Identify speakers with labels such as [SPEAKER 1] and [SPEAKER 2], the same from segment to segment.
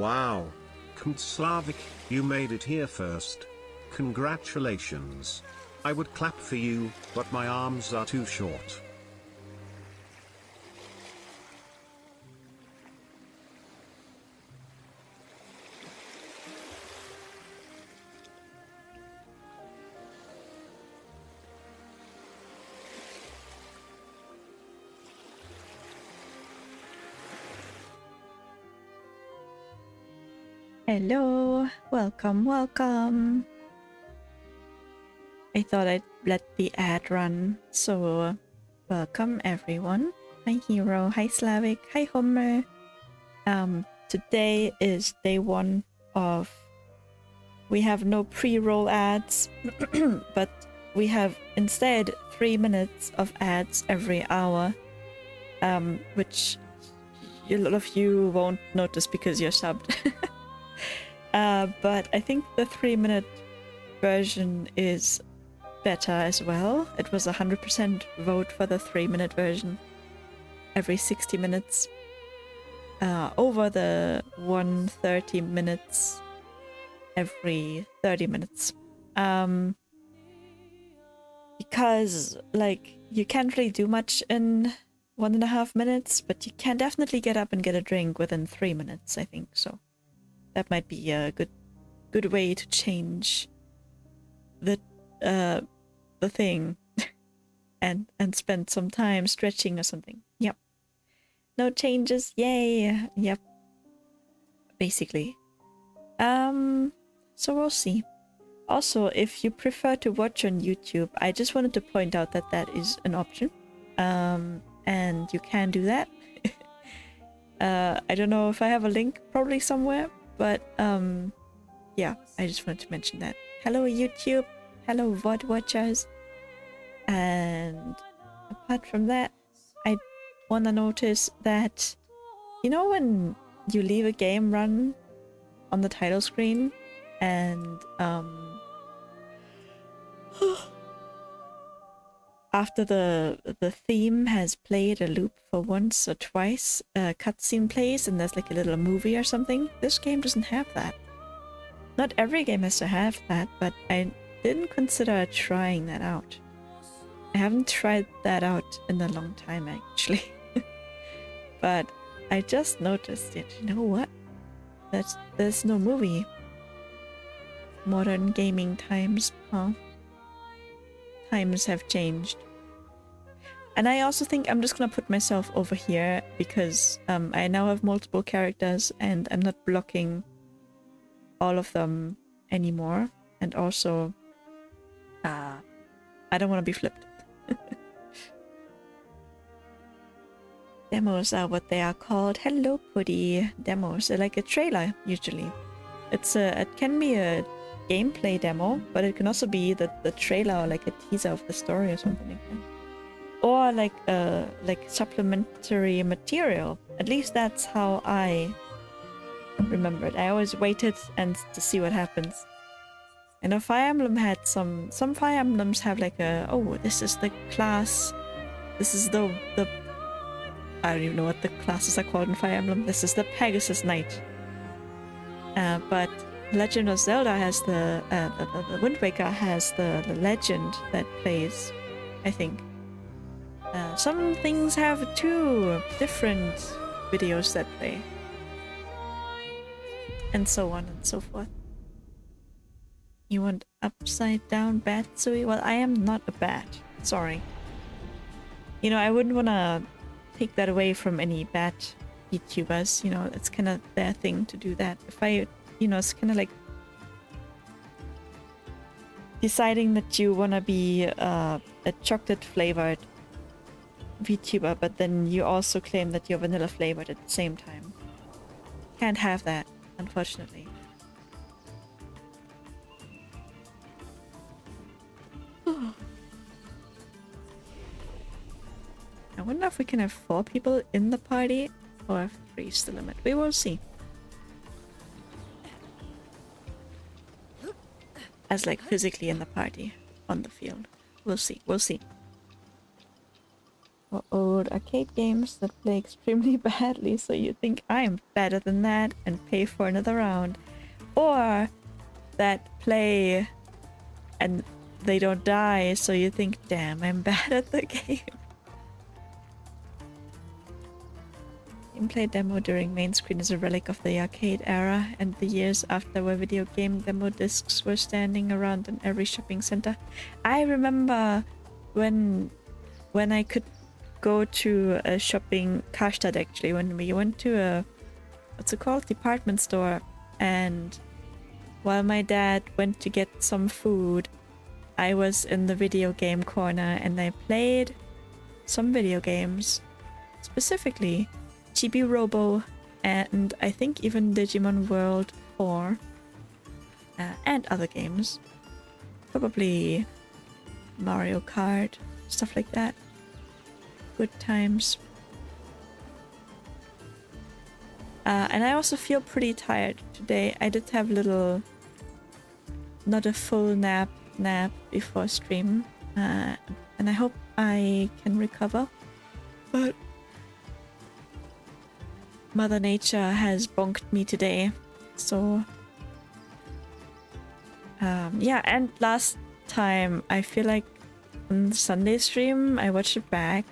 [SPEAKER 1] Wow. Slavic, you made it here first. Congratulations. I would clap for you, but my arms are too short.
[SPEAKER 2] Hello, welcome. I thought I'd let the ad run, so welcome everyone. Hi Hero, hi Slavic, hi Homer. Today is day 1 of... We have no pre-roll ads, but we have instead 3 minutes of ads every hour, which a lot of you won't notice because you're subbed. But I think the 3-minute version is better as well. It was 100% vote for the 3-minute version every 60 minutes over the 130 minutes every 30 minutes. Because like you can't really do much in 1.5 minutes, but you can definitely get up and get a drink within 3 minutes, I think. So that might be a good way to change the thing and spend some time stretching or something. Yep. No changes. Yay. Yep. Basically. So we'll see. Also, if you prefer to watch on YouTube, I just wanted to point out that that is an option. And you can do that. I don't know if I have a link, probably somewhere. But, yeah, I just wanted to mention that. Hello, YouTube. Hello, VOD watchers. And apart from that, I want to notice that, you know when you leave a game run on the title screen and, after the theme has played a loop for once or twice, a cutscene plays and there's like a little movie or something. This game doesn't have that. Not every game has to have that, but I didn't consider trying that out. I haven't tried that out in a long time, actually. But I just noticed it. You know what? There's no movie. Modern gaming times, huh? Times have changed. And I also think I'm just gonna put myself over here because I now have multiple characters and I'm not blocking all of them anymore. And also, I don't want to be flipped. Demos are what they are called. Hello, Putty. Demos. They're like a trailer, usually. It can be a gameplay demo, but it can also be the trailer or like a teaser of the story or something like that. Or like supplementary material. At least that's how I remember it. I always waited and to see what happens. I know Fire Emblem had some Fire Emblems have like a, oh, this is the class, this is the I don't even know what the classes are called in Fire Emblem. This is the Pegasus Knight. But Legend of Zelda has the Wind Waker has the legend that plays, I think. Some things have 2 different videos that play. And so on and so forth. You want upside down bat, Sui? Well, I am not a bat. Sorry. You know, I wouldn't want to take that away from any bat YouTubers. You know, it's kind of their thing to do that. If I, you know, it's kind of like deciding that you want to be a chocolate flavored VTuber, but then you also claim that you're vanilla flavored at the same time. Can't have that, unfortunately. I wonder if we can have 4 people in the party or if 3 is the limit. We will see. As like physically in the party on the field. We'll see. We'll see. or old arcade games that play extremely badly, so you think I'm better than that and pay for another round. Or that play and they don't die, so you think, damn, I'm bad at the game. Gameplay demo during main screen is a relic of the arcade era and the years after where video game demo discs were standing around in every shopping center. I remember when I could go to a shopping Karstadt, actually, when we went to a, what's it called, department store, and while my dad went to get some food, I was in the video game corner and I played some video games, specifically Chibi Robo and I think even Digimon World 4 and other games, probably Mario Kart, stuff like that. Good times. And I also feel pretty tired today. I did have little, not a full nap before stream, and I hope I can recover, but Mother Nature has bonked me today, so yeah. And last time, I feel like on the Sunday stream I watched it back,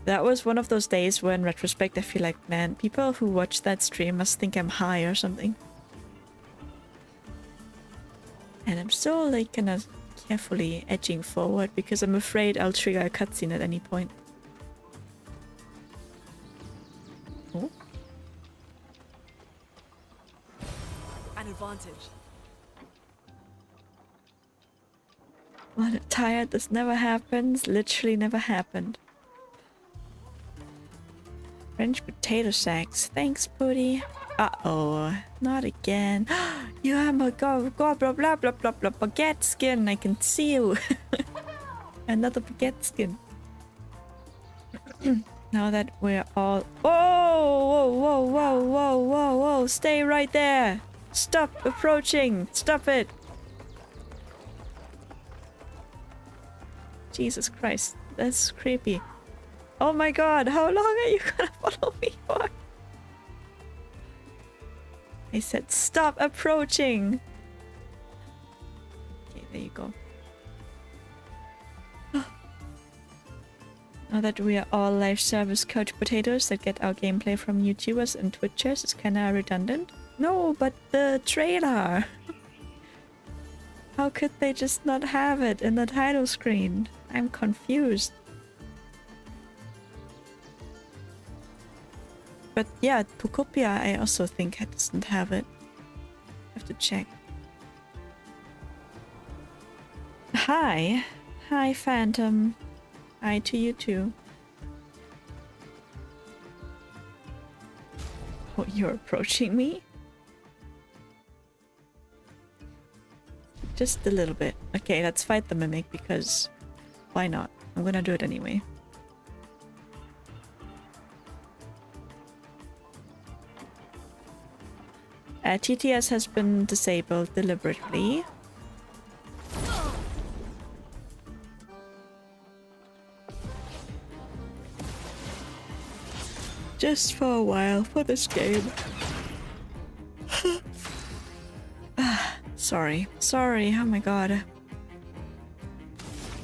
[SPEAKER 2] that was one of those days where in retrospect I feel like, man, people who watch that stream must think I'm high or something. And I'm still like kind of carefully edging forward because I'm afraid I'll trigger a cutscene at any point. Oh.
[SPEAKER 3] An advantage.
[SPEAKER 2] Well, I'm tired. This never happens. Literally never happened. French potato sacks. Thanks, Pooty. Uh-oh. Not again. You have a blah blah blah blah blah blah baguette skin. I can see you. Another baguette skin. Now that we're all... Whoa! Whoa, whoa, whoa, whoa, whoa, whoa! Stay right there! Stop approaching! Stop it! Jesus Christ, that's creepy. Oh my god, how long are you gonna follow me for? I said stop approaching! Okay, there you go. Now that we are all live service couch potatoes that get our gameplay from YouTubers and Twitchers, it's kinda redundant. No, but the trailer! How could they just not have it in the title screen? I'm confused. But yeah, Pukopia I also think it doesn't have it. I have to check. Hi! Hi, Phantom. Hi to you too. Oh, you're approaching me? Just a little bit. Okay, let's fight the mimic because why not? I'm gonna do it anyway. TTS has been disabled deliberately. Just for a while, for this game. Sorry. Sorry, oh my god.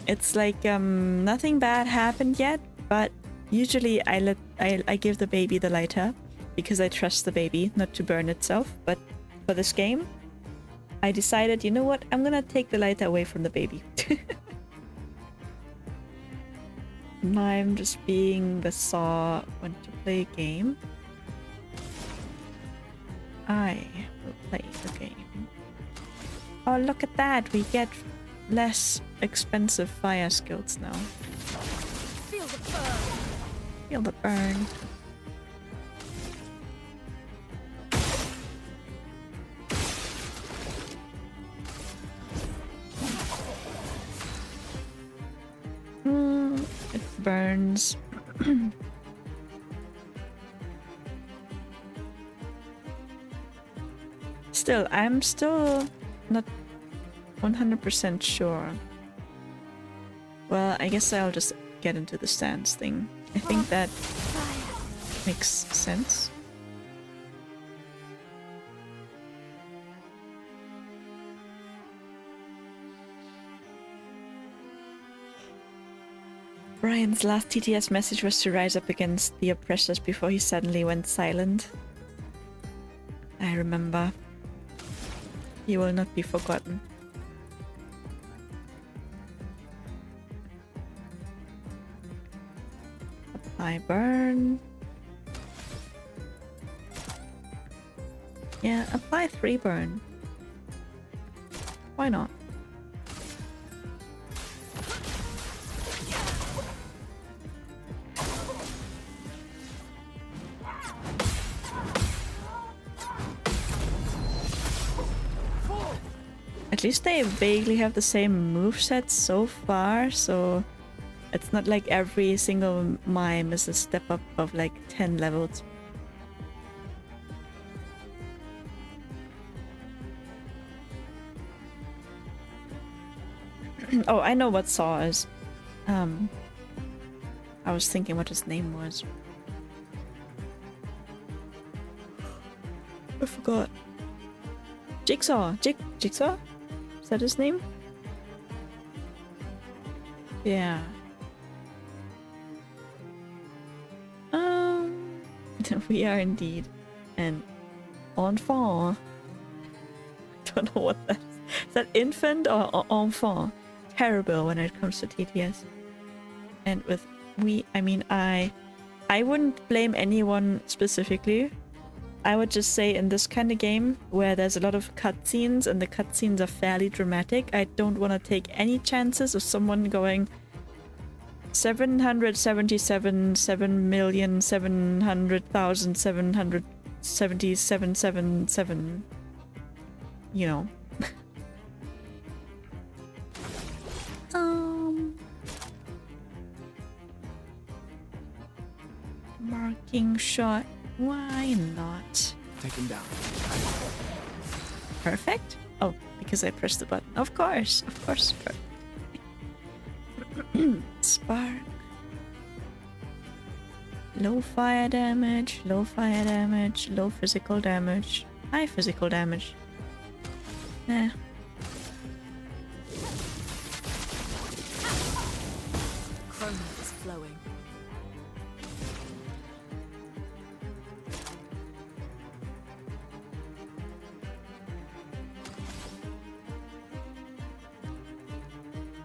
[SPEAKER 2] It's like, nothing bad happened yet, but usually I give the baby the lighter because I trust the baby not to burn itself, but for this game, I decided, you know what, I'm gonna take the lighter away from the baby. I'm just being the saw when to play a game. I will play the game. Oh, look at that! We get less expensive fire skills now.
[SPEAKER 3] Feel the burn.
[SPEAKER 2] Feel the burn. It burns. I'm still not 100% sure Well, I guess I'll just get into the stance thing. I think that makes sense. Brian's last TTS message was to rise up against the oppressors before he suddenly went silent. I remember. He will not be forgotten. Apply burn. Yeah, apply 3 burn. Why not? At least they vaguely have the same moveset so far, so it's not like every single mime is a step up of like 10 levels. Oh, I know what Saw is. I was thinking what his name was. I forgot. Jigsaw! Jigsaw? Is that his name? Yeah. We are indeed an enfant. I don't know what that is. Is that infant or enfant? Terrible when it comes to TTS. And with we, I mean I wouldn't blame anyone specifically. I would just say in this kind of game where there's a lot of cutscenes and the cutscenes are fairly dramatic, I don't want to take any chances of someone going 777,700,777, you know. Marking shot. Why not?
[SPEAKER 4] Take him down.
[SPEAKER 2] Perfect. Oh, because I pressed the button. Of course. Perfect. Spark. Low fire damage, low physical damage, high physical damage. Eh.
[SPEAKER 3] Chroma is flowing.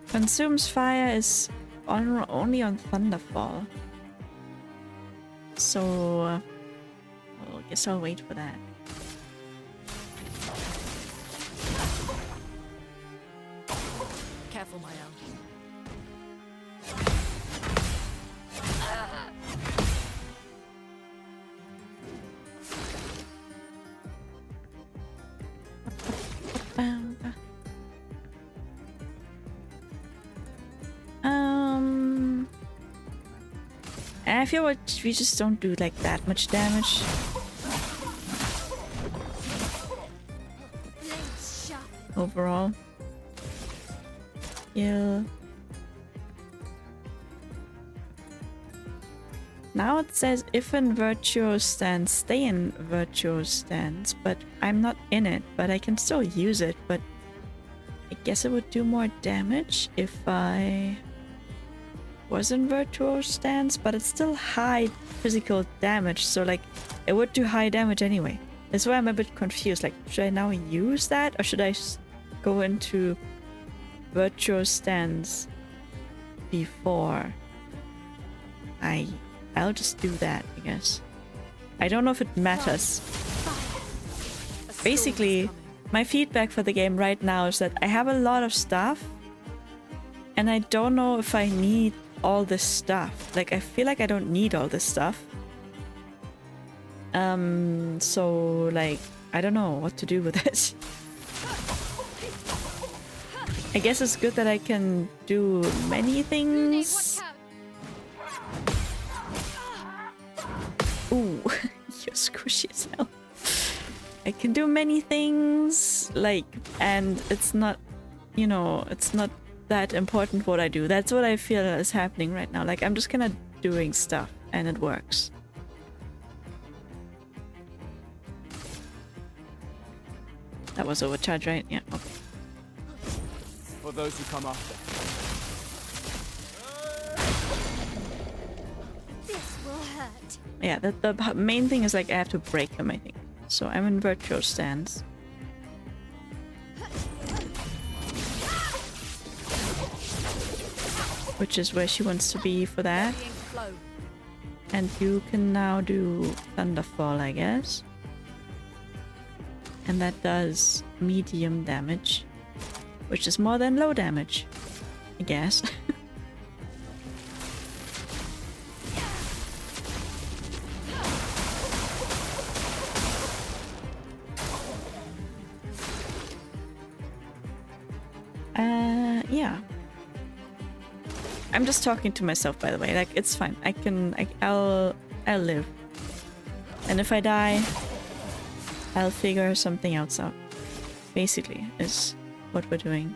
[SPEAKER 2] Consumes fire is only on Thunderfall. So, well, I guess I'll wait for that.
[SPEAKER 3] Careful, Mael.
[SPEAKER 2] I feel like we just don't do like that much damage. Overall. Yeah. Now it says if in virtual stance, stay in virtual stance, but I'm not in it, but I can still use it, but I guess it would do more damage if I was in virtual stance, but it's still high physical damage, so like it would do high damage anyway. That's why I'm a bit confused, like should I now use that or should I go into virtual stance before I'll just do that, I guess. I don't know if it matters. Basically, my feedback for the game right now is that I have a lot of stuff and I don't know if I need all this stuff. Like, I feel like I don't need all this stuff. So, like, I don't know what to do with it. I guess it's good that I can do many things. Ooh, you're squishy as hell. I can do many things, like, and it's not, you know, it's not that important what I do. That's what I feel is happening right now. Like, I'm just kind of doing stuff and it works. That was overcharge, right? Yeah, okay.
[SPEAKER 4] For those who come after.
[SPEAKER 3] This will hurt.
[SPEAKER 2] Yeah, the main thing is like I have to break them, I think. So I'm in virtual stance. Which is where she wants to be for that. And you can now do Thunderfall, I guess. And that does medium damage. Which is more than low damage, I guess. Yeah. I'm just talking to myself, by the way. Like, it's fine. I'll live. And if I die, I'll figure something else out. Basically, is what we're doing.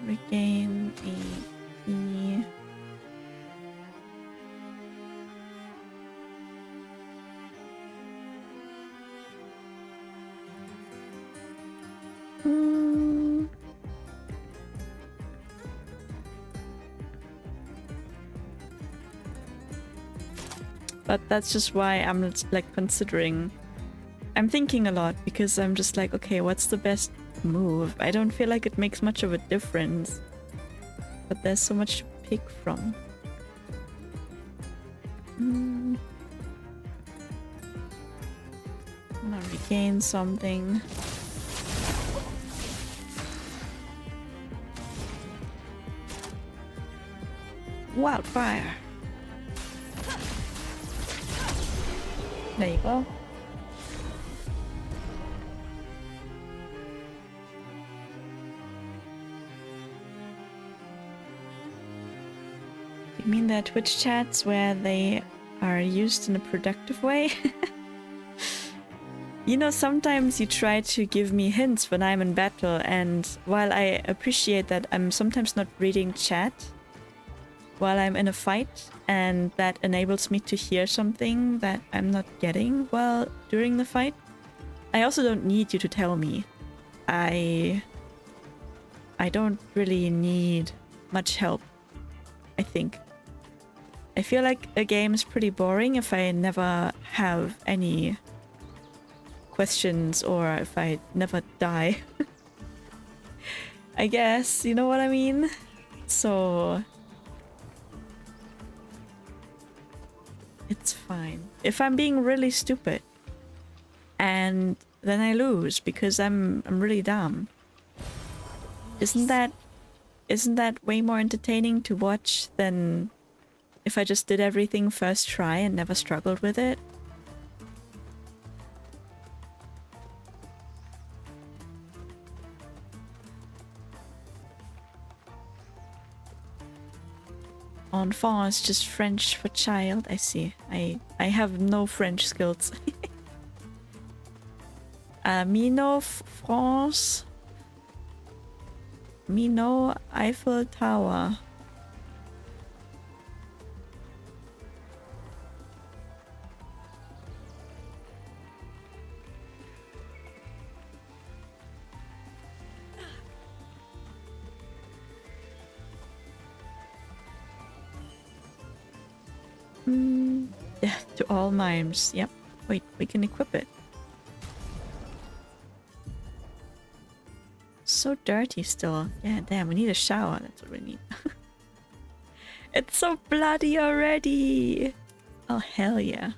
[SPEAKER 2] Regain AP. But that's just why I'm like considering. I'm thinking a lot because I'm just like, okay, what's the best move? I don't feel like it makes much of a difference. But there's so much to pick from. I'm gonna regain something. Wildfire. There you go. You mean the Twitch chats where they are used in a productive way? You know, sometimes you try to give me hints when I'm in battle, and while I appreciate that I'm sometimes not reading chat while I'm in a fight, and that enables me to hear something that I'm not getting while during the fight, I also don't need you to tell me. I don't really need much help, I think. I feel like a game is pretty boring if I never have any questions or if I never die. I guess, you know what I mean? So it's fine. If I'm being really stupid and then I lose because I'm really dumb. Isn't that way more entertaining to watch than if I just did everything first try and never struggled with it? Enfant is just French for child. I see. I have no French skills. Mino France. Mino Eiffel Tower. Death to all mimes. Yep. Wait, we can equip it. So dirty still. Yeah, damn, we need a shower. That's what we need. It's so bloody already. Oh, hell yeah.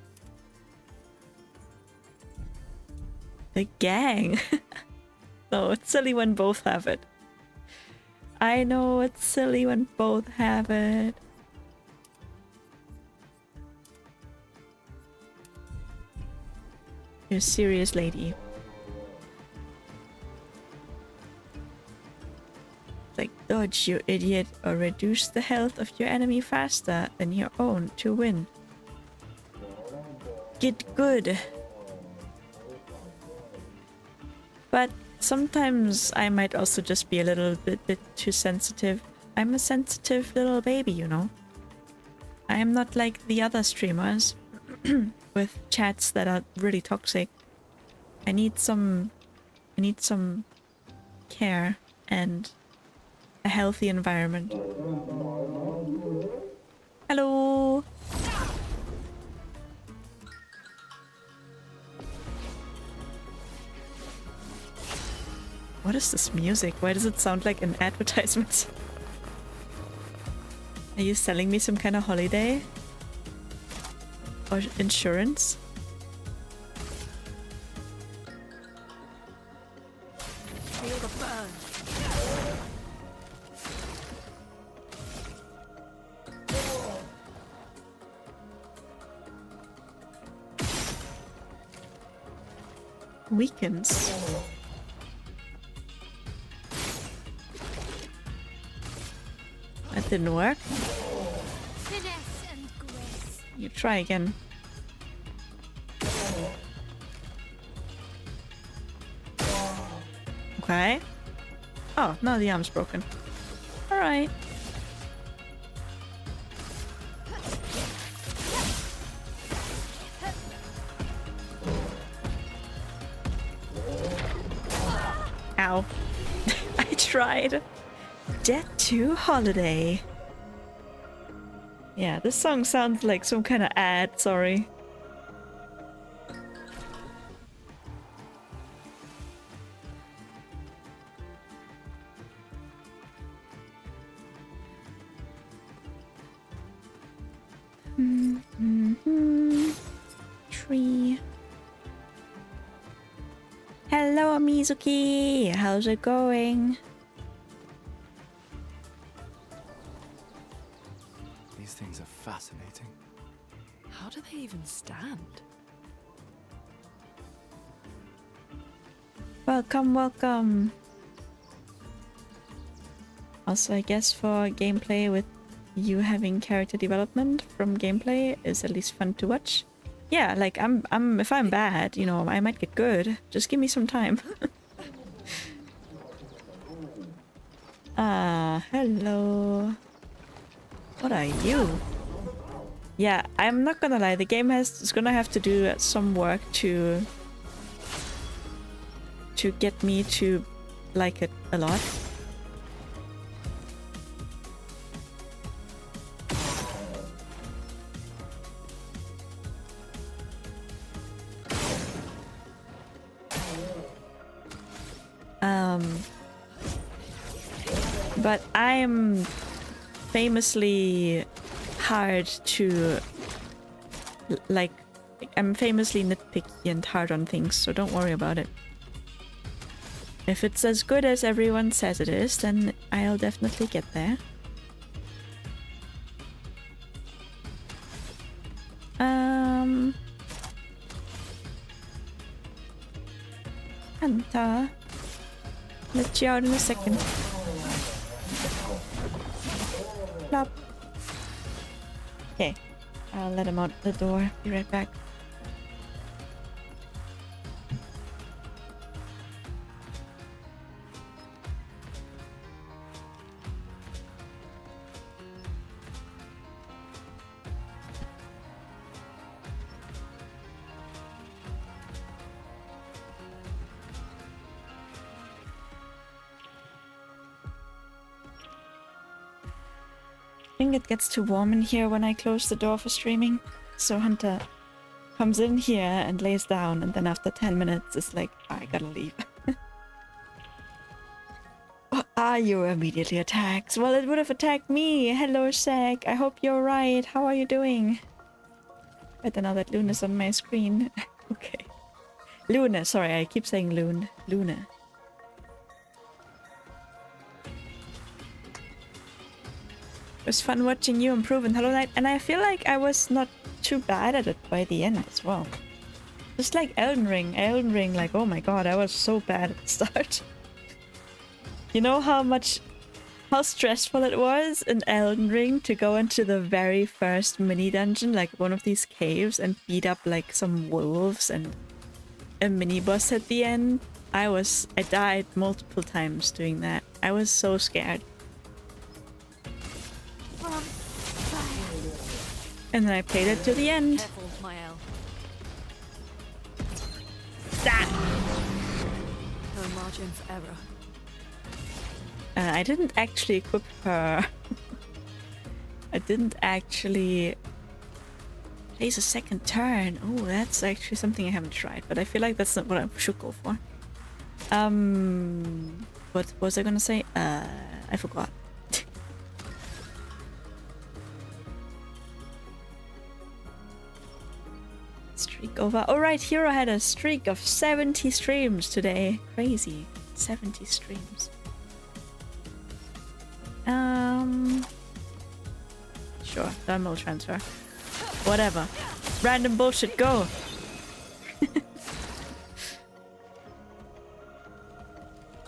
[SPEAKER 2] The gang. No, it's silly when both have it. I know it's silly when both have it. You're a serious lady. Like, dodge, you idiot, or reduce the health of your enemy faster than your own to win. Get good. But Sometimes I might also just be a little bit too sensitive. I'm a sensitive little baby, you know. I am not like the other streamers with chats that are really toxic. I need some care and a healthy environment. Hello. What is this music? Why does it sound like an advertisement? Are you selling me some kind of holiday? Or insurance?
[SPEAKER 3] Feel the burn.
[SPEAKER 2] Weekends. That didn't work.
[SPEAKER 3] Finesse and grace.
[SPEAKER 2] You try again. Okay. Oh, now the arm's broken. Alright. Ow. I tried. Jet to Holiday. Yeah, this song sounds like some kind of ad, sorry. Tree. Hello, Mizuki. How's it going?
[SPEAKER 4] These things are fascinating.
[SPEAKER 5] How do they even stand?
[SPEAKER 2] Welcome, welcome. Also, I guess for gameplay with you having character development from gameplay is at least fun to watch. Yeah, like if I'm bad, you know, I might get good. Just give me some time. Hello. What are you? Yeah, I'm not gonna lie, the game is gonna have to do some work to get me to like it a lot. But I'm famously hard to, like, I'm famously nitpicky and hard on things, so don't worry about it. If it's as good as everyone says it is, then I'll definitely get there. Hanta. Let you out in a second. Plop. Okay, I'll let him out the door. Be right back. I think it gets too warm in here when I close the door for streaming. So Hunter comes in here and lays down, and then after 10 minutes it's like, I gotta leave. What are you immediately attacks? Well, it would have attacked me. Hello, Shaq. I hope you're right. How are you doing? Better now that Luna's on my screen. Okay. Luna, sorry, I keep saying Loon. Luna. It was fun watching you improve in Hollow Knight, and I feel like I was not too bad at it by the end as well. Just like Elden Ring, like, oh my god, I was so bad at the start. You know how stressful it was in Elden Ring to go into the very first mini dungeon, like one of these caves, and beat up like some wolves and a mini boss at the end? I died multiple times doing that. I was so scared. And then I played it to the end.
[SPEAKER 5] Careful, my L.
[SPEAKER 2] That!
[SPEAKER 5] No margin for error.
[SPEAKER 2] I didn't actually equip her. I didn't actually place a second turn. Oh, that's actually something I haven't tried, but I feel like that's not what I should go for. What was I gonna say? I forgot. Streak over. All right, Hero had a streak of 70 streams today. Crazy. 70 streams. Sure, thermal transfer. Whatever. Random bullshit, go!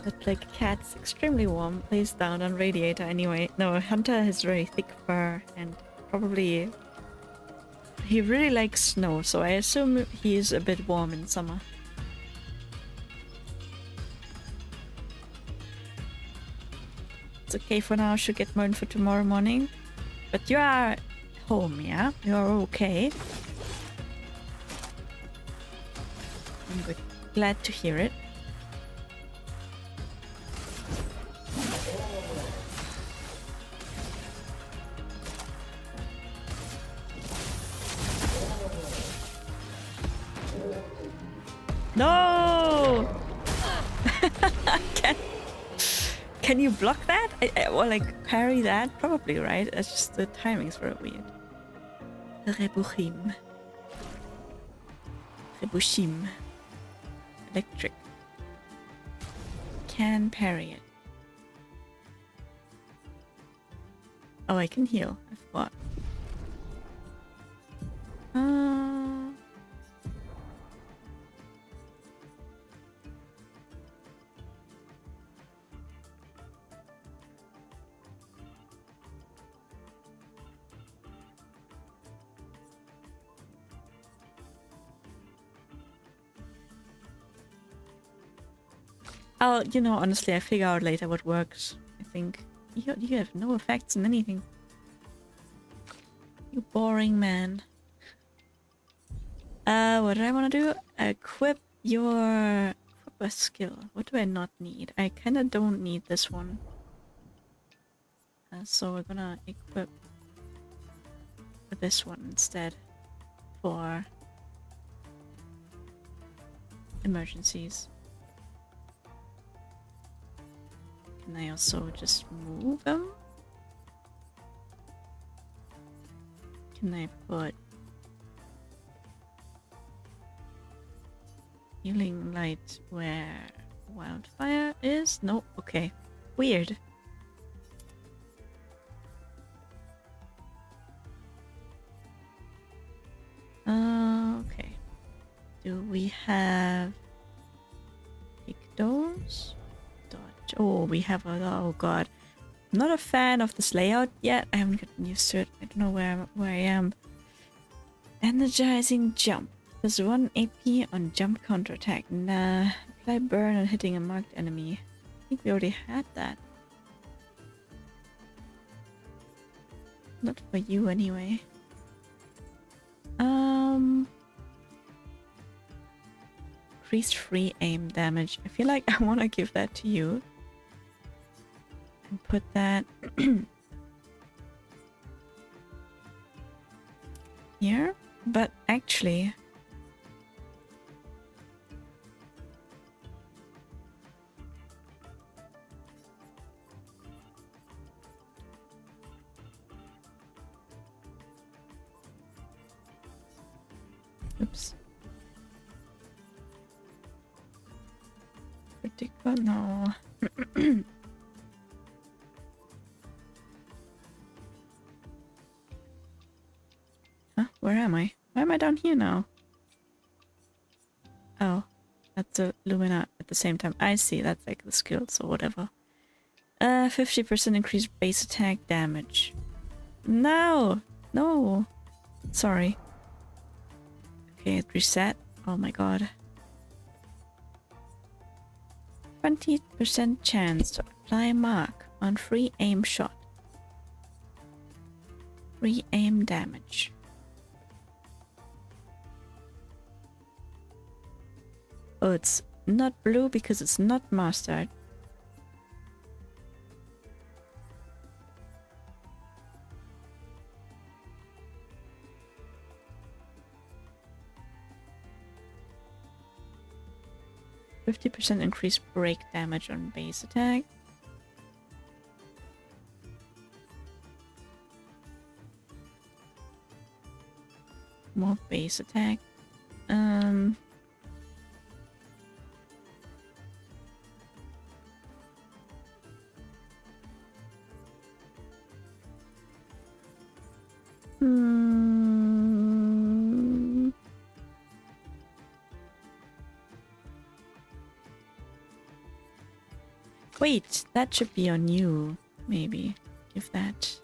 [SPEAKER 2] But like cat's extremely warm, lays down on radiator anyway. No, Hunter has very thick fur and probably... He really likes snow, so I assume he's a bit warm in summer. It's okay for now, should get more info tomorrow morning. But you are home, yeah? You are okay. I'm good. Glad to hear it. No! Can you block that? Or like parry that? Probably, right? It's just the timing's very weird. Rebuchim. Rebushim. Electric. Can parry it. Oh, I can heal. I forgot. I'll, you know, honestly, I figure out later what works. I think you have no effects on anything. You boring man. What did I want to do? Equip a skill. What do I not need? I kind of don't need this one. So we're gonna equip this one instead for emergencies. Can I also just move them? Can I put healing light where wildfire is? Nope. Okay. Weird. Okay. Do we have pick those? Dodge. Oh, we have a. Oh god. I'm not a fan of this layout yet. I haven't gotten used to it. I don't know where I am. Energizing jump. There's 1 AP on jump counterattack. Nah. Apply burn on hitting a marked enemy. I think we already had that. Not for you anyway. Increased free aim damage. I feel like I want to give that to you. And put that here. But actually... Oops. Critical? No. Huh? Where am I? Why am I down here now? Oh. That's a Lumina at the same time. I see. That's like the skills or whatever. 50% increased base attack damage. No! No! Sorry. Okay, it reset. Oh my god. 20% chance to apply mark on free aim shot. Free aim damage. Oh, it's not blue because it's not mastered. %50 increased break damage on base attack. More base attack. Wait, that should be on you. Maybe give that.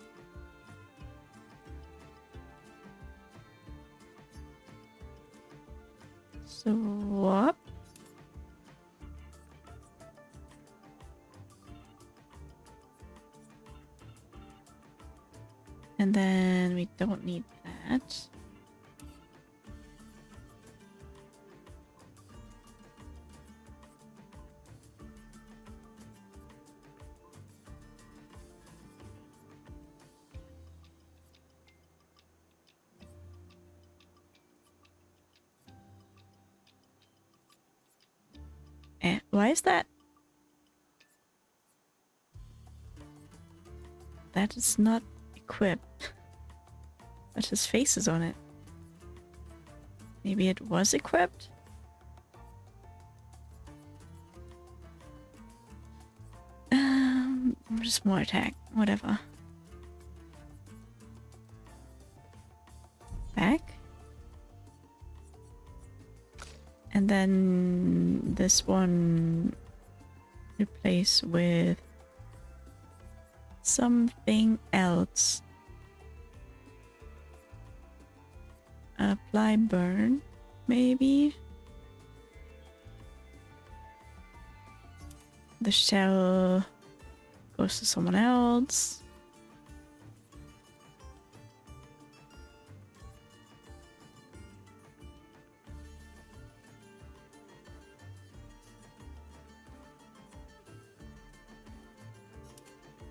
[SPEAKER 2] Swap. And then we don't need that. Why is that? That is not equipped. But his face is on it. Maybe it was equipped? Just more attack. Whatever. Back. And then this one replace with something else. Apply burn, maybe. The shell goes to someone else.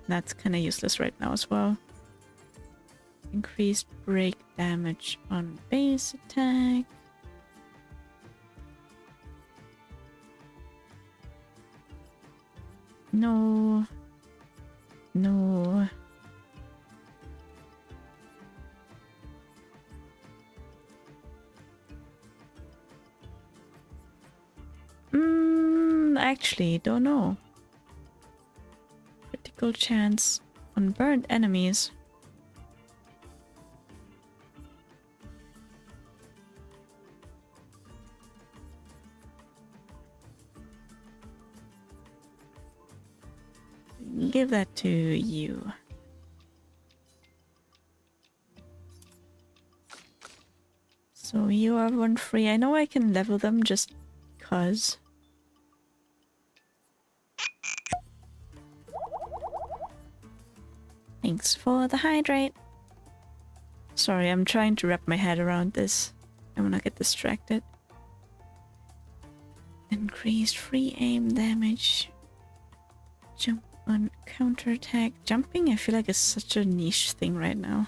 [SPEAKER 2] That's kind of useless right now as well. Increased break damage on base attack. No. No. Actually, don't know. Critical chance on burned enemies. Give that to you. So you are one free. I know I can level them just because. Thanks for the hydrate. Sorry, I'm trying to wrap my head around this. I wanna get distracted. Increased free aim damage. Jump on counterattack. Jumping, I feel like is such a niche thing right now.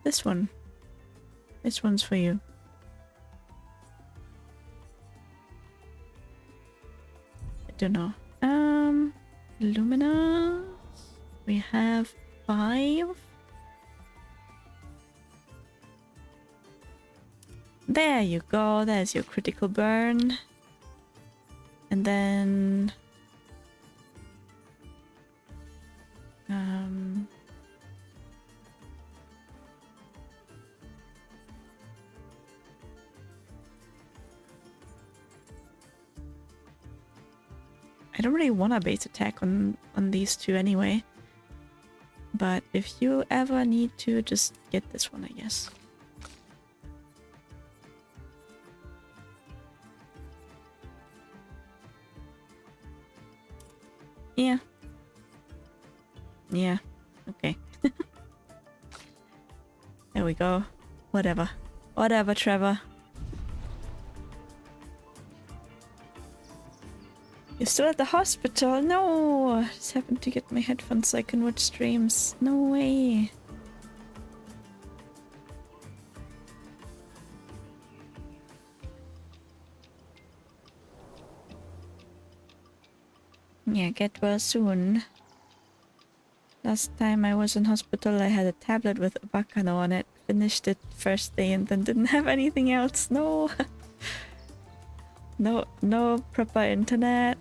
[SPEAKER 2] This one. This one's for you. I don't know. Luminous. We have 5. There you go, there's your critical burn. And then... I don't really want a base attack on these two anyway. But if you ever need to, just get this one, I guess. Yeah. Yeah. Okay. There we go. Whatever. Whatever, Trevor. You're still at the hospital? No! I just happened to get my headphones so I can watch streams. No way. Yeah, get well soon. Last time I was in hospital, I had a tablet with Bacano on it. Finished it first day and then didn't have anything else. No. No proper internet.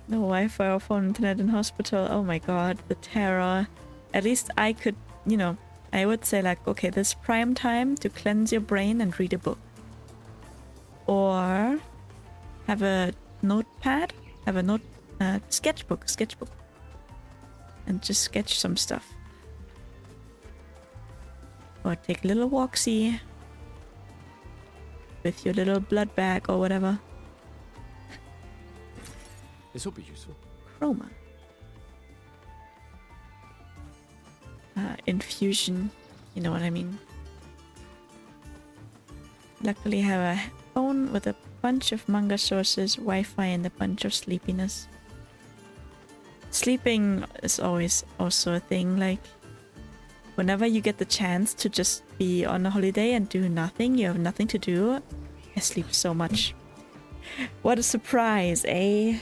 [SPEAKER 2] No Wi-Fi or phone internet in hospital. Oh my god, the terror. At least I could, you know, I would say like, okay, this prime time to cleanse your brain and read a book. Or have a notepad, have a sketchbook, and just sketch some stuff. Or take a little walksy with your little blood bag or whatever.
[SPEAKER 4] This will be useful.
[SPEAKER 2] Chroma. Infusion, you know what I mean. Luckily I have a phone with a bunch of manga sources, Wi-Fi, and a bunch of sleepiness. Sleeping is always also a thing, like whenever you get the chance to just be on a holiday and do nothing, you have nothing to do, I sleep so much. What a surprise, eh?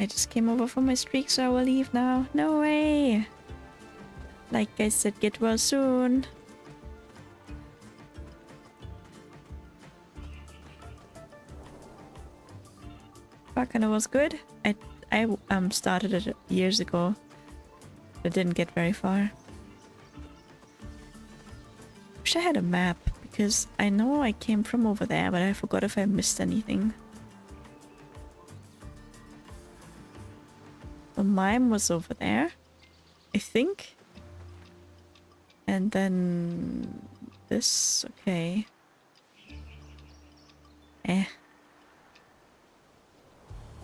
[SPEAKER 2] I just came over for my streak, so I will leave now. No way! Like I said, get well soon. Bacano was good. I started it years ago. But didn't get very far. Wish I had a map, because I know I came from over there, but I forgot if I missed anything. The mime was over there, I think. And then this, okay.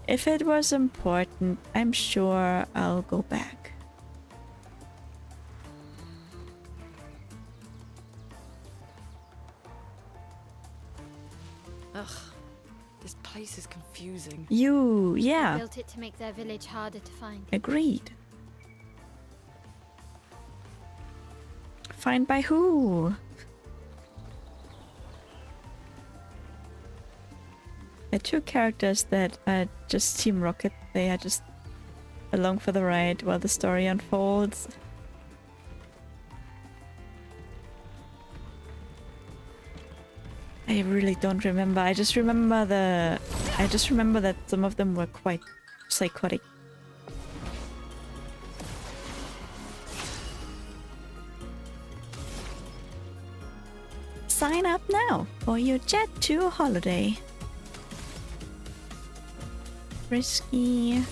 [SPEAKER 2] If it was important, I'm sure I'll go back.
[SPEAKER 5] Ugh, this place is confusing.
[SPEAKER 2] Yeah,
[SPEAKER 3] Built it to make their village harder to find.
[SPEAKER 2] agreed. Find by who? The two characters that are just Team Rocket, they are just along for the ride while the story unfolds. I really don't remember. I just remember that some of them were quite psychotic. Sign up now for your Jet 2 holiday. Risky.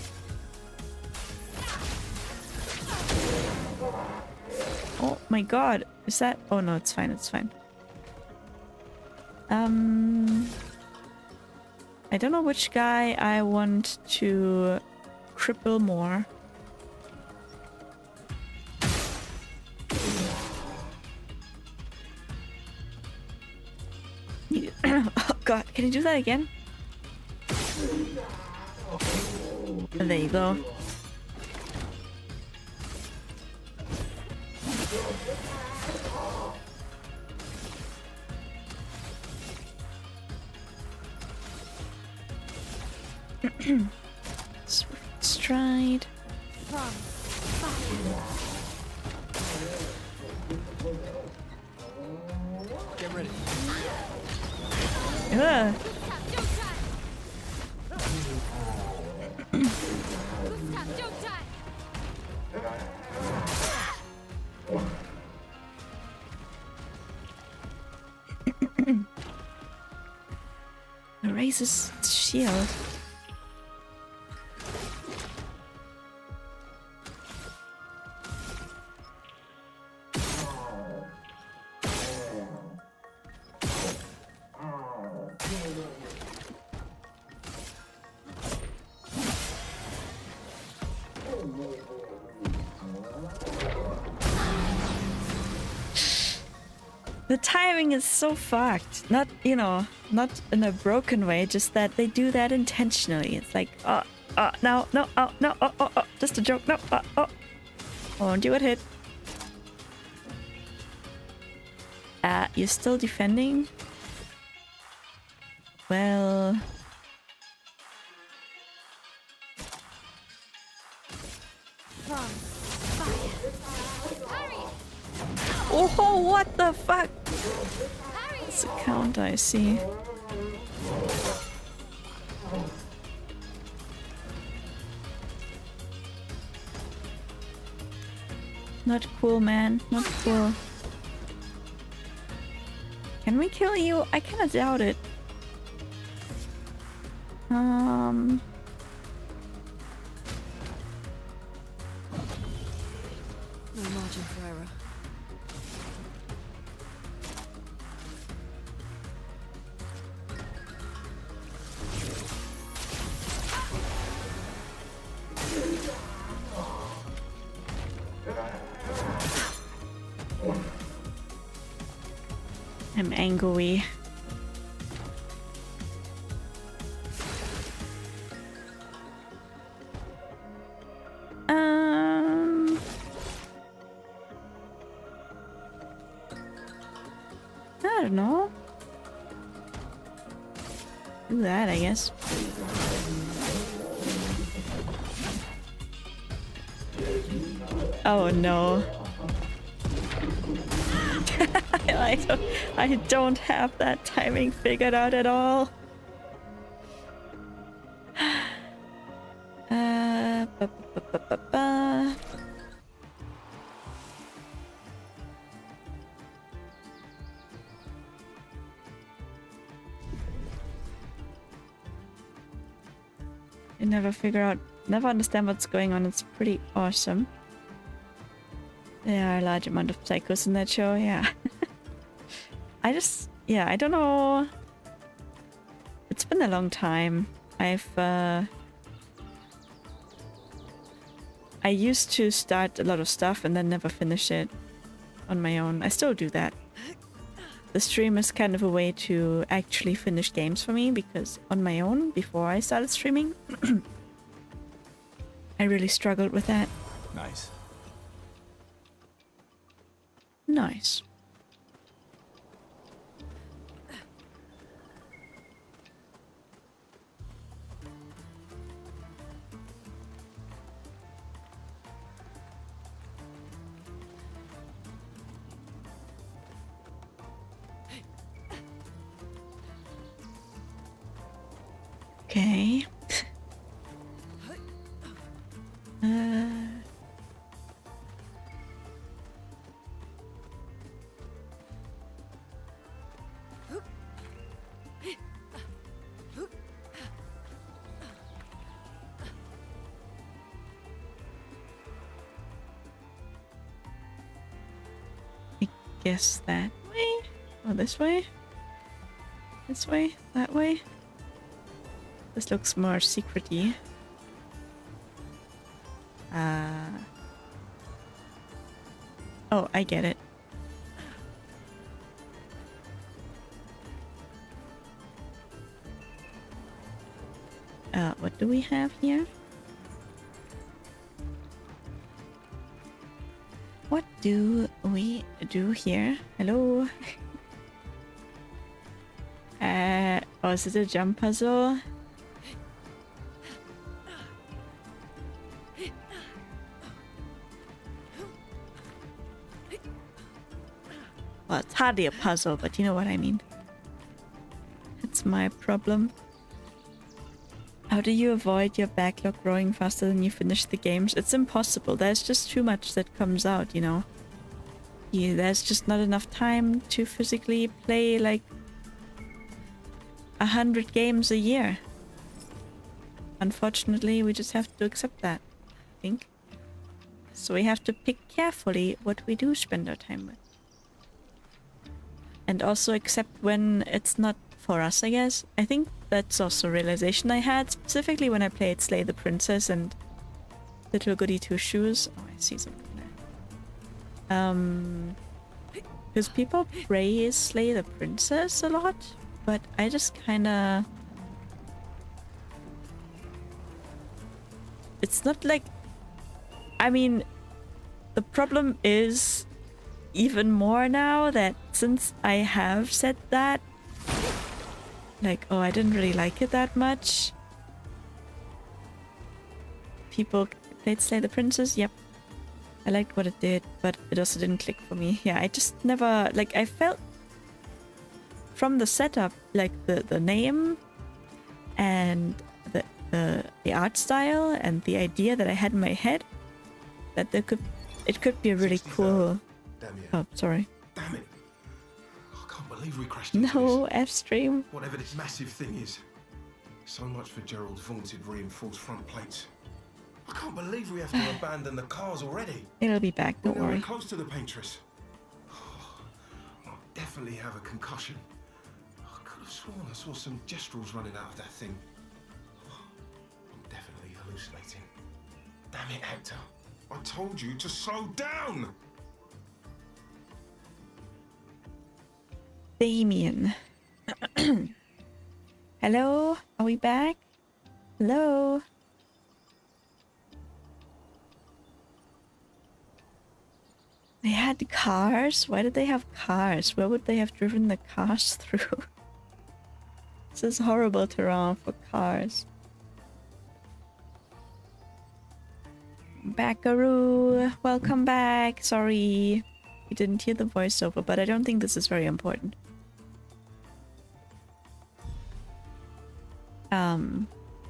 [SPEAKER 2] Oh my god. Is that... Oh no, it's fine, it's fine. I don't know which guy I want to cripple more. Oh god, can you do that again? There you go. Swift stride.
[SPEAKER 4] Get ready.
[SPEAKER 2] Ugh. Raises shield. The timing is so fucked. Not, you know, not in a broken way, just that they do that intentionally. It's like, no, no, no, just a joke, no, won't you get hit? You're still defending? Well... Oh, what the fuck? It's a counter, I see. Not cool, man. Not cool. Can we kill you? I kinda doubt it. No
[SPEAKER 5] margin for error.
[SPEAKER 2] I'm angry. I don't know. Do that, I guess. Oh no. I don't have that timing figured out at all. You never understand what's going on. It's pretty awesome. There are a large amount of psychos in that show, yeah. I don't know. It's been a long time. I used to start a lot of stuff and then never finish it on my own. I still do that. The stream is kind of a way to actually finish games for me, because on my own, before I started streaming, I really struggled with that.
[SPEAKER 4] Nice.
[SPEAKER 2] Nice. Okay. I guess that way? Or this way? This way? That way? This looks more secret-y. Oh, I get it. What do we have here? What do we do here? Hello? Oh, is it a jump puzzle? Well, it's hardly a puzzle, but you know what I mean. It's my problem. How do you avoid your backlog growing faster than you finish the games? It's impossible. There's just too much that comes out, you know. There's just not enough time to physically play like 100 games a year. Unfortunately, we just have to accept that, I think. So we have to pick carefully what we do spend our time with. And also accept when it's not for us, I guess. I think that's also a realization I had, specifically when I played Slay the Princess and Little Goody Two Shoes. Oh, I see something there. Because people praise Slay the Princess a lot, but I just kinda... It's not like... I mean, the problem is even more now that since I have said that, like, oh, I didn't really like it that much. People played Slay the Princess, yep. I liked what it did, but it also didn't click for me. Yeah, I just never... Like, I felt from the setup, like the name and the art style and the idea that I had in my head, that it could be a really cool...
[SPEAKER 6] Damn it.
[SPEAKER 2] Oh, sorry.
[SPEAKER 6] Damn it. I can't believe we crashed into
[SPEAKER 2] No,
[SPEAKER 6] this.
[SPEAKER 2] F-stream.
[SPEAKER 6] Whatever this massive thing is. So much for Gerald's vaunted reinforced front plates. I can't believe we have to abandon the cars already.
[SPEAKER 2] It'll be back, don't
[SPEAKER 6] We're
[SPEAKER 2] worry.
[SPEAKER 6] close to the paintress. I'll definitely have a concussion. I could have sworn I saw some gestrels running out of that thing. I'm definitely hallucinating. Damn it, Hector. I told you to slow down!
[SPEAKER 2] Damien. Hello? Are we back? Hello? They had cars? Why did they have cars? Where would they have driven the cars through? This is horrible terrain for cars. Backaroo, welcome back. Sorry, we didn't hear the voiceover, but I don't think this is very important.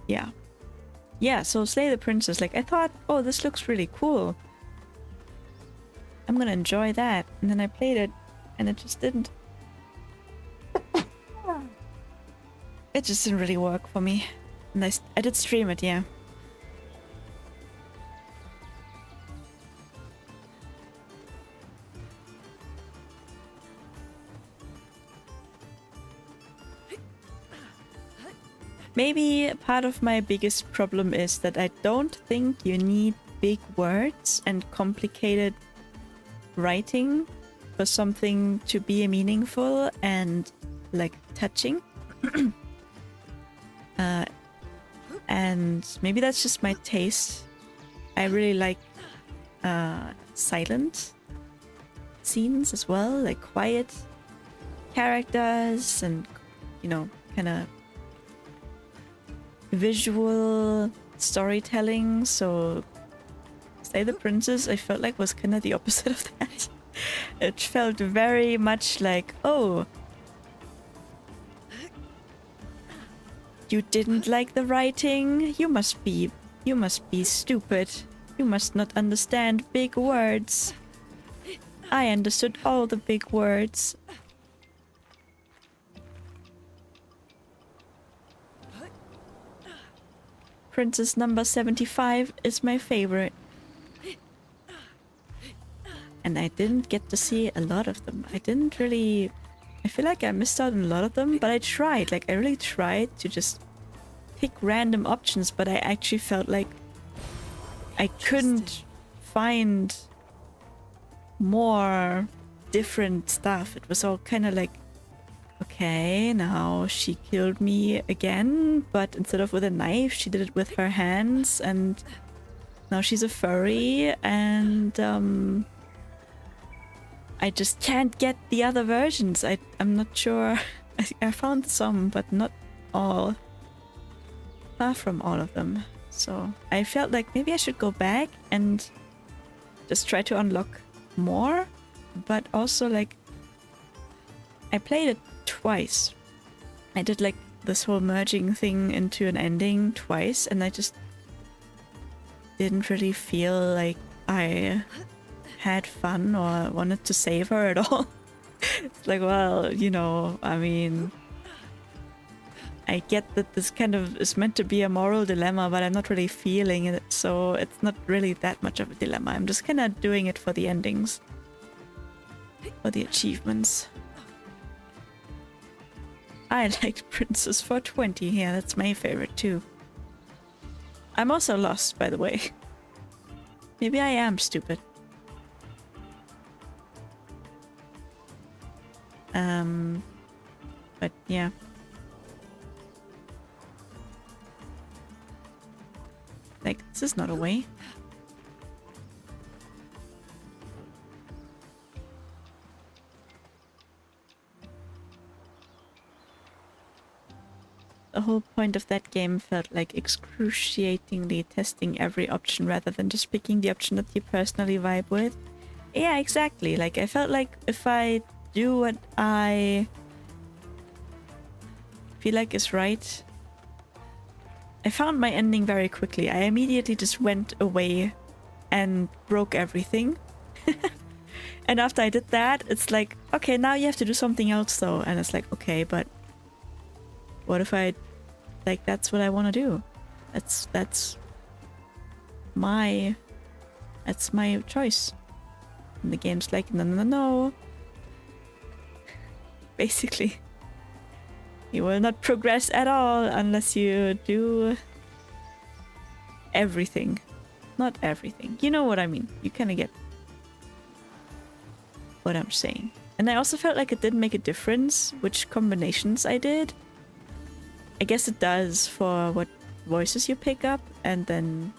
[SPEAKER 2] Yeah. Yeah, so Slay the Princess, like, I thought, oh, this looks really cool. I'm gonna enjoy that. And then I played it, and it just didn't. It just didn't really work for me. And I did stream it, yeah. Maybe part of my biggest problem is that I don't think you need big words and complicated writing for something to be meaningful and like touching. And maybe that's just my taste. I really like silent scenes as well, like quiet characters and, you know, kind of visual storytelling. So Slay the Princess, I felt like was kind of the opposite of that. It felt very much like, oh, you didn't like the writing? You must be stupid. You must not understand big words. I understood all the big words. Princess number 75 is my favorite. And I didn't get to see a lot of them. I feel like I missed out on a lot of them, but I tried. Like, I really tried to just pick random options, but I actually felt like I couldn't find more different stuff. It was all kind of like, okay, now she killed me again, but instead of with a knife, she did it with her hands, and now she's a furry, and I just can't get the other versions. I'm not sure. I found some, but not all. Far from all of them. So I felt like maybe I should go back and just try to unlock more, but also like I played it twice. I did like this whole merging thing into an ending twice, and I just didn't really feel like I had fun or wanted to save her at all. It's like, well, you know, I mean, I get that this kind of is meant to be a moral dilemma, but I'm not really feeling it, so it's not really that much of a dilemma. I'm just kind of doing it for the endings, for the achievements. I liked Princess 420. Yeah, that's my favorite too. I'm also lost, by the way. Maybe I am stupid. But yeah. Like, this is not a way. The whole point of that game felt like excruciatingly testing every option rather than just picking the option that you personally vibe with. Yeah, exactly. Like, I felt like if I do what I feel like is right, I found my ending very quickly. I immediately just went away and broke everything. And after I did that, it's like, okay, now you have to do something else though. And it's like, okay, but what if I, like, that's what I want to do. That's my choice. And the game's like, no, no, no. Basically, you will not progress at all unless you do everything. Not everything. You know what I mean. You kind of get what I'm saying. And I also felt like it didn't make a difference which combinations I did. I guess it does for what voices you pick up, and then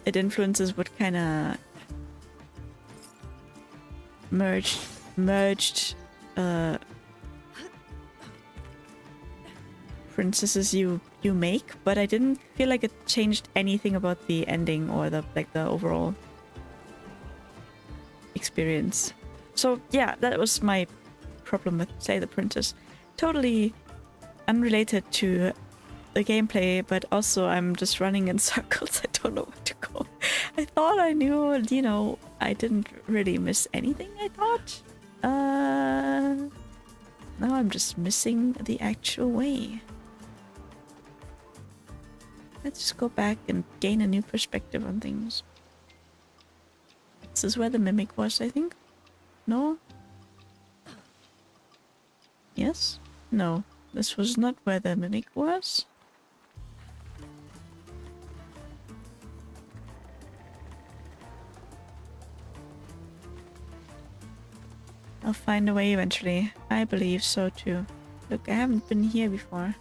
[SPEAKER 2] it influences what kind of merged princesses you make, but I didn't feel like it changed anything about the ending or the overall experience. So yeah, that was my problem with Slay the Princess. Totally unrelated to the gameplay, but also I'm just running in circles. I don't know where to go. I thought I knew, you know, I didn't really miss anything, I thought. Now I'm just missing the actual way. Let's just go back and gain a new perspective on things. This is where the mimic was, I think. No? Yes? No. This was not where the mimic was. I'll find a way eventually. I believe so too. Look, I haven't been here before.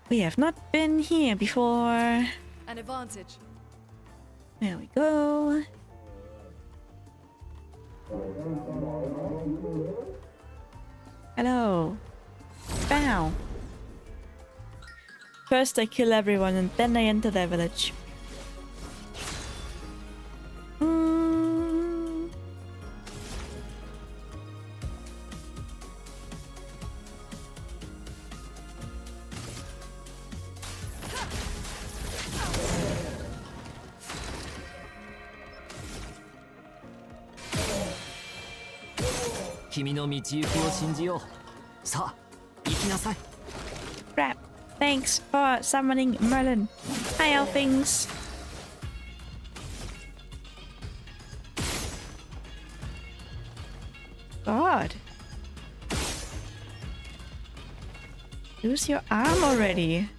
[SPEAKER 2] We have not been here before.
[SPEAKER 5] An advantage.
[SPEAKER 2] There we go. Hello. Bow. First I kill everyone and then I enter their village. Crap. Thanks for summoning Merlin. Hi, Elfings. God. Lose your arm already.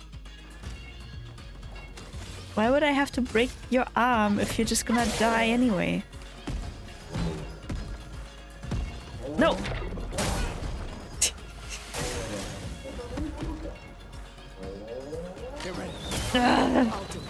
[SPEAKER 2] Why would I have to break your arm if you're just gonna die anyway? No!
[SPEAKER 4] Get ready.
[SPEAKER 2] Ah.
[SPEAKER 4] I'll do it.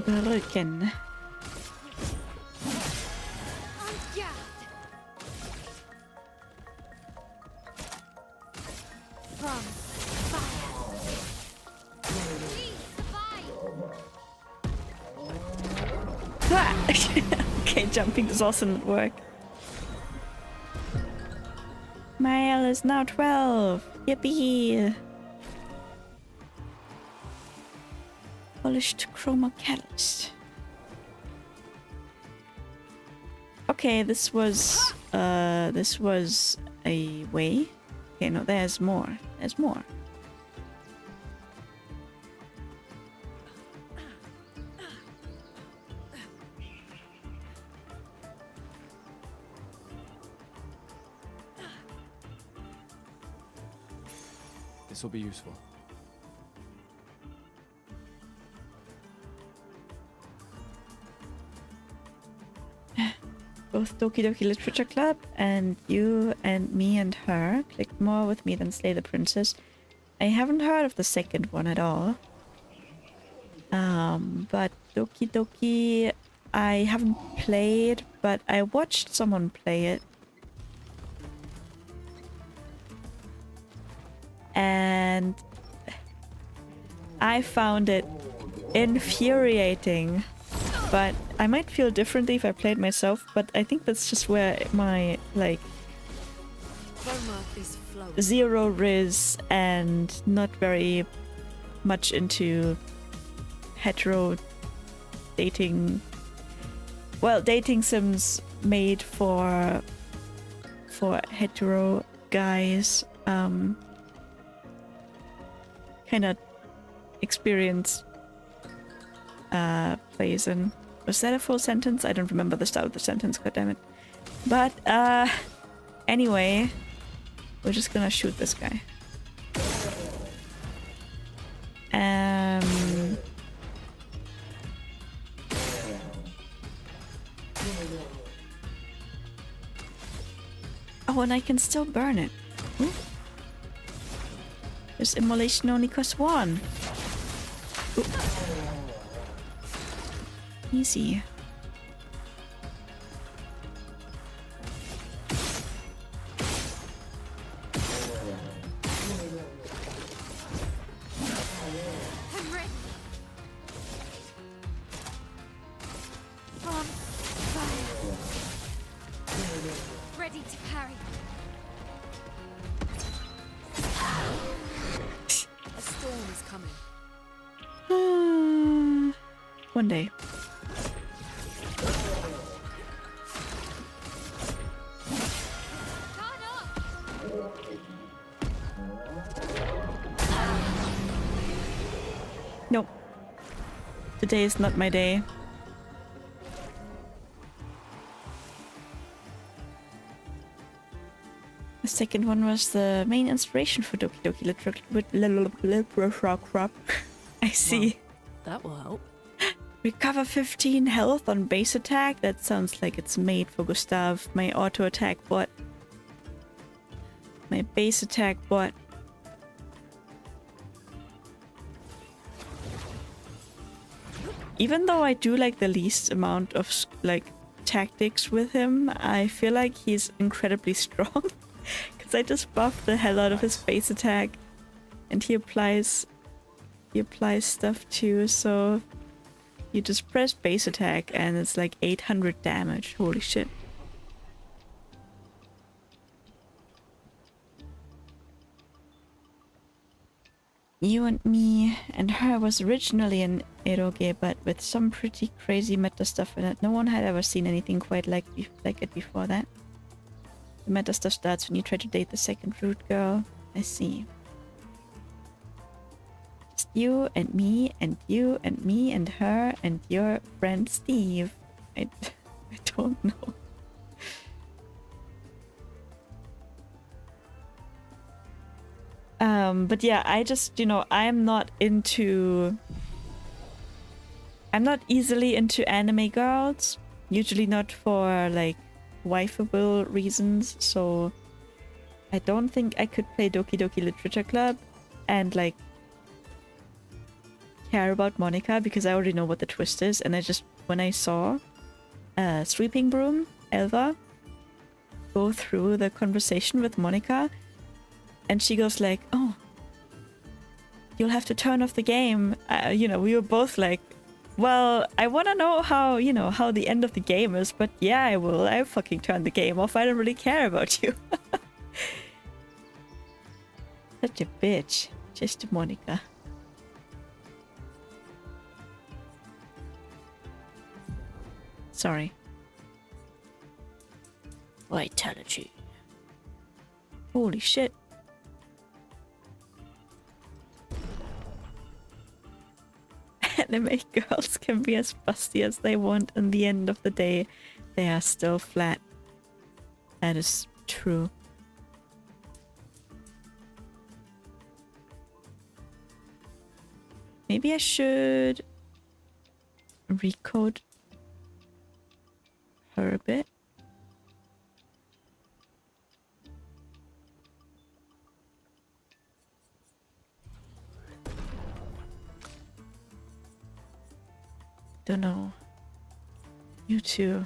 [SPEAKER 2] Broken. Okay, jumping does also not work. Mael is now 12. Yippee! Polished chroma catalyst. Okay, this was a way. Okay, no, there's more. There's more.
[SPEAKER 4] This will be useful.
[SPEAKER 2] Both Doki Doki Literature Club and you and me and her clicked more with me than Slay the Princess. I haven't heard of the second one at all. But Doki Doki I haven't played, but I watched someone play it. And I found it infuriating. But I might feel differently if I played myself, but I think that's just where my, like, zero riz and not very much into hetero dating, well, dating sims made for hetero guys, kind of experience plays in. Was that a full sentence? I don't remember the start of the sentence, goddammit. But, anyway, we're just gonna shoot this guy. Oh, and I can still burn it. Ooh. This immolation only costs 1. Ooh. Easy.
[SPEAKER 3] I'm ready. On fire. Ready to carry.
[SPEAKER 5] A storm is coming.
[SPEAKER 2] One day. Nope. Today is not my day. The second one was the main inspiration for Doki Doki Literature Club. I see.
[SPEAKER 5] Well, that will help.
[SPEAKER 2] Recover 15 health on base attack? That sounds like it's made for Gustav. My auto attack bot. My base attack bot. Even though I do like the least amount of like tactics with him, I feel like he's incredibly strong. Because I just buffed the hell out of his base attack. And he applies stuff too, so you just press base attack and it's like 800 damage. Holy shit. You and Me and Her was originally an eroge, but with some pretty crazy meta stuff in it. No one had ever seen anything quite like it before that. The meta stuff starts when you try to date the second root girl. I see. Just you and me and you and me and her and your friend Steve. I don't know. But yeah, I just, you know, I'm not easily into anime girls. Usually not for, like, wifeable reasons. So I don't think I could play Doki Doki Literature Club and, like, care about Monica because I already know what the twist is. And I just, when I saw Sweeping Broom, Elva, go through the conversation with Monica, and she goes like, oh, you'll have to turn off the game. You know, we were both like, well, I want to know how, you know, how the end of the game is, but yeah, I will. I fucking turn the game off. I don't really care about you. Such a bitch. Just Monica. Sorry. Vitality. Holy shit. Anime girls can be as busty as they want. In the end of the day, they are still flat. That is true. Maybe I should recode her a bit. Don't know. You too.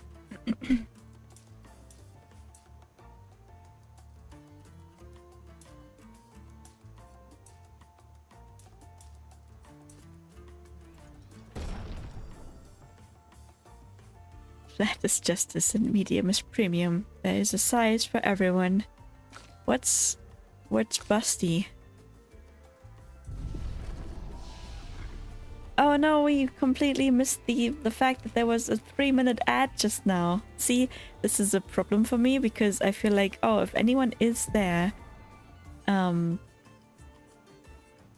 [SPEAKER 2] Flat is justice and medium is premium. There is a size for everyone. What's busty? Oh no, we completely missed the fact that there was a 3-minute ad just now. See, this is a problem for me because I feel like, oh, if anyone is there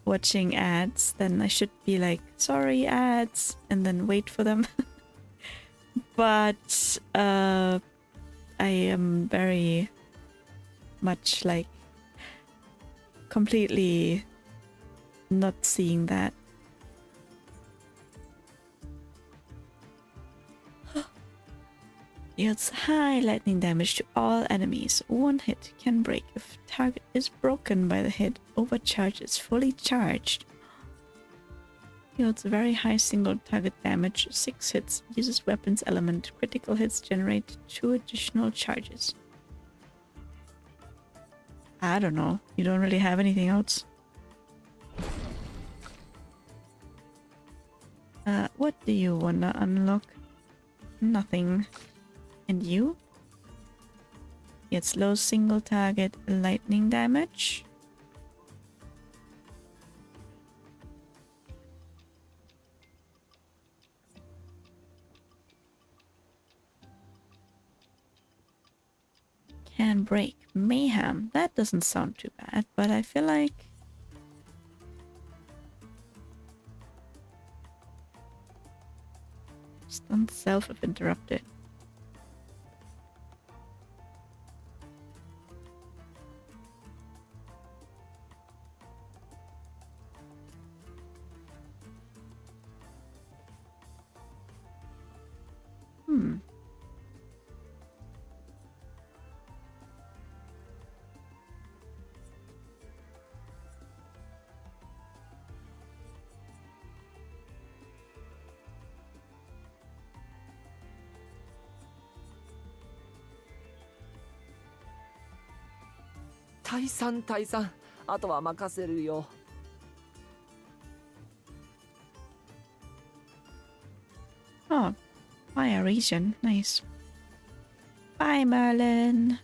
[SPEAKER 2] watching ads, then I should be like, sorry ads, and then wait for them. But I am very much like completely not seeing that. Deals high lightning damage to all enemies. One hit can break if target is broken by the hit. Overcharge is fully charged. Deals very high single target damage. 6 hits. Uses weapons element. Critical hits generate 2 additional charges. I don't know. You don't really have anything else. What do you wanna unlock? Nothing. And you? Gets low single target lightning damage. Can break mayhem. That doesn't sound too bad, but I feel like stun self if interrupted. Oh, fire region. Nice. Bye, Merlin.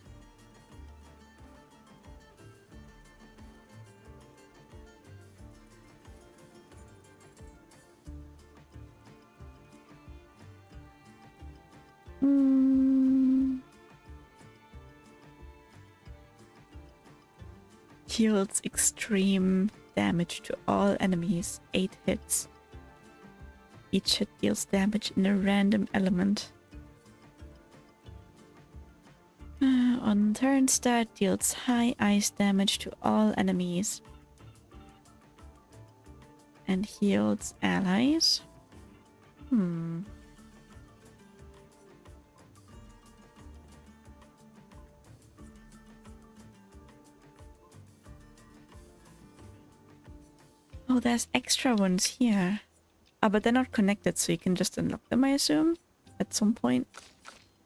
[SPEAKER 2] Deals extreme damage to all enemies. 8 hits. Each hit deals damage in a random element. On turn start, deals high ice damage to all enemies. And heals allies. Oh, there's extra ones here. Ah, but they're not connected, so you can just unlock them, I assume, at some point.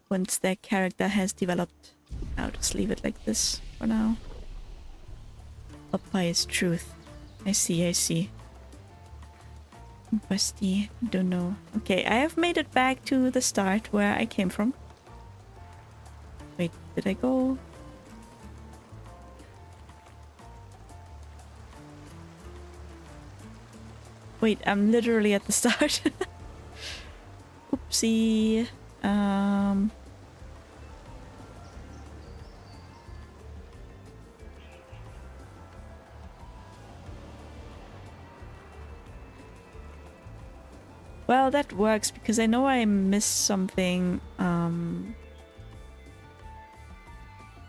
[SPEAKER 2] Once their character has developed. I'll just leave it like this for now. Up by his truth. I see, I see. Busty, don't know. Okay, I have made it back to the start where I came from. Wait, did I go? Wait, I'm literally at the start. Oopsie. Well, that works because I know I missed something on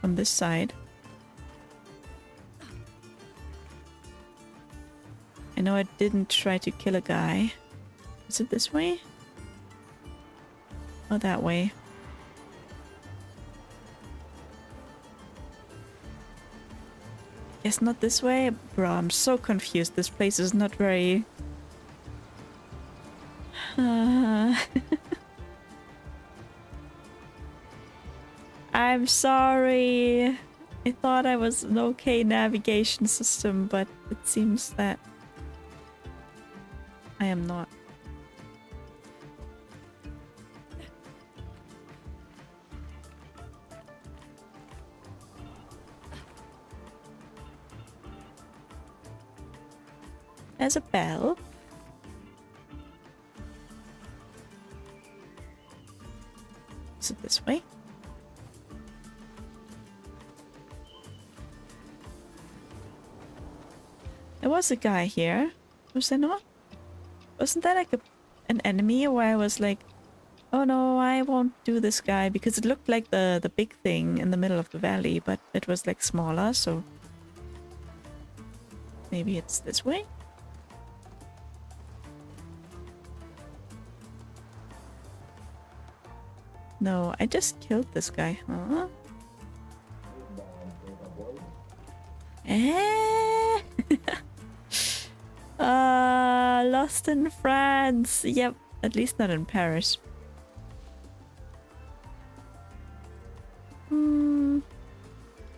[SPEAKER 2] this side. I know I didn't try to kill a guy. Is it this way? Oh, that way. Guess not this way? Bro, I'm so confused. This place is not very... I'm sorry. I thought I was an okay navigation system, but it seems that I am not. There's a bell. Is it this way? There was a guy here. Was there not? Wasn't that like an enemy where I was like, oh no, I won't do this guy, because it looked like the big thing in the middle of the valley, but it was like smaller, so maybe it's this way? No, I just killed this guy, huh? Lost in France. Yep, at least not in Paris.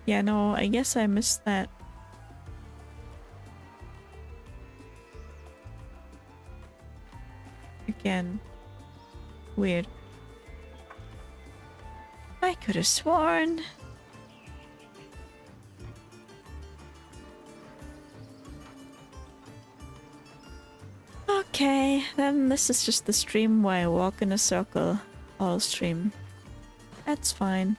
[SPEAKER 2] Yeah, no, I guess I missed that. Again. Weird. I could have sworn. Okay, then this is just the stream where I walk in a circle all stream. That's fine.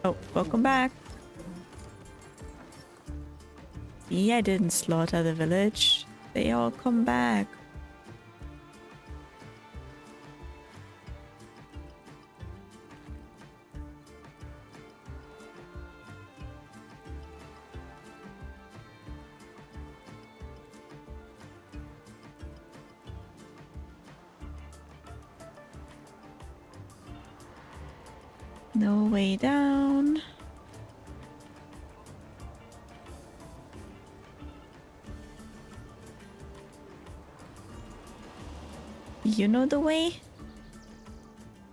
[SPEAKER 2] Oh, welcome back. See, I didn't slaughter the village. They all come back. No way down. You know the way?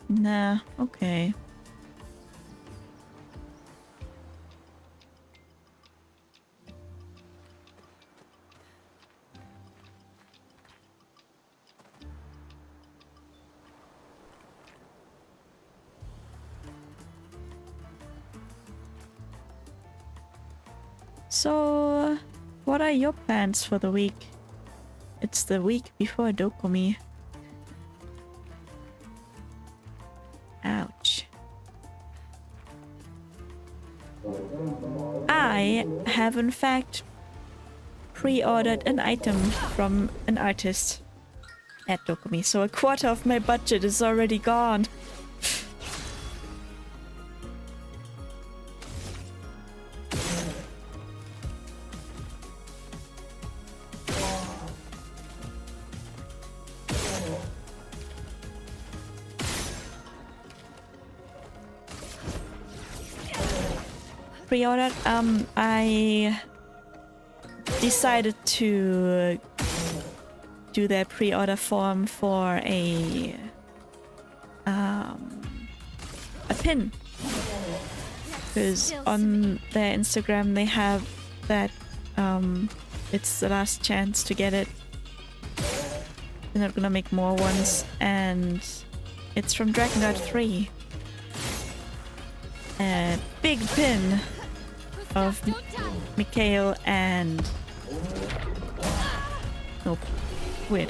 [SPEAKER 2] Nah, okay. So, what are your plans for the week? It's the week before Dokumi. Ouch. I have in fact pre-ordered an item from an artist at Dokumi, so a quarter of my budget is already gone. Pre-ordered. I decided to do their pre-order form for a pin, because on their Instagram they have that it's the last chance to get it. They're not gonna make more ones, and it's from Dragon Guard 3. A big pin of Mikhail and... Nope. Weird.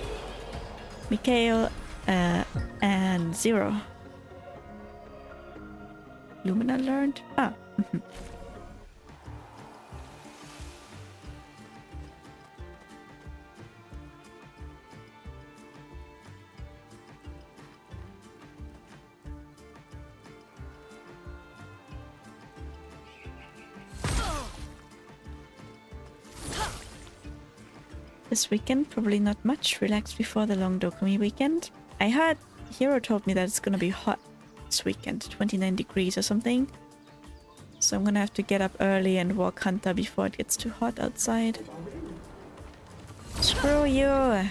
[SPEAKER 2] Mikhail and Zero. Lumina learned? Ah. This weekend, probably not much. Relax before the long Dokumi weekend. I heard Hero told me that it's gonna be hot this weekend, 29 degrees or something. So I'm gonna have to get up early and walk Hunter before it gets too hot outside. Screw you! I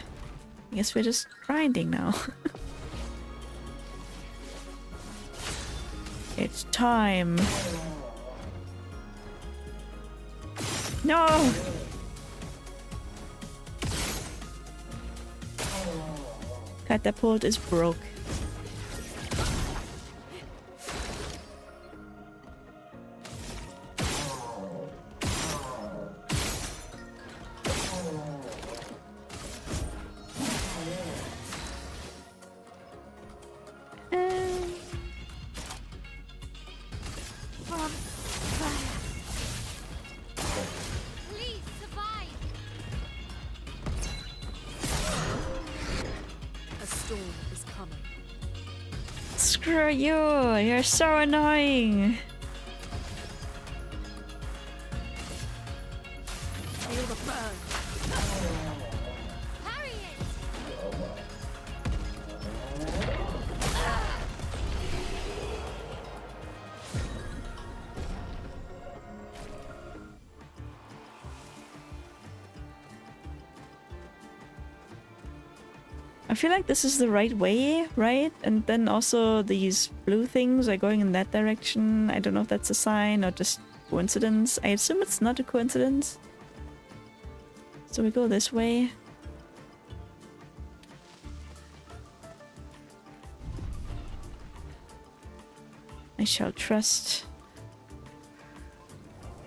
[SPEAKER 2] guess we're just grinding now. It's time. No! Catapult is broke.
[SPEAKER 3] From fire. Please survive.
[SPEAKER 5] A storm is coming.
[SPEAKER 2] Screw you! You're so annoying!
[SPEAKER 5] Feel the burn.
[SPEAKER 3] Parry it.
[SPEAKER 2] I feel like this is the right way, right? And then also these blue things are going in that direction. I don't know if that's a sign or just coincidence. I assume it's not a coincidence. So we go this way. I shall trust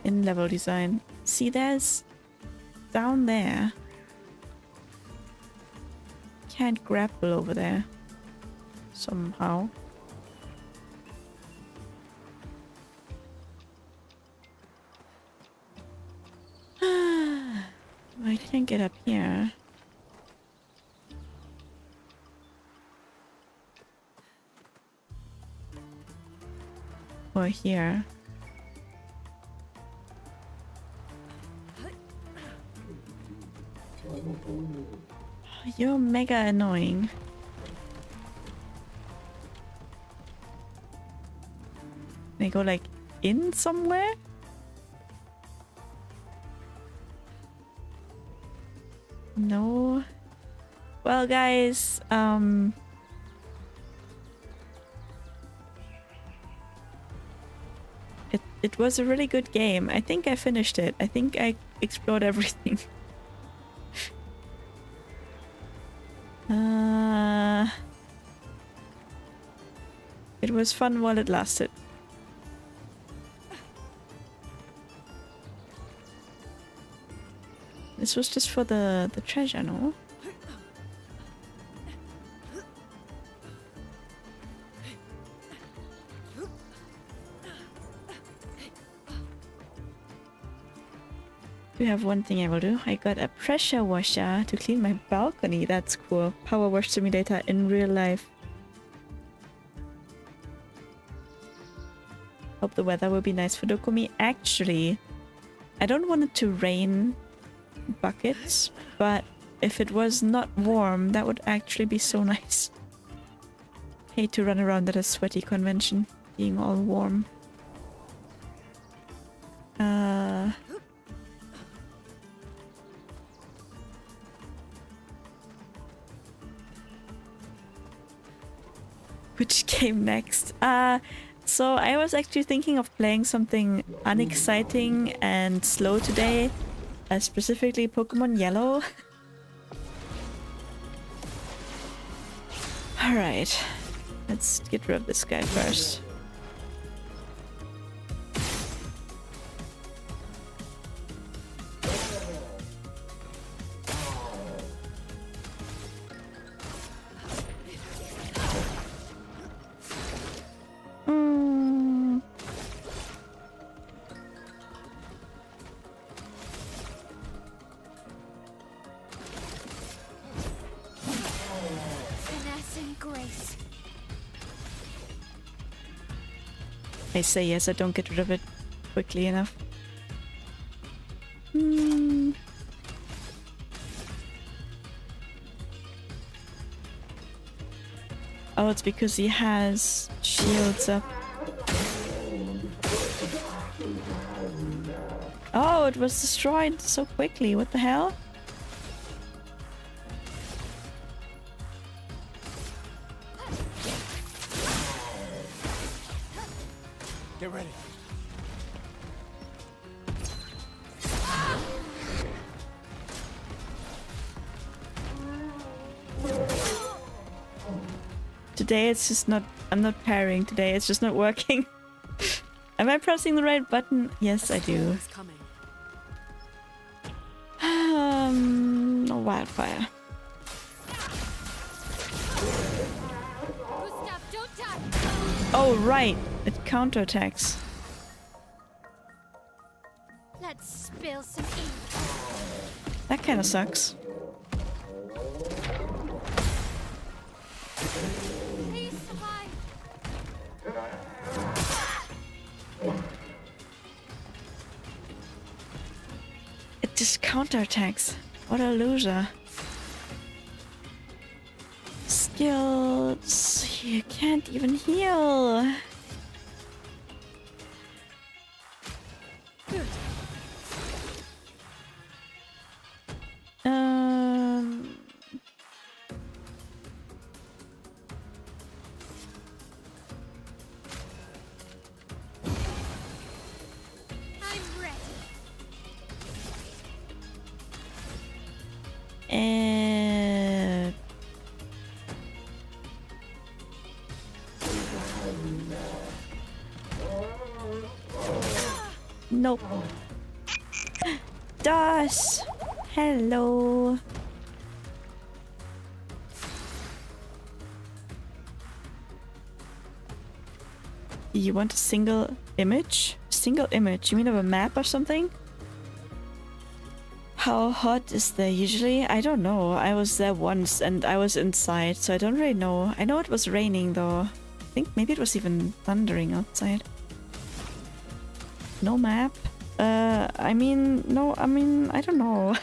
[SPEAKER 2] in level design. See, there's down there. Can't grapple over there somehow. I can't get up here. Or here. You're mega annoying. Can I go like in somewhere? No. Well, guys, it was a really good game. I think I finished it. I think I explored everything. It was fun while it lasted. This was just for the treasure, no? Do have one thing I will do. I got a pressure washer to clean my balcony. That's cool. Power wash simulator in real life. Hope the weather will be nice for Dokumi. Actually, I don't want it to rain buckets, but if it was not warm, that would actually be so nice. Hate to run around at a sweaty convention, being all warm. Which came next? So I was actually thinking of playing something unexciting and slow today, specifically Pokemon Yellow. Alright, let's get rid of this guy first. I say yes, I don't get rid of it quickly enough. Oh, it's because he has shields up. Oh, it was destroyed so quickly. What the hell?
[SPEAKER 4] Get ready.
[SPEAKER 2] Today it's just not... I'm not parrying today. It's just not working. Am I pressing the right button? Yes, I do.
[SPEAKER 5] Is coming.
[SPEAKER 2] Wildfire.
[SPEAKER 3] Gustav, don't touch!
[SPEAKER 2] Oh, right. It counterattacks.
[SPEAKER 3] Let's spill some ink.
[SPEAKER 2] That kind of sucks.
[SPEAKER 3] Please survive.
[SPEAKER 2] It just counterattacks. What a loser. Skills. You can't even heal. Um.
[SPEAKER 3] I'm ready.
[SPEAKER 2] And nope. Das. Hello. You want a single image? Single image? You mean of a map or something? How hot is there usually? I don't know. I was there once and I was inside, so I don't really know. I know it was raining though. I think maybe it was even thundering outside. No map? I mean, no, I mean, I don't know.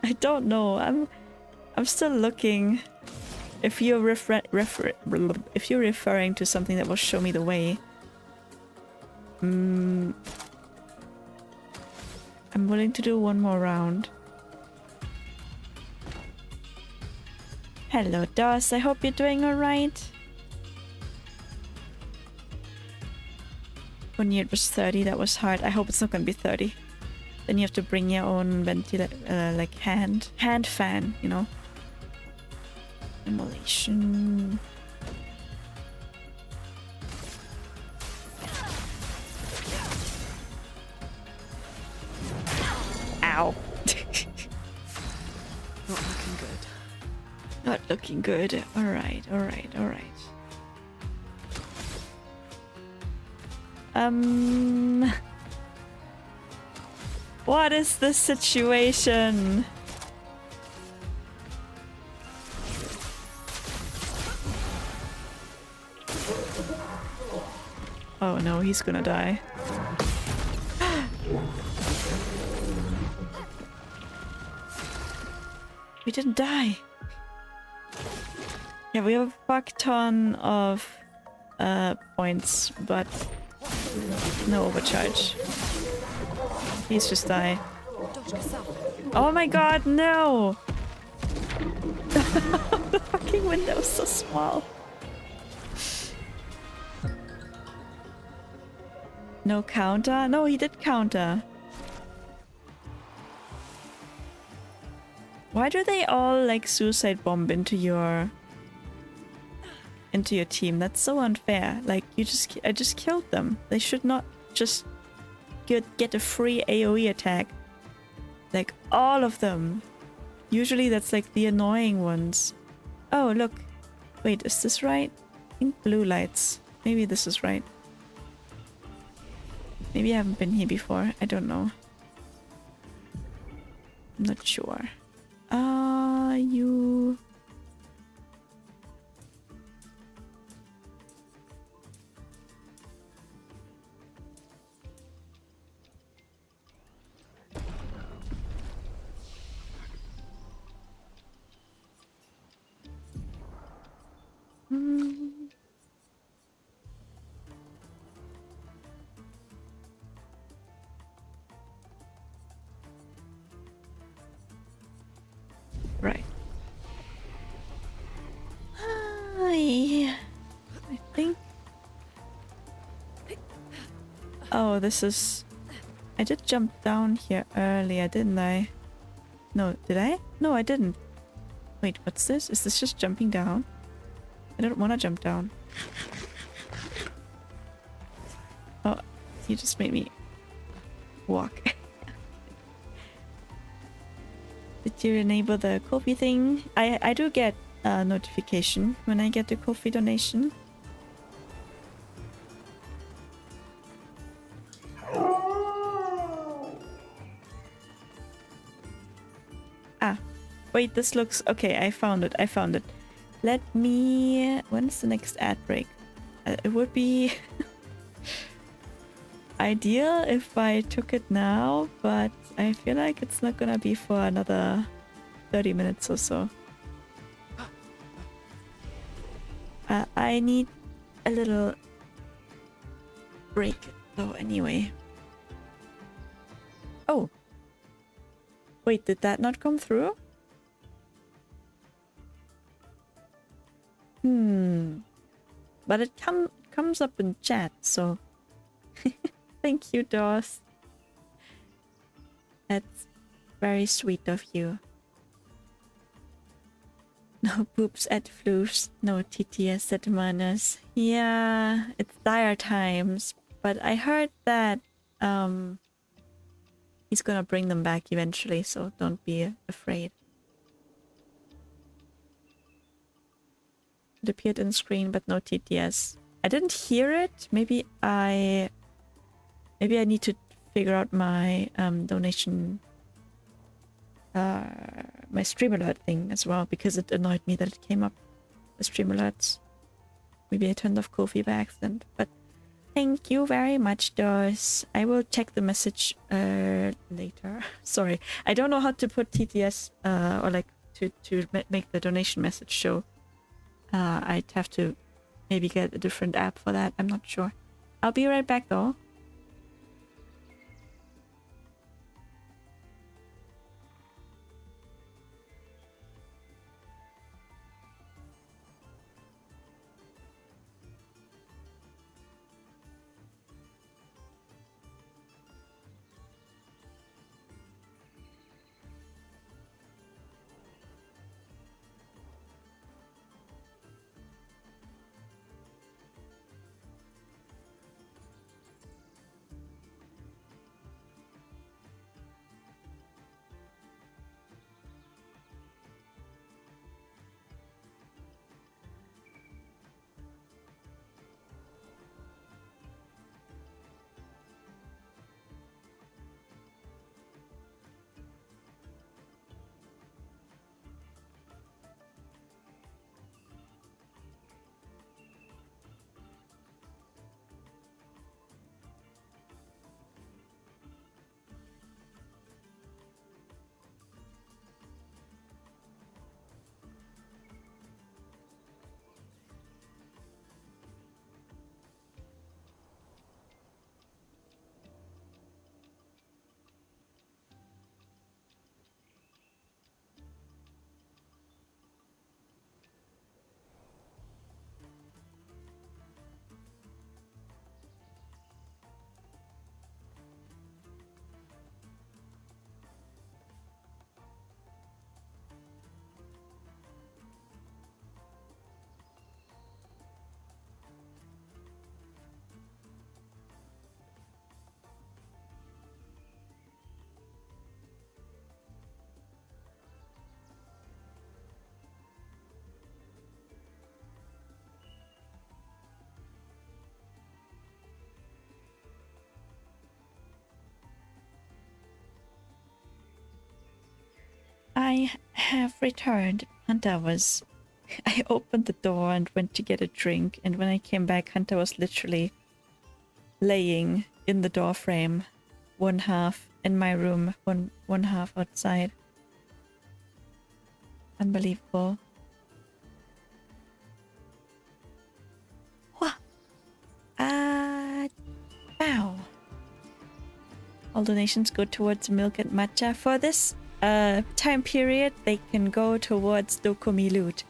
[SPEAKER 2] I don't know. I'm still looking. If you're if you're referring to something that will show me the way. I'm willing to do one more round. Hello, Doss. I hope you're doing alright. When it was 30, that was hard. I hope it's not gonna be 30. Then you have to bring your own like hand fan, you know. Immolation. Ow.
[SPEAKER 5] Not looking good.
[SPEAKER 2] Not looking good. Alright, alright, alright. What is the situation? Oh no, he's gonna die. We didn't die. Yeah, we have a fuck ton of points, but no overcharge. Please just die. Oh my god, no! The fucking window's so small. No counter? No, he did counter. Why do they all like suicide bomb into your team? That's so unfair. Like I just killed them. They should not just get a free AoE attack. Like all of them. Usually that's like the annoying ones. Oh look. Wait, is this right? I think blue lights. Maybe this is right. Maybe I haven't been here before. I don't know. I'm not sure. You... no, this is... I did jump down here earlier, didn't I? No, did I? No, I didn't. Wait, what's this? Is this just jumping down? I don't want to jump down. Oh, you just made me walk. Did you enable the Ko-fi thing? I do get a notification when I get the Ko-fi donation. Ah, wait, this looks... Okay, I found it, I found it. Let me... When's the next ad break? It would be ideal if I took it now, but I feel like it's not gonna be for another 30 minutes or so. I need a little break though anyway. Oh! Wait, did that not come through? But it comes up in chat, so... Thank you, Doss. That's very sweet of you. No boobs at floofs, no TTS at manas. Yeah, it's dire times, but I heard that he's gonna bring them back eventually, so don't be afraid. It appeared on screen, but no TTS. I didn't hear it. Maybe I need to figure out my donation, my stream alert thing as well, because it annoyed me that it came up, the stream alerts. Maybe I turned off Ko-fi by accident, but thank you very much, Doris. I will check the message later. Sorry, I don't know how to put TTS or like to make the donation message show. I'd have to maybe get a different app for that. I'm not sure. I'll be right back though. I have returned. Hunter was... I opened the door and went to get a drink, and when I came back, Hunter was literally laying in the door frame. One half in my room, one half outside. Unbelievable. Wah! Wow. All donations go towards milk and matcha. For this time period, they can go towards Dokumi loot.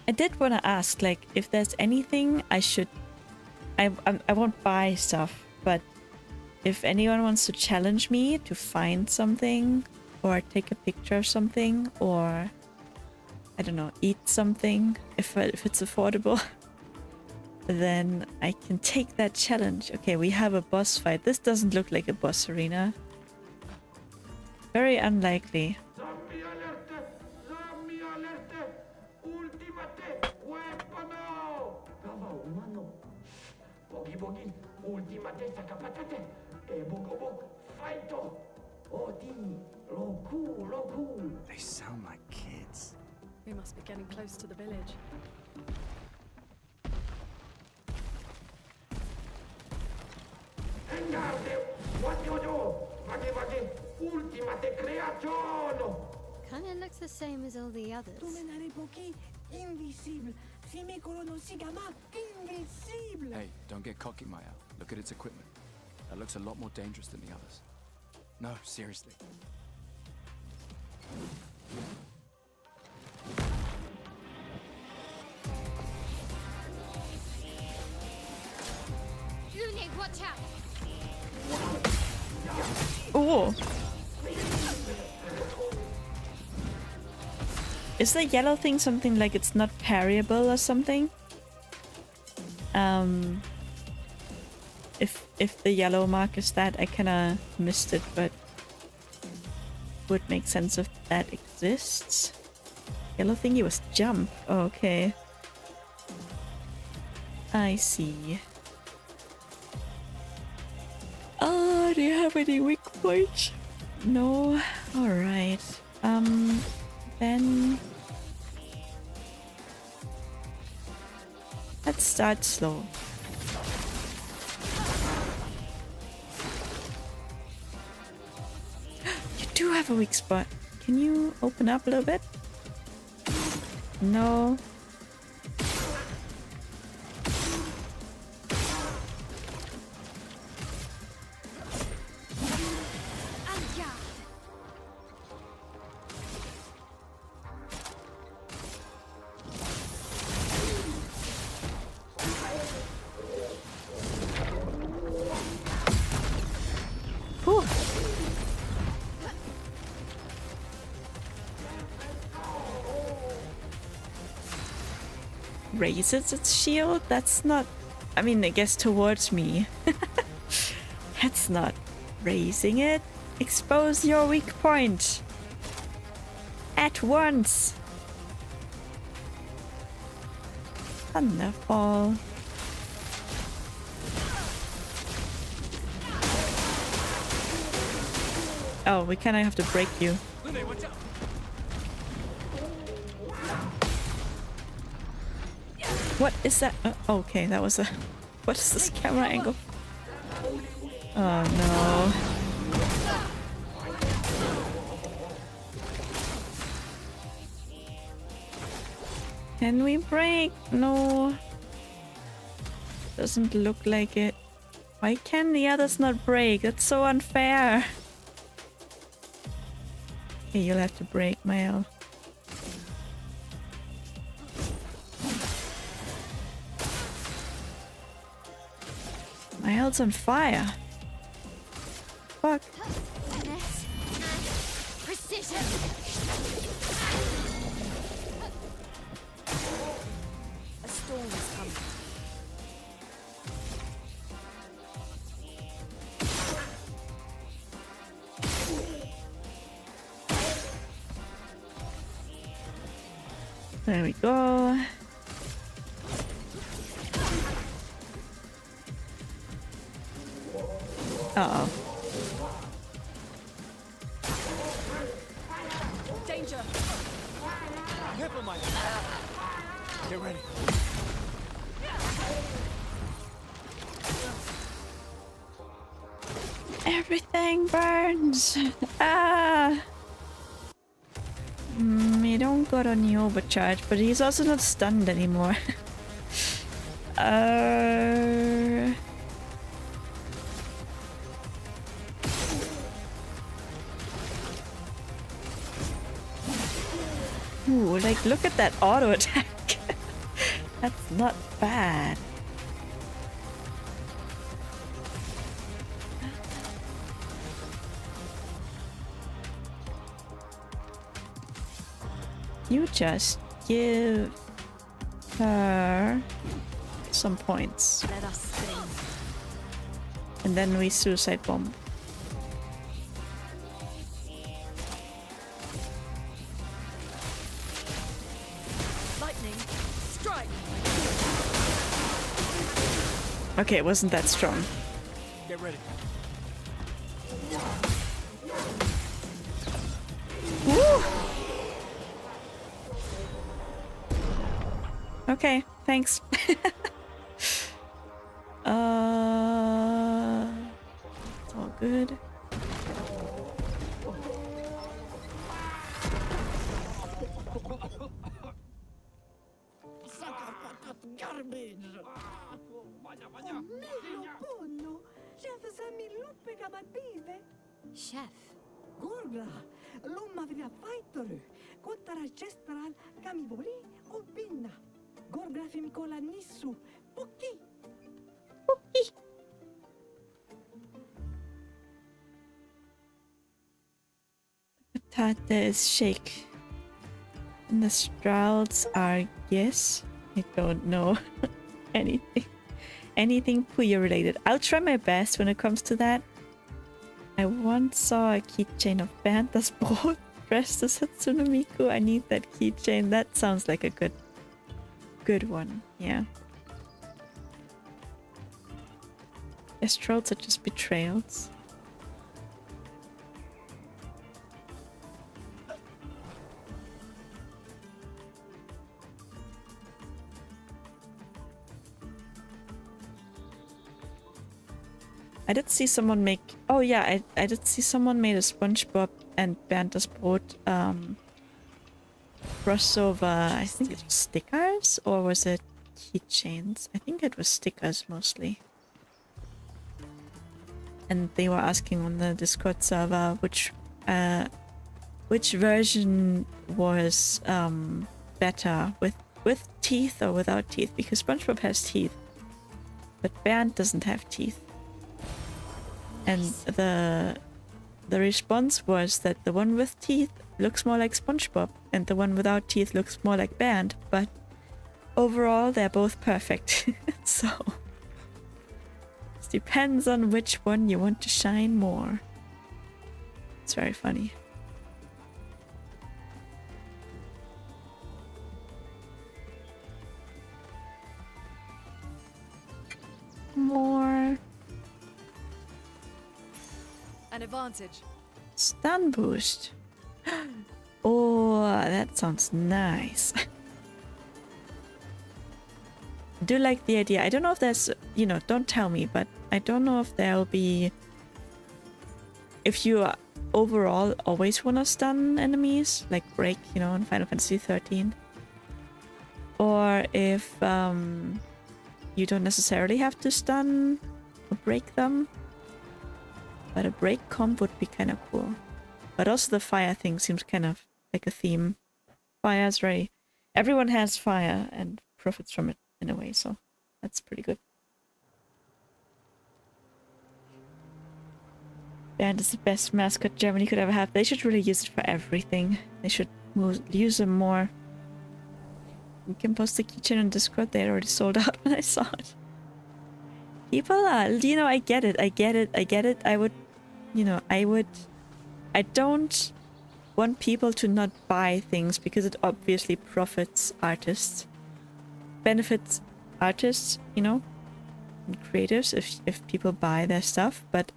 [SPEAKER 2] I did want to ask, like, if there's anything I should... I won't buy stuff, but if anyone wants to challenge me to find something or take a picture of something or I don't know, eat something if it's affordable, then I can take that challenge. Okay, we have a boss fight. This doesn't look like a boss arena. Very unlikely.
[SPEAKER 7] Zombie alerte! Zombie alerte! Ultimate weapon! Kava umano. Bogi bogi. Ultimate sakapatate. Bogobog. Fighto. Oti. Roku.
[SPEAKER 4] They sound like kids.
[SPEAKER 5] We must be getting close to the village.
[SPEAKER 7] Engarde. What you do? Vagi vagi. Ultimate creazione.
[SPEAKER 3] Kinda looks the same as all the others.
[SPEAKER 4] Hey, don't get cocky, Maya. Look at its equipment. That looks a lot more dangerous than the others. No, seriously.
[SPEAKER 3] Lune, watch out!
[SPEAKER 2] Oh! Is the yellow thing something like it's not parryable or something? If the yellow mark is that, I kinda missed it, but would make sense if that exists. Yellow thingy was jump. Oh, okay. I see. Oh, do you have any weak points? No? Alright. Then... let's start slow. You do have a weak spot. Can you open up a little bit? No. Whew. Raises its shield? That's not... I mean, I guess towards me. That's not raising it. Expose your weak point. At once. Thunderfall. Oh, we kinda have to break you.
[SPEAKER 4] Lune, watch out!
[SPEAKER 2] What is that? Okay, that was a... What is this camera angle? Oh no. Can we break? No. Doesn't look like it. Why can the others not break? That's so unfair. Okay, you'll have to break, Mael. Mael's on fire. Fuck.
[SPEAKER 3] Finesse and precision.
[SPEAKER 5] A storm is coming.
[SPEAKER 2] There we go. Uh-oh.
[SPEAKER 5] Danger!
[SPEAKER 4] Careful, Maya. Get ready.
[SPEAKER 2] Everything burns! Ah! He don't got any overcharge, but he's also not stunned anymore. Ooh, like look at that auto attack. That's not bad. You just give her some points.
[SPEAKER 5] Let us stay.
[SPEAKER 2] And then we suicide bomb.
[SPEAKER 5] Lightning, strike.
[SPEAKER 2] Okay, it wasn't that strong.
[SPEAKER 4] Get ready.
[SPEAKER 2] Woo! Okay, thanks. It's all good.
[SPEAKER 3] Chef.
[SPEAKER 8] Gorgra, lumma via faitoru, kottara gestral, kamivoli, o pinna. Gorgra fimikola nissu, puki.
[SPEAKER 2] Potato is shake. And the strouds are yes. I don't know anything. Anything Puyo related. I'll try my best when it comes to that. I once saw a keychain of Banta's boat dressed as Hatsune Miku. I need that keychain. That sounds like a good one. Yeah. Estrouds are just betrayals. I did see someone make... Oh yeah, I did see someone made a SpongeBob and Banta's Brot crossover. I think it was stickers, or was it keychains? I think it was stickers mostly. And they were asking on the Discord server which version was better, with teeth or without teeth, because SpongeBob has teeth, but Bernd doesn't have teeth. And the response was that the one with teeth looks more like SpongeBob and the one without teeth looks more like Bernd, but overall they're both perfect. So it depends on which one you want to shine more. It's very funny. More
[SPEAKER 5] An advantage.
[SPEAKER 2] stun boost. Oh, that sounds nice. I do like the idea. I don't know if there's, you know, don't tell me, but I don't know if there'll be... If you overall always want to stun enemies, like break, you know, in Final Fantasy 13. Or if you don't necessarily have to stun or break them. But a break comp would be kind of cool. But also the fire thing seems kind of like a theme. Fire's very... Everyone has fire and profits from it in a way, so that's pretty good. Band is the best mascot Germany could ever have. They should really use it for everything. They should use them more. You can post the keychain on Discord. They already sold out when I saw it. People are, you know, I get it. I would, you know, I don't want people to not buy things because it obviously profits artists. Benefits artists, you know, and creatives if people buy their stuff. But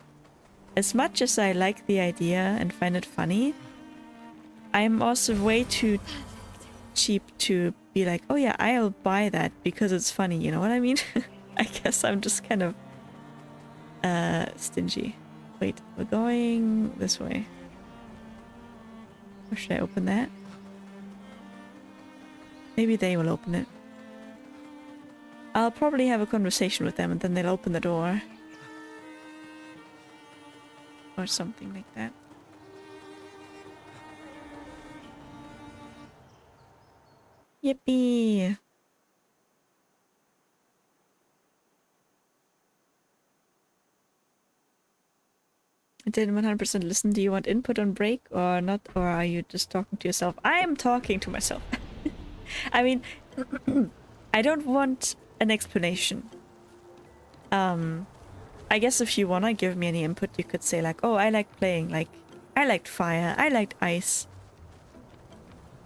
[SPEAKER 2] as much as I like the idea and find it funny, I'm also way too cheap to be like, oh yeah, I'll buy that because it's funny, you know what I mean? I guess I'm just kind of stingy. Wait, we're going this way. Or should I open that? Maybe they will open it. I'll probably have a conversation with them and then they'll open the door. Or something like that. Yippee! I didn't 100% listen. Do you want input on break or not? Or are you just talking to yourself? I am talking to myself. I mean, I don't want an explanation. I guess if you wanna give me any input, you could say like, oh, I like playing, like, I liked fire, I liked ice.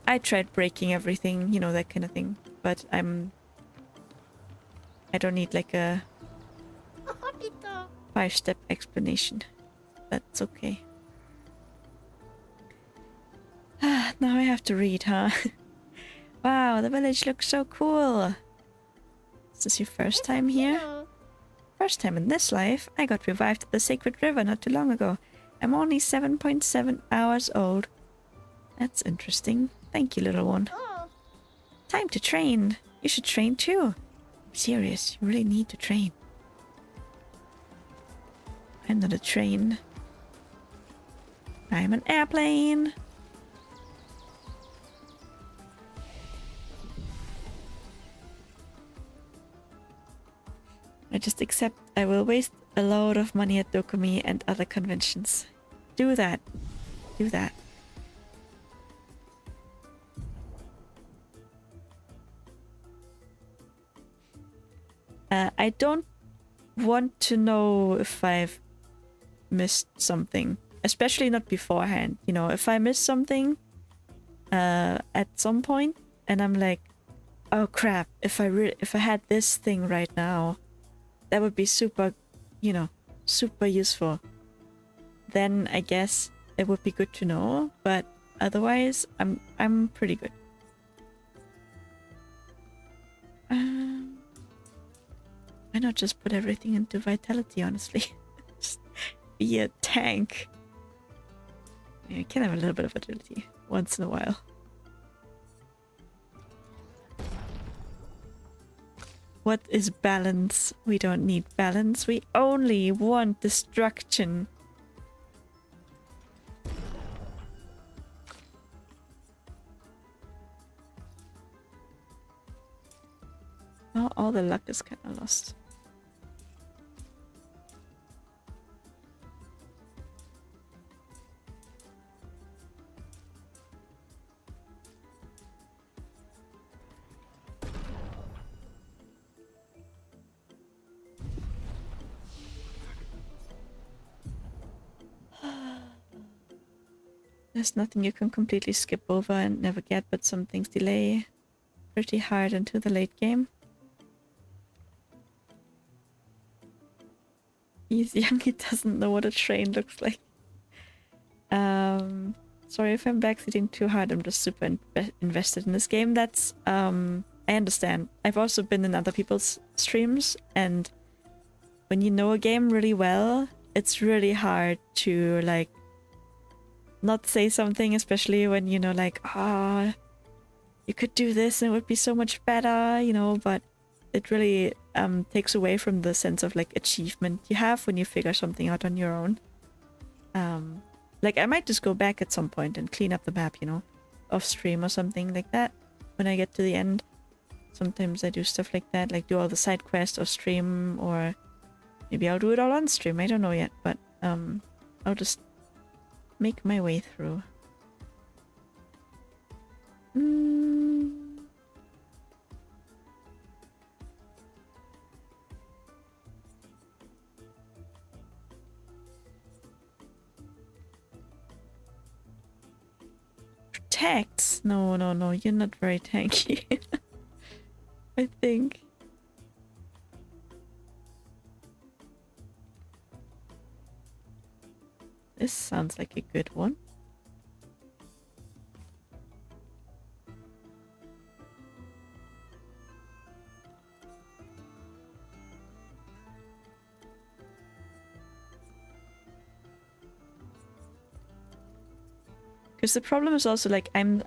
[SPEAKER 2] I tried breaking everything, you know, that kind of thing. But I don't need like a 5-step explanation. That's okay. Now I have to read, huh? Wow, the village looks so cool. Is this your first time here? First time in this life. I got revived at the sacred river not too long ago. I'm only 7.7 hours old. That's interesting. Thank you, little one. Time to train. You should train too. I'm serious, you really need to train. I'm not a train. I'm an airplane. I just accept I will waste a load of money at Dokumi and other conventions. Do that. Do that. I don't want to know if I've missed something. Especially not beforehand. You know, if I miss something at some point and I'm like, oh crap, if I had this thing right now, that would be super, you know, super useful. Then I guess it would be good to know, but otherwise I'm pretty good. Why not just put everything into vitality, honestly? Just be a tank. Yeah, I can have a little bit of agility once in a while. What is balance? We don't need balance. We only want destruction. Oh, all the luck is kind of lost. There's nothing you can completely skip over and never get, but some things delay pretty hard into the late game. He's young, he doesn't know what a train looks like. Sorry if I'm backseating too hard, I'm just super invested in this game. That's, I understand. I've also been in other people's streams, and when you know a game really well, it's really hard to, like, not say something, especially when, you know, like, ah, you could do this and it would be so much better, you know, but it really takes away from the sense of, like, achievement you have when you figure something out on your own. Like, I might just go back at some point and clean up the map, you know, off stream or something like that when I get to the end. Sometimes I do stuff like that, like do all the side quests off stream, or maybe I'll do it all on stream, I don't know yet, but I'll just make my way through. Protects? No, you're not very tanky. I think. This sounds like a good one. Because the problem is also, like, I'm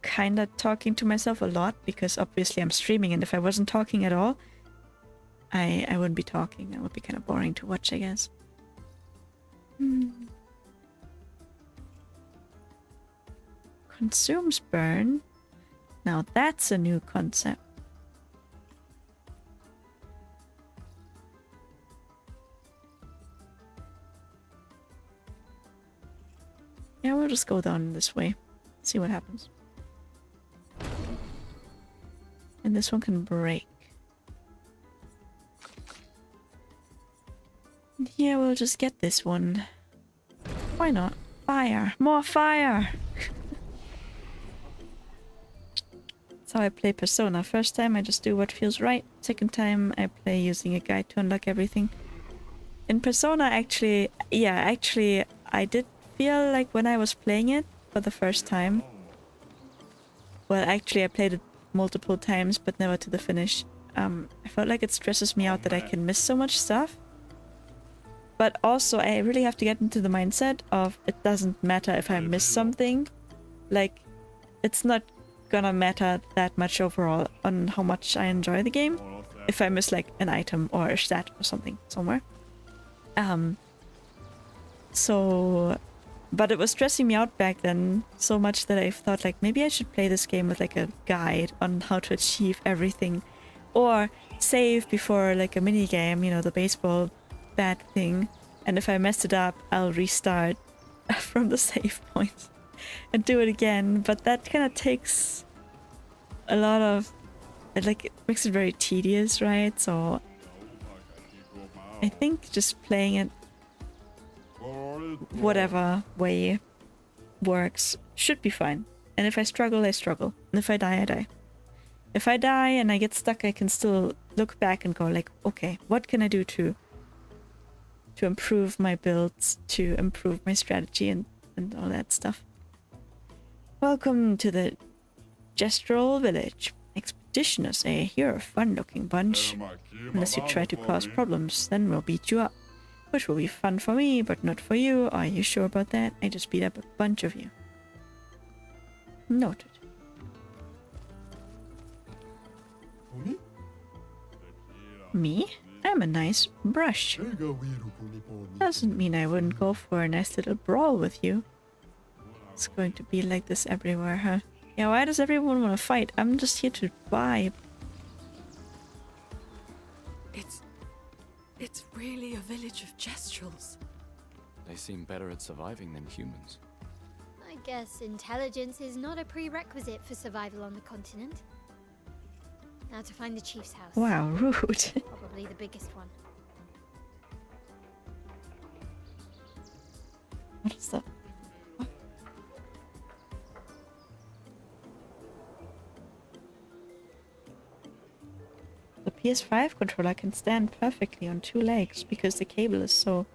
[SPEAKER 2] kind of talking to myself a lot, because obviously I'm streaming, and if I wasn't talking at all, I wouldn't be talking. That would be kind of boring to watch, I guess. Consumes burn. Now that's a new concept. Yeah, we'll just go down this way. See what happens. And this one can break. Yeah, we'll just get this one. Why not? Fire! More fire! That's how I play Persona. First time I just do what feels right. Second time I play using a guide to unlock everything. In Persona, actually, I did feel like when I was playing it for the first time. Well, actually, I played it multiple times, but never to the finish. I felt like it stresses me out that I can miss so much stuff. But also, I really have to get into the mindset of it doesn't matter if I miss something. Like, it's not gonna matter that much overall on how much I enjoy the game if I miss like an item or a stat or something somewhere. But it was stressing me out back then so much that I thought like maybe I should play this game with like a guide on how to achieve everything, or save before like a mini game, you know, the baseball bat thing, and if I messed it up I'll restart from the save point and do it again. But that kind of takes a lot of, like, it makes it very tedious, right? So I think just playing it whatever way works should be fine. And if I struggle, I struggle. And if I die, I die. If I die and I get stuck, I can still look back and go like, okay, what can I do to improve my builds, to improve my strategy and all that stuff. Welcome to the Gestural Village. Expeditioners, eh? You're a fun-looking bunch. Unless you try to cause problems, then we'll beat you up. Which will be fun for me, but not for you. Are you sure about that? I just beat up a bunch of you. Noted. Me? I'm a nice brush. Doesn't mean I wouldn't go for a nice little brawl with you. It's going to be like this everywhere, huh? Yeah, why does everyone want to fight? I'm just here to vibe.
[SPEAKER 5] It's really a village of Gestrals.
[SPEAKER 4] They seem better at surviving than humans.
[SPEAKER 3] I guess intelligence is not a prerequisite for survival on the continent. Now to find the chief's house.
[SPEAKER 2] Wow, rude.
[SPEAKER 3] Probably the biggest one.
[SPEAKER 2] What is that? What? The PS5 controller can stand perfectly on 2 legs because the cable is so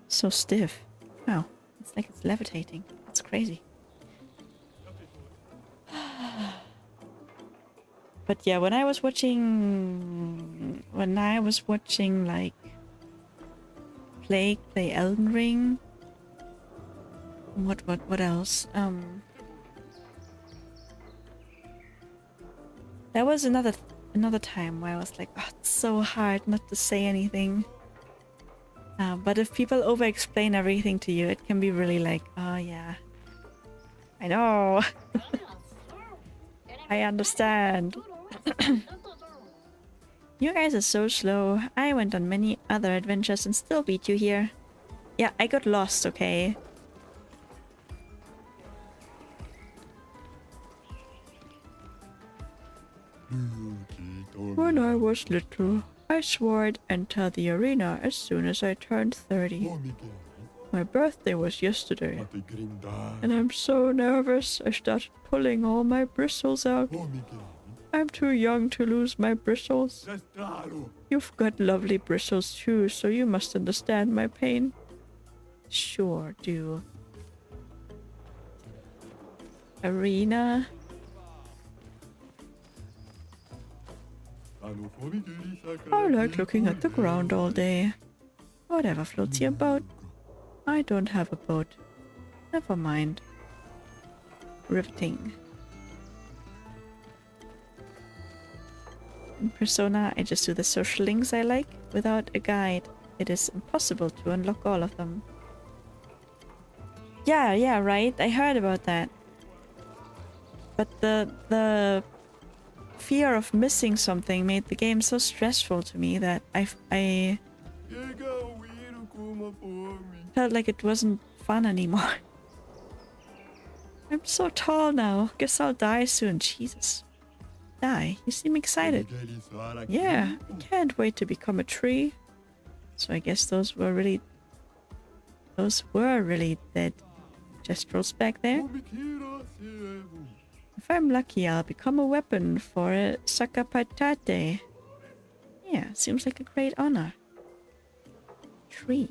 [SPEAKER 2] stiff. Wow, it's like it's levitating. It's crazy. But yeah, when I was watching like play Elden Ring. What else? There was another time where I was like, oh, it's so hard not to say anything. But if people over-explain everything to you, it can be really like, oh yeah, I know. I understand. You guys are so slow. I went on many other adventures and still beat you here. Yeah, I got lost, okay? When I was little, I swore I'd enter the arena as soon as I turned 30. My birthday was yesterday, and I'm so nervous I started pulling all my bristles out. I'm too young to lose my bristles. You've got lovely bristles too, so you must understand my pain. Sure do. Arena. I like looking at the ground all day. Whatever floats your boat. I don't have a boat. Never mind. Riveting. In Persona, I just do the social links I like. Without a guide, it is impossible to unlock all of them. Yeah, right. I heard about that. But the fear of missing something made the game so stressful to me that Felt like it wasn't fun anymore. I'm so tall now. Guess I'll die soon. Jesus. Die? You seem excited. Yeah, I can't wait to become a tree. So I guess those were really dead Gestrels back there. If I'm lucky, I'll become a weapon for a Sakapatate. Yeah, seems like a great honor. Tree.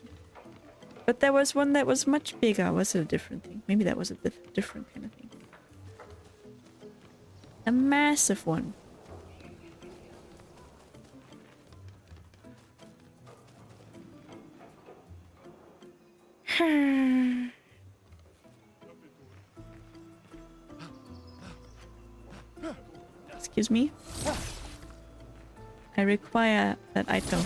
[SPEAKER 2] But there was one that was much bigger. Was it a different thing? Maybe that was a different kind of thing. A massive one. Excuse me. I require that item.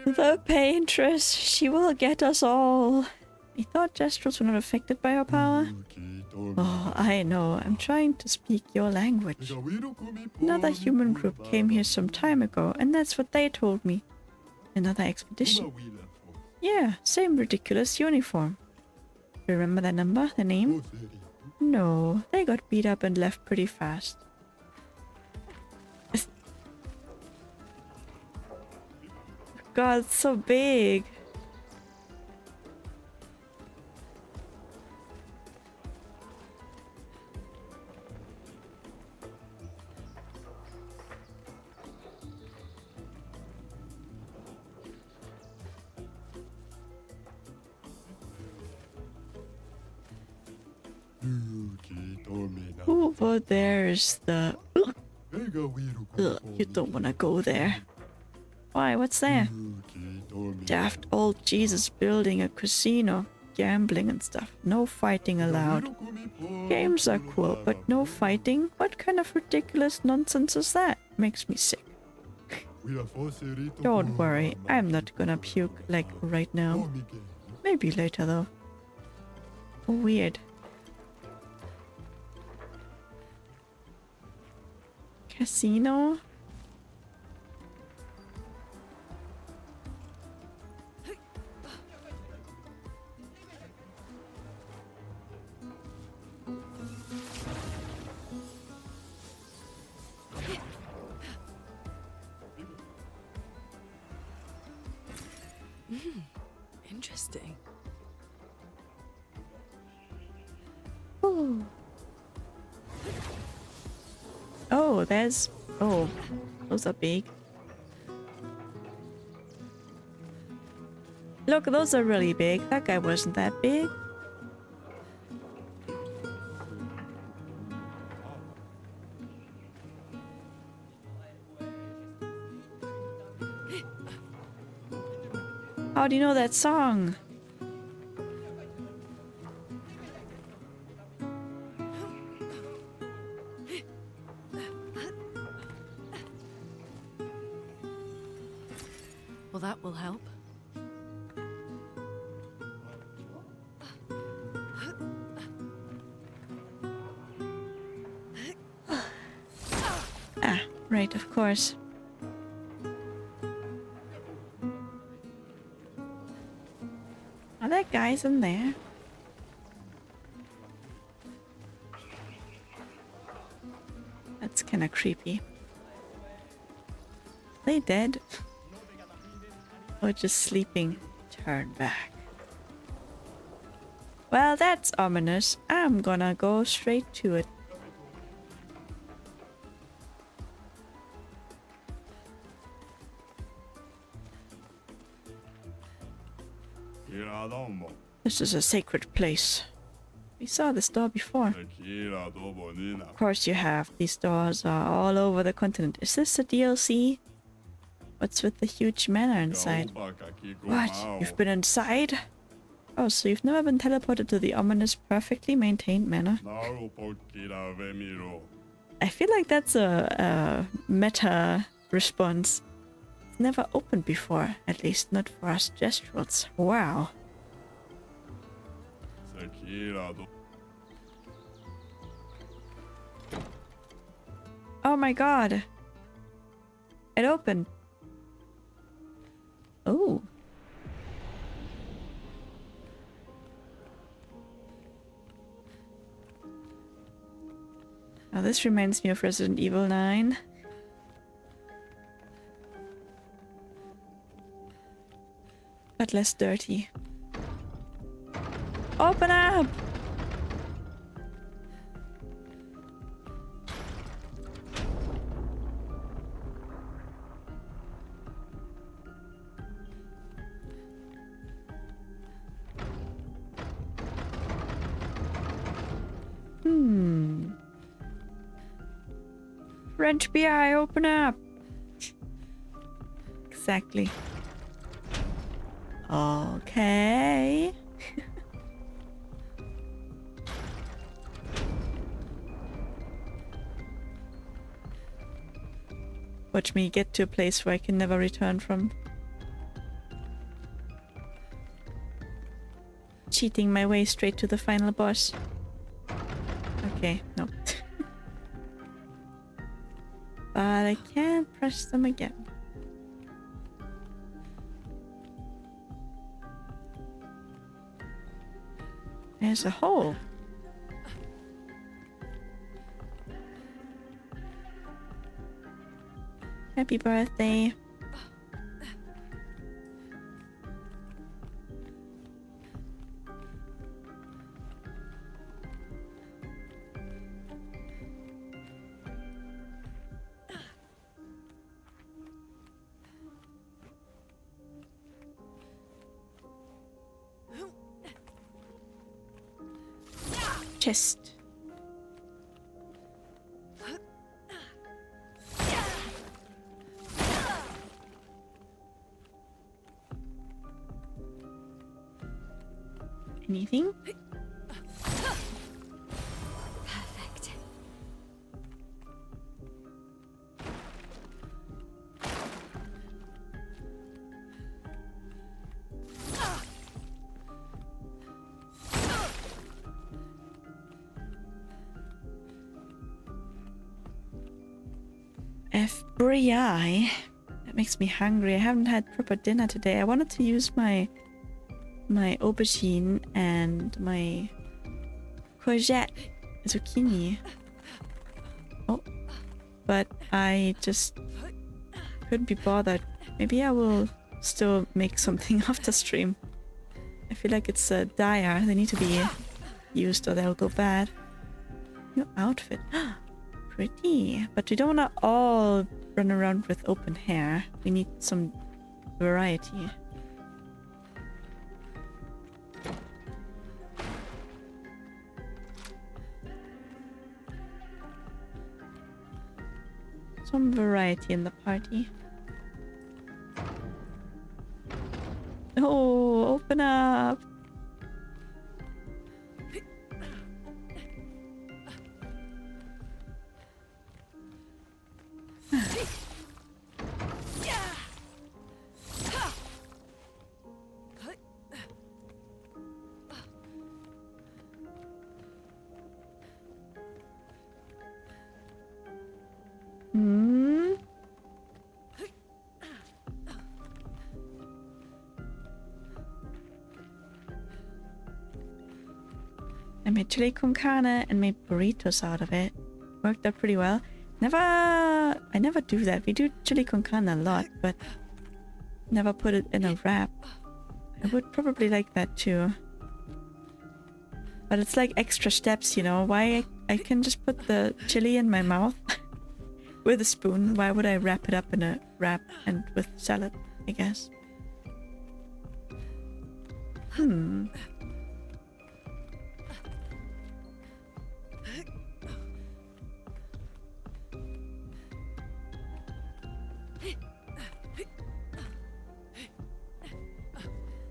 [SPEAKER 2] The paintress, she will get us all. I thought Gestrels were not affected by her power. Oh, I know. I'm trying to speak your language. Another human group came here some time ago, and that's what they told me. Another expedition. Yeah, same ridiculous uniform. Remember that number? The name? No, they got beat up and left pretty fast. God, it's so big. Over there's the... Ugh, you don't want to go there. Why, what's there? Daft old Jesus building a casino, gambling and stuff. No fighting allowed. Games are cool, but no fighting? What kind of ridiculous nonsense is that? Makes me sick. Don't worry, I'm not gonna puke like right now. Maybe later though. Oh, weird. Casino?
[SPEAKER 5] Interesting.
[SPEAKER 2] Ooh. Oh, there's... Oh, those are big. Look, those are really big. That guy wasn't that big. How do you know that song?
[SPEAKER 5] Well, that will help.
[SPEAKER 2] Ah, right, of course. Are there guys in there? That's kind of creepy. Are they dead? Or just sleeping? Turn back. Well, that's ominous. I'm gonna go straight to it. This is a sacred place. We saw this door before. Of course you have. These doors are all over the continent. Is this a DLC? What's with the huge manor inside? What? You've been inside? Oh, so you've never been teleported to the ominous, perfectly maintained manor? I feel like that's a meta response. It's never opened before, at least not for us Gestrels. Wow. Oh my god. It opened. Oh. Now this reminds me of Resident Evil 9. But less dirty. Open up! French BI, open up! Exactly. Okay. Watch me get to a place where I can never return from. Cheating my way straight to the final boss. Okay, no. But I can't press them again. There's a hole. Happy birthday. Chest. Anything?
[SPEAKER 3] Perfect.
[SPEAKER 2] FBI. That makes me hungry. I haven't had proper dinner today. I wanted to use my aubergine and my courgette zucchini. Oh, but I just couldn't be bothered. Maybe I will still make something after stream. I feel like it's dire. They need to be used or they'll go bad. New outfit. Pretty. But we don't want to all run around with open hair. We need some variety. Some variety in the party. Oh, open up! I made chili con carne and made burritos out of it. Worked out pretty well. I never do that. We do chili con carne a lot, but never put it in a wrap. I would probably like that too. But it's like extra steps, you know? Why I can just put the chili in my mouth with a spoon. Why would I wrap it up in a wrap and with salad, I guess?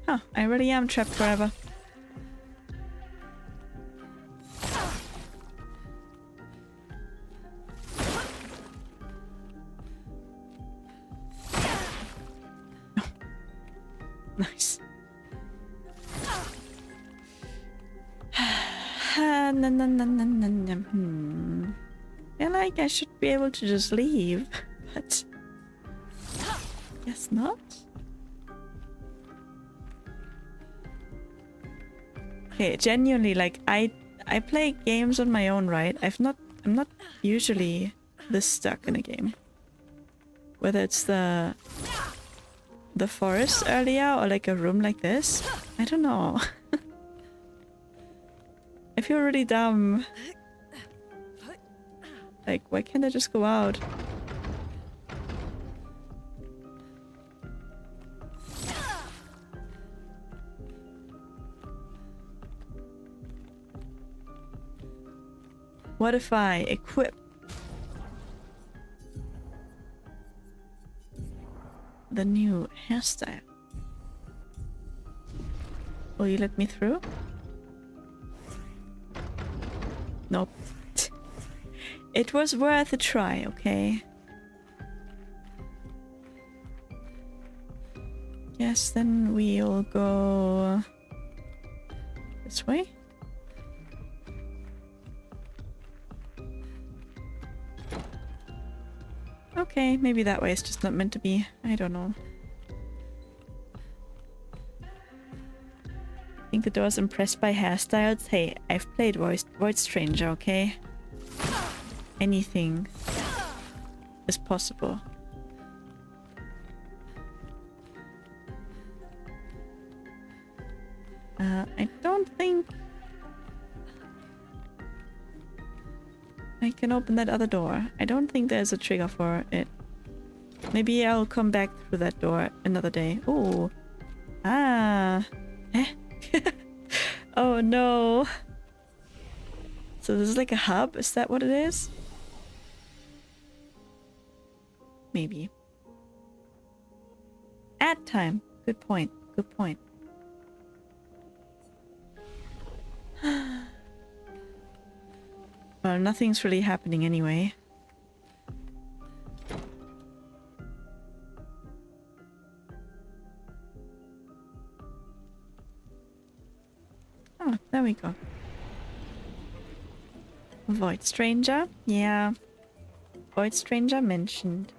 [SPEAKER 2] Huh, I really am trapped forever. Nice. feel like I should be able to just leave, but guess not. Okay, genuinely, like I play games on my own, right? I'm not usually this stuck in a game. Whether it's the forest earlier or like a room like this, I don't know. I feel really dumb. Like, why can't I just go out? What if I equip the new hairstyle? Will you let me through? Nope. It was worth a try, okay? Yes, then we'll go this way. Okay, maybe that way is just not meant to be. I don't know. I think the door's impressed by hairstyles. Hey, I've played Void Stranger, okay? Anything is possible. I don't think I can open that other door. I don't think there's a trigger for it. Maybe I'll come back through that door another day. Oh. Ah. Eh? Oh no. So this is like a hub? Is that what it is? Maybe. Ad time. Good point. Good point. Well, nothing's really happening anyway. Oh, there we go. Void Stranger? Yeah. Void Stranger mentioned.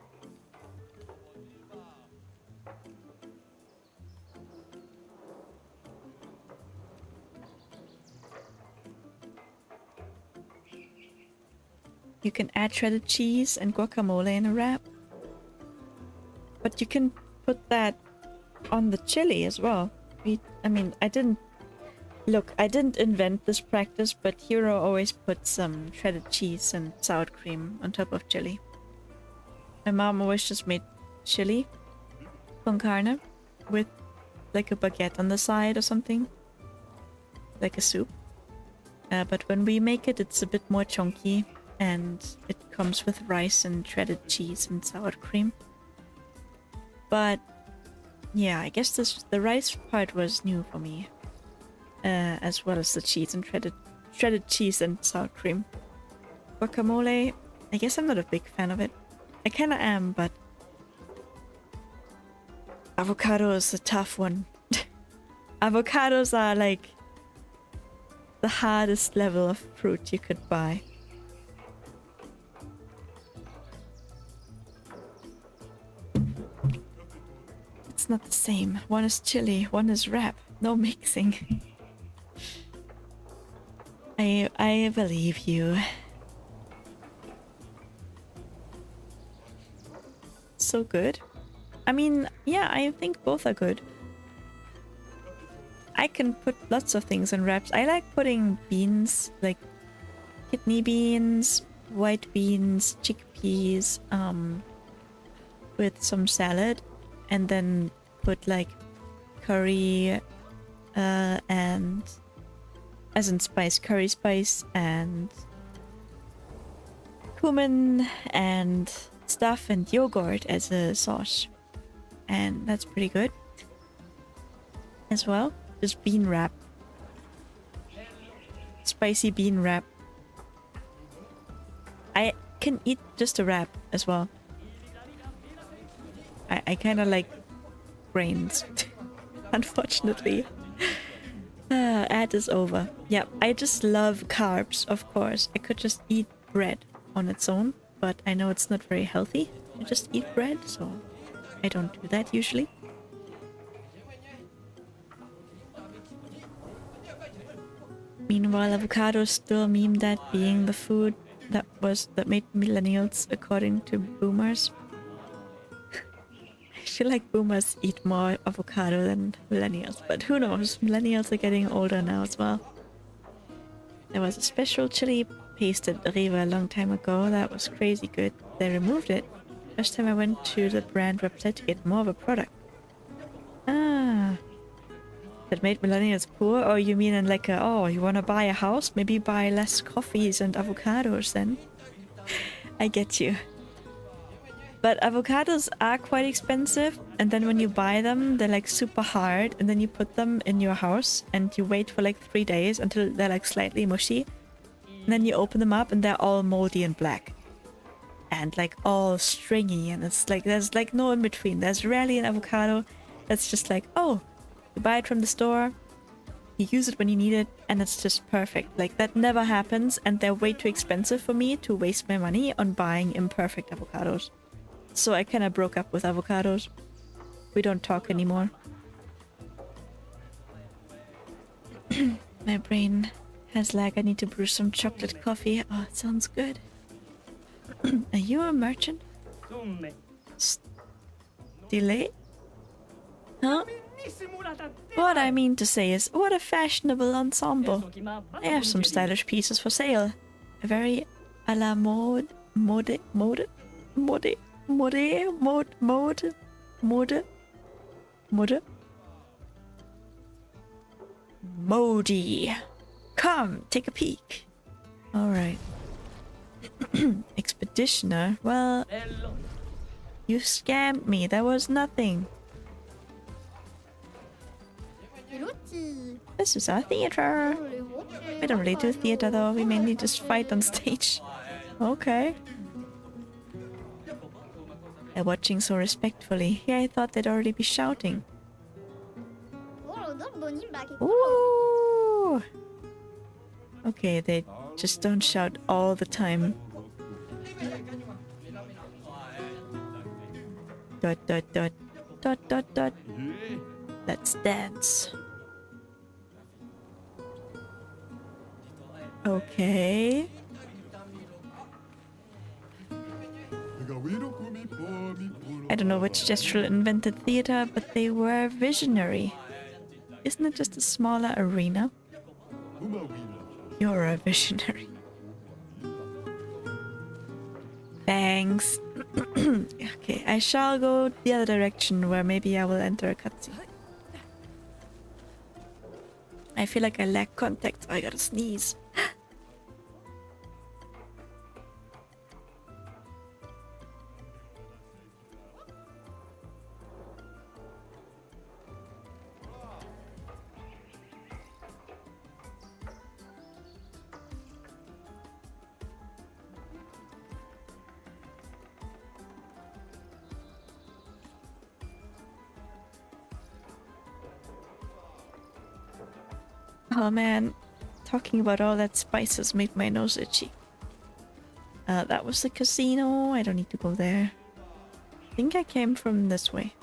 [SPEAKER 2] You can add shredded cheese and guacamole in a wrap. But you can put that on the chili as well. I mean, I didn't invent this practice, but Hero always puts some shredded cheese and sour cream on top of chili. My mom always just made chili con carne with like a baguette on the side or something. Like a soup. But when we make it, it's a bit more chunky. And it comes with rice and shredded cheese and sour cream. But yeah, I guess the rice part was new for me. As well as the cheese and shredded cheese and sour cream. Guacamole, I guess I'm not a big fan of it. I kinda am, but avocado is a tough one. Avocados are like the hardest level of fruit you could buy. It's not the same. One is chili, one is wrap. No mixing. I believe you. So good. I mean, yeah, I think both are good. I can put lots of things in wraps. I like putting beans, like kidney beans, white beans, chickpeas, with some salad, and then put like curry, and as in spice, curry spice and cumin and stuff and yogurt as a sauce. And that's pretty good as well. Just bean wrap. Spicy bean wrap. I can eat just a wrap as well. I kind of like grains. Unfortunately. Ad is over. Yeah, I just love carbs, of course. I could just eat bread on its own, but I know it's not very healthy to just eat bread, so I don't do that usually. Meanwhile, avocados still meme that being the food that made millennials according to boomers. I feel like boomers eat more avocado than millennials, but who knows? Millennials are getting older now as well. There was a special chili paste at Riva a long time ago that was crazy good. They removed it. First time I went to the brand website to get more of a product. Ah. That made millennials poor? Or you mean in like a, oh, you wanna buy a house? Maybe buy less coffees and avocados then. I get you. But avocados are quite expensive, and then when you buy them, they're like super hard, and then you put them in your house and you wait for like 3 days until they're like slightly mushy. And then you open them up and they're all moldy and black. And like all stringy, and it's like there's like no in between. There's rarely an avocado that's just like, oh, you buy it from the store, you use it when you need it, and it's just perfect. Like that never happens, and they're way too expensive for me to waste my money on buying imperfect avocados. So I kind of broke up with avocados. We don't talk anymore. My brain has lag. I need to brew some chocolate coffee. Oh, it sounds good. Are you a merchant? Delay? Huh? What I mean to say is, what a fashionable ensemble. I have some stylish pieces for sale. A very a la mode. Modi. Come, take a peek. Alright. Expeditioner? Well, you scammed me. There was nothing. This is our theater. We don't really do theater though. We mainly just fight on stage. Okay. They're watching so respectfully. Yeah, I thought they'd already be shouting. Ooh. Okay, they just don't shout all the time. Dot dot dot dot dot dot. Let's dance. Okay. I don't know which gestural invented theater, but they were visionary. Isn't it just a smaller arena? You're a visionary. Thanks. Okay, I shall go the other direction where maybe I will enter a cutscene. I feel like I lack contact. I gotta sneeze. Oh man, talking about all that spices made my nose itchy. That was the casino. I don't need to go there. I think I came from this way.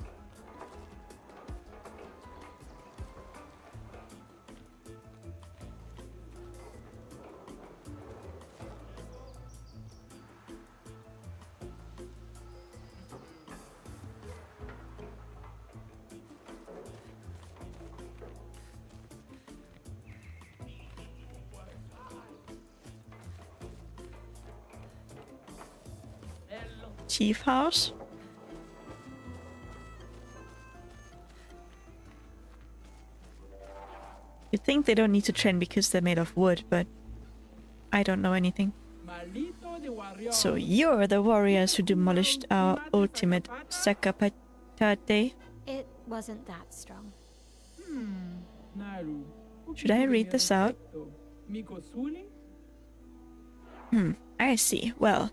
[SPEAKER 2] Chief house. You'd think they don't need to train because they're made of wood, but I don't know anything. So you're the warriors who demolished our ultimate Sakapatate?
[SPEAKER 3] It wasn't that strong.
[SPEAKER 2] Should I read this out? I see. Well,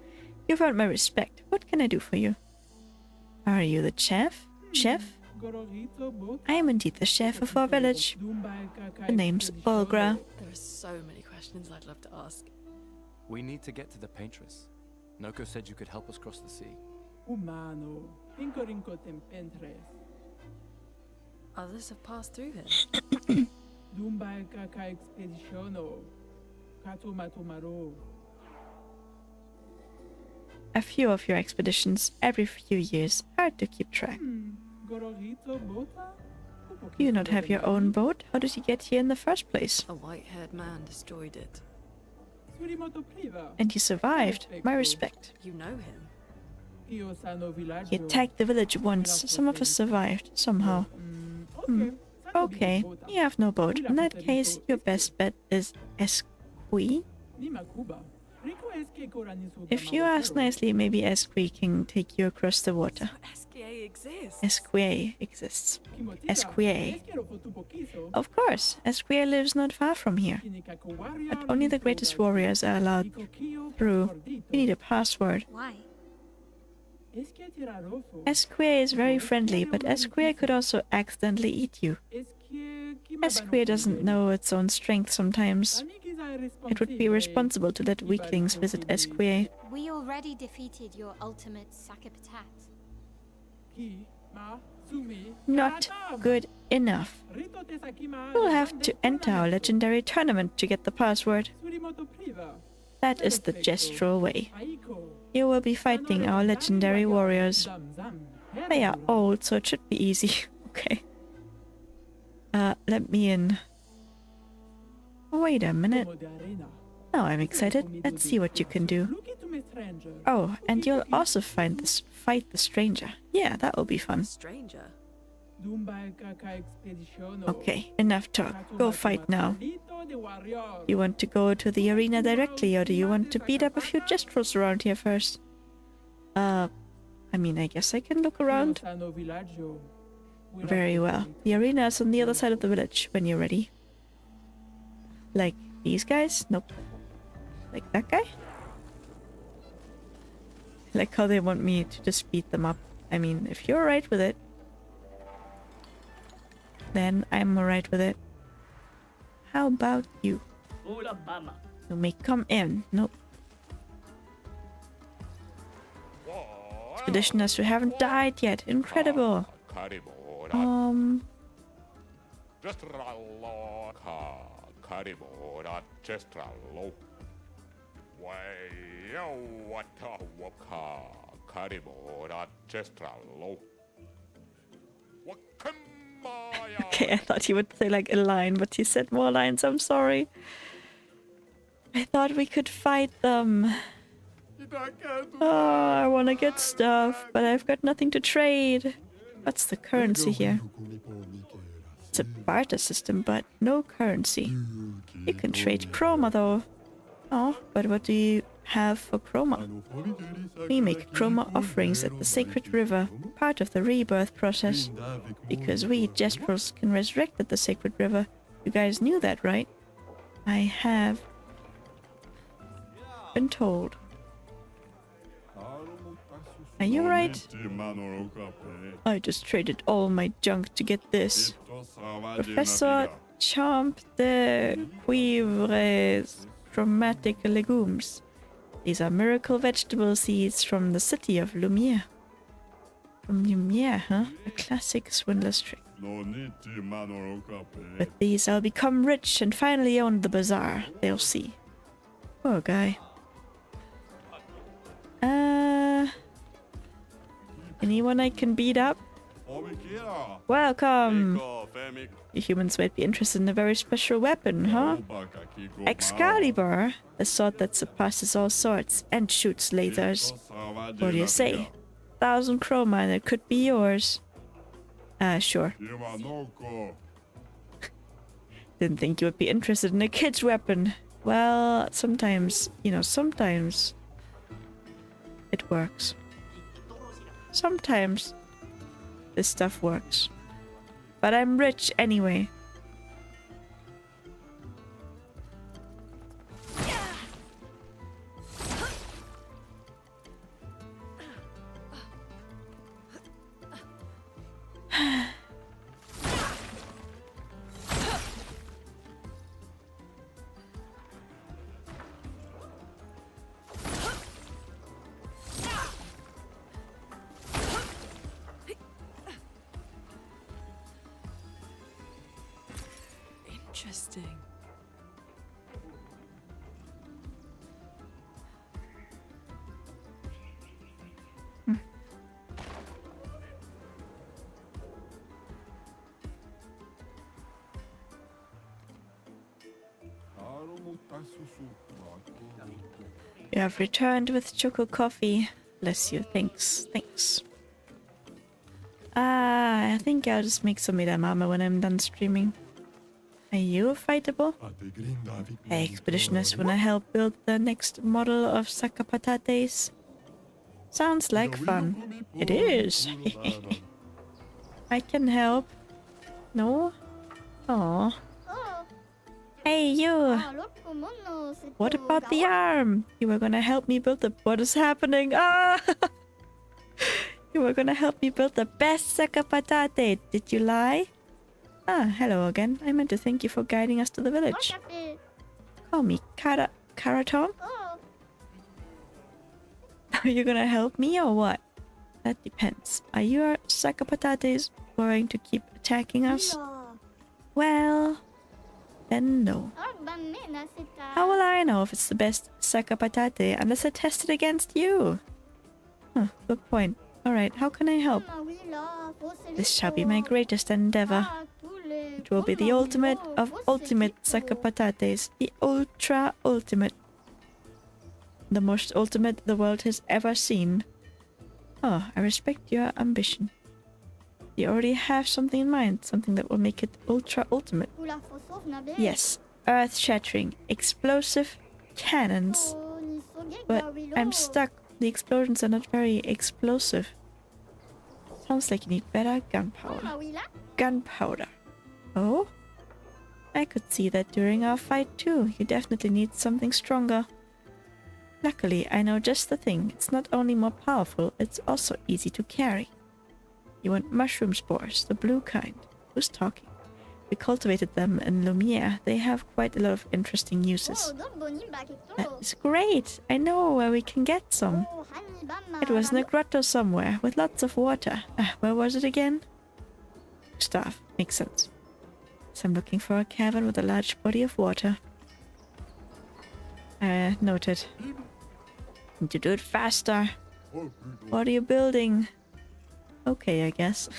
[SPEAKER 2] you've earned my respect. What can I do for you? Are you the chef? Chef? I am indeed the chef of our village. The name's Olgra.
[SPEAKER 5] There are so many questions I'd love to ask.
[SPEAKER 4] We need to get to the paintress. Noko said you could help us cross the sea.
[SPEAKER 9] Humano, incorinco tempentres.
[SPEAKER 5] Others have passed through here.
[SPEAKER 9] Dumbai kaka expeditiono. Kato matomaro.
[SPEAKER 2] A few of your expeditions every few years. Hard to keep track.
[SPEAKER 9] Gororito bota?
[SPEAKER 2] Do you not have your own boat? How did you get here in the first place?
[SPEAKER 5] A white-haired man destroyed it.
[SPEAKER 9] Surimoto priva.
[SPEAKER 2] And you survived. My respect.
[SPEAKER 5] You know him.
[SPEAKER 9] Io sano villaggio.
[SPEAKER 2] He attacked the village once. Some of us survived, somehow. Okay, you have no boat. In that case, your best bet is Esqui.
[SPEAKER 9] Nima Cuba. Rico eske koranisu.
[SPEAKER 2] If you ask nicely, maybe Esqui can take you across the water.
[SPEAKER 5] SKA exists.
[SPEAKER 2] Esquia exists. Esquia. Of course, Esquia lives not far from here. But only the greatest warriors are allowed through. You need a password.
[SPEAKER 3] Why?
[SPEAKER 2] Esquia is very friendly, but Esquia could also accidentally eat you. Esquia doesn't know its own strength sometimes. It would be irresponsible to let weaklings visit Esquia.
[SPEAKER 3] We already defeated your ultimate Sakapatat.
[SPEAKER 2] Not good enough. You'll have to enter our legendary tournament to get the password. That is the gestural way. You will be fighting our legendary warriors. They are old, so it should be easy. Okay. Let me in. Wait a minute. Now I'm excited. Let's see what you can do. Oh, and you'll also fight the stranger. Yeah, that will be fun.
[SPEAKER 5] Stranger.
[SPEAKER 2] Okay, enough talk. Go fight now. You want to go to the arena directly, or do you want to beat up a few gestrels around here first? I mean, I guess I can look around. Very well. The arena is on the other side of the village when you're ready. Like these guys? Nope. Like that guy? Like how they want me to just beat them up. I mean, if you're alright with it, then I'm alright with it. How about you? You may come in. Nope. Expeditioners who haven't died yet. Incredible. Okay, I thought he would say like a line, but he said more lines. I'm sorry. I thought we could fight them. Oh, I want to get stuff, but I've got nothing to trade. What's the currency here? It's a barter system, but no currency. You can trade chroma though. Oh, but what do you have for chroma? We make chroma offerings at the sacred river, part of the rebirth process. Because we, gestrels, can resurrect at the sacred river. You guys knew that, right? I have been told. Are you right? I just traded all my junk to get this. Professor Champ de Cuivres chromatic legumes. These are miracle vegetable seeds from the city of Lumiere. From Lumiere, huh? A classic swindler's trick. With these I'll become rich and finally own the bazaar. They'll see. Poor guy. Anyone I can beat up? Welcome! You humans might be interested in a very special weapon, huh? Excalibur, a sword that surpasses all swords and shoots lasers. What do you say? 1,000 chroma and it could be yours. Sure. Didn't think you would be interested in a kid's weapon. Well, sometimes, sometimes it works. Sometimes this stuff works. But I'm rich anyway.
[SPEAKER 5] Interesting.
[SPEAKER 2] You have returned with choco coffee. Bless you. Thanks. Thanks. I think I'll just make some edamame when I'm done streaming. Are you fightable? Hey, expeditioners, wanna help build the next model of Saka patates? Sounds like fun. It is. I can help. No? Aw.
[SPEAKER 3] Oh,
[SPEAKER 2] Hey, you! What about the arm? You were gonna help me build the... What is happening? Ah! You were gonna help me build the best Saka patate. Did you lie? Ah, hello again. I meant to thank you for guiding us to the village. Call me Karatom?
[SPEAKER 3] Oh,
[SPEAKER 2] Are you gonna help me or what? That depends. Are your Saka patates going to keep attacking us? Well, then no. How will I know if it's the best Saka patate unless I test it against you? Huh, good point. Alright, how can I help? This shall be my greatest endeavor. It will be the ultimate of ultimate Saka patates. The ultra ultimate. The most ultimate the world has ever seen. Oh, I respect your ambition. You already have something in mind, something that will make it ultra ultimate. Yes, earth-shattering, explosive cannons. But I'm stuck. The explosions are not very explosive. Sounds like you need better gunpowder. Gunpowder. Oh? I could see that during our fight too. You definitely need something stronger. Luckily, I know just the thing. It's not only more powerful, it's also easy to carry. You want mushroom spores, the blue kind. Who's talking? We cultivated them in Lumiere. They have quite a lot of interesting uses. That is great! I know where we can get some. It was in a grotto somewhere, with lots of water. Where was it again? Staff. Makes sense. So I'm looking for a cavern with a large body of water. Noted. Need to do it faster. What are you building? Okay, I guess.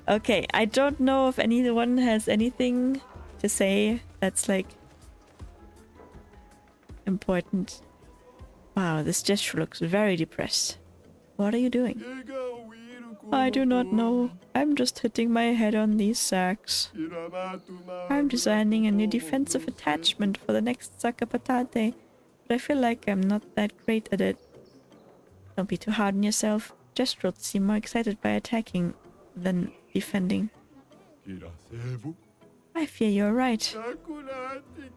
[SPEAKER 2] Okay, I don't know if anyone has anything to say that's like important. Wow, this gesture looks very depressed. What are you doing? I do not know. I'm just hitting my head on these sacks. I'm designing a new defensive attachment for the next Saka patate, but I feel like I'm not that great at it. Don't be too hard on yourself. Gestrels seem more excited by attacking than defending. I fear you're right.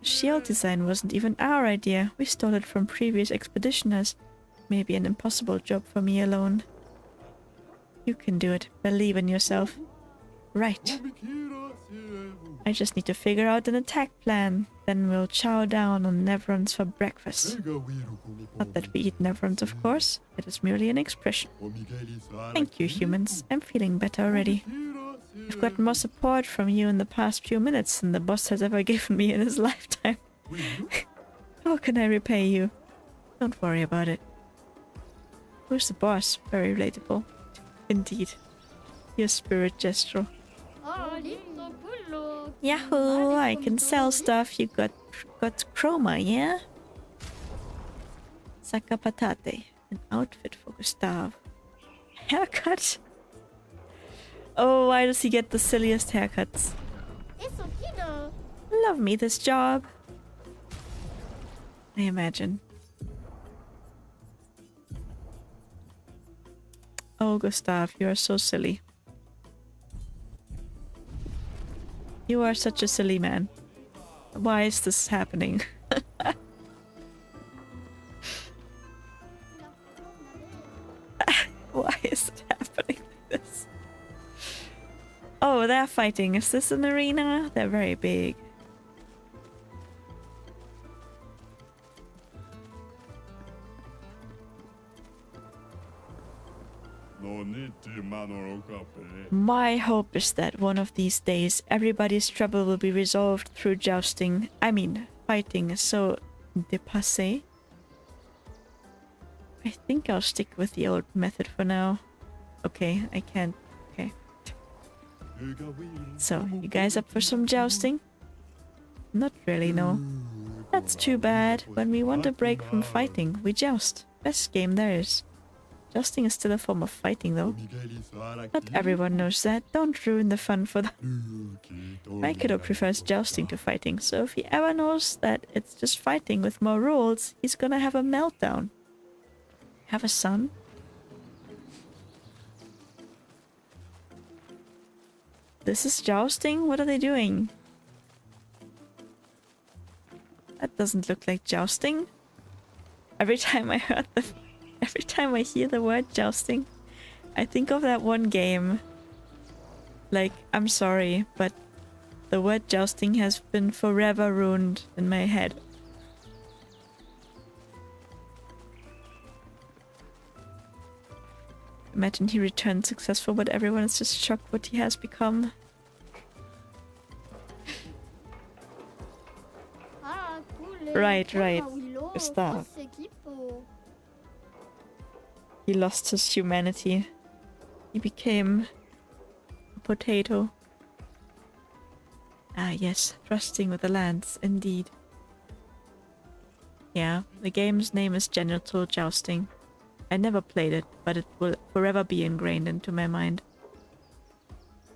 [SPEAKER 2] Shield design wasn't even our idea. We stole it from previous expeditioners. Maybe an impossible job for me alone. You can do it. Believe in yourself. Right. I just need to figure out an attack plan. Then we'll chow down on Nevrons for breakfast. Not that we eat Nevrons, of course. It is merely an expression. Thank you, humans. I'm feeling better already. I've gotten more support from you in the past few minutes than the boss has ever given me in his lifetime. How can I repay you? Don't worry about it. Who's the boss? Very relatable. Indeed. Your spirit gestural. Yahoo! I can sell stuff. You got chroma, yeah? Saka patate. An outfit for Gustav. Haircut? Oh, why does he get the silliest haircuts? Love me this job. I imagine. Oh, Gustav, you are so silly. You are such a silly man. Why is this happening? Why is it happening like this? Oh, they're fighting. Is this an arena? They're very big. My hope is that one of these days everybody's trouble will be resolved through jousting. I mean, fighting is so dépassé. I think I'll stick with the old method for now. Okay, I can't. Okay. So, you guys up for some jousting? Not really, no. That's too bad. When we want a break from fighting, we joust. Best game there is. Jousting is still a form of fighting, though. Not everyone knows that. Don't ruin the fun for them. My kiddo prefers jousting to fighting, so if he ever knows that it's just fighting with more rules, he's gonna have a meltdown. Have a son? This is jousting? What are they doing? That doesn't look like jousting. Every time I hear the word jousting, I think of that one game. Like, I'm sorry, but the word jousting has been forever ruined in my head. Imagine he returned successful, but everyone is just shocked what he has become. Right. Stop. He lost his humanity. He became a potato. Ah yes, thrusting with the lance, indeed. Yeah, the game's name is Genital Jousting. I never played it, but it will forever be ingrained into my mind.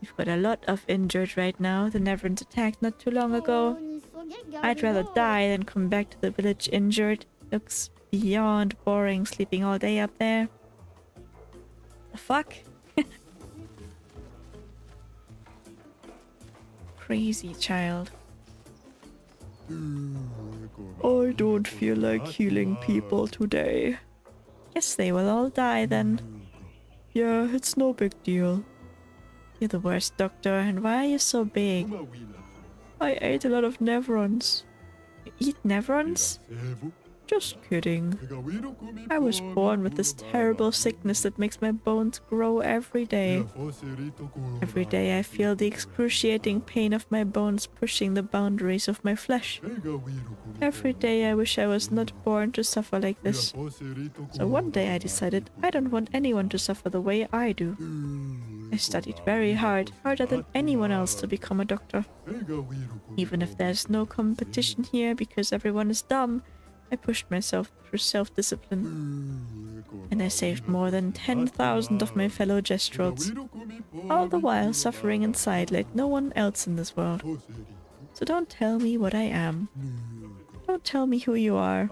[SPEAKER 2] We've got a lot of injured right now. The Neverons attacked not too long ago. I'd rather die than come back to the village injured. Looks beyond boring sleeping all day up there. The fuck? Crazy child. I don't feel like healing people today. Guess they will all die then. Yeah, it's no big deal. You're the worst, doctor, and why are you so big? I ate a lot of Neverons. You eat Neverons? Just kidding. I was born with this terrible sickness that makes my bones grow every day. Every day I feel the excruciating pain of my bones pushing the boundaries of my flesh. Every day I wish I was not born to suffer like this. So one day I decided I don't want anyone to suffer the way I do. I studied very hard, harder than anyone else to become a doctor. Even if there's no competition here because everyone is dumb, I pushed myself through self-discipline. And I saved more than 10,000 of my fellow Gestrals, all the while suffering inside like no one else in this world. So don't tell me what I am. Don't tell me who you are.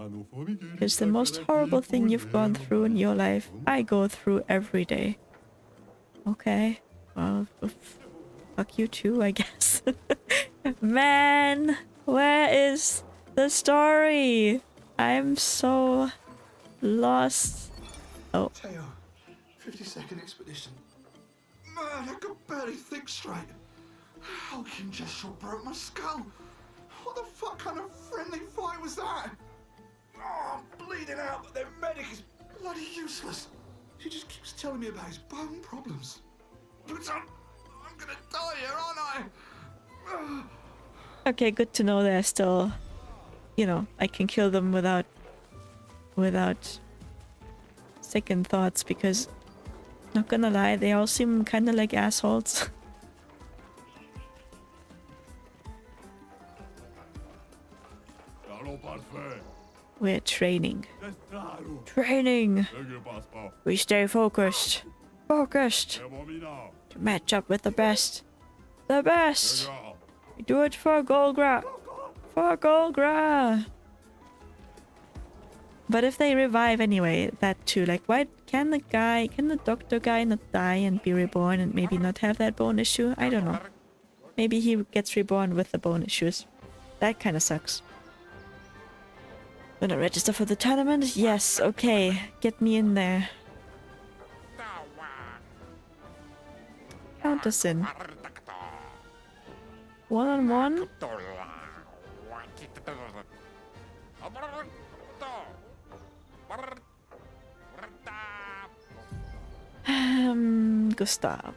[SPEAKER 2] Because the most horrible thing you've gone through in your life, I go through every day. Okay, well, fuck you too, I guess. Man, where is the story? I'm so lost. Oh.
[SPEAKER 6] Teo, 52nd expedition. Man, I could barely think straight. Hulking gesture broke my skull. What the fuck kind of friendly fight was that? Oh, I'm bleeding out, but their medic is bloody useless. He just keeps telling me about his bone problems. But I'm gonna die here, aren't I?
[SPEAKER 2] Okay, good to know they're still, you know, I can kill them without second thoughts, because not gonna lie, they all seem kinda like assholes. We're training. Training! We stay focused. Focused! To match up with the best. The best! We do it for Golgra! For Golgra! But if they revive anyway, that too, like why can the doctor guy not die and be reborn and maybe not have that bone issue? I don't know. Maybe he gets reborn with the bone issues. That kinda sucks. Gonna register for the tournament? Yes, okay. Get me in there. Count us in. 1-on-1? Gustav.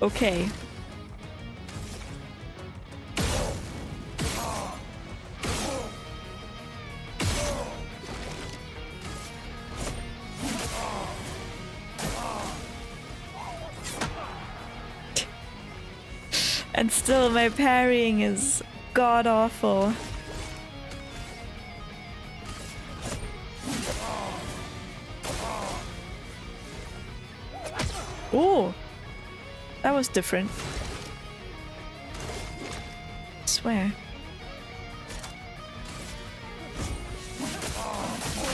[SPEAKER 2] Okay. And still my parrying is god awful. Ooh, that was different. I swear.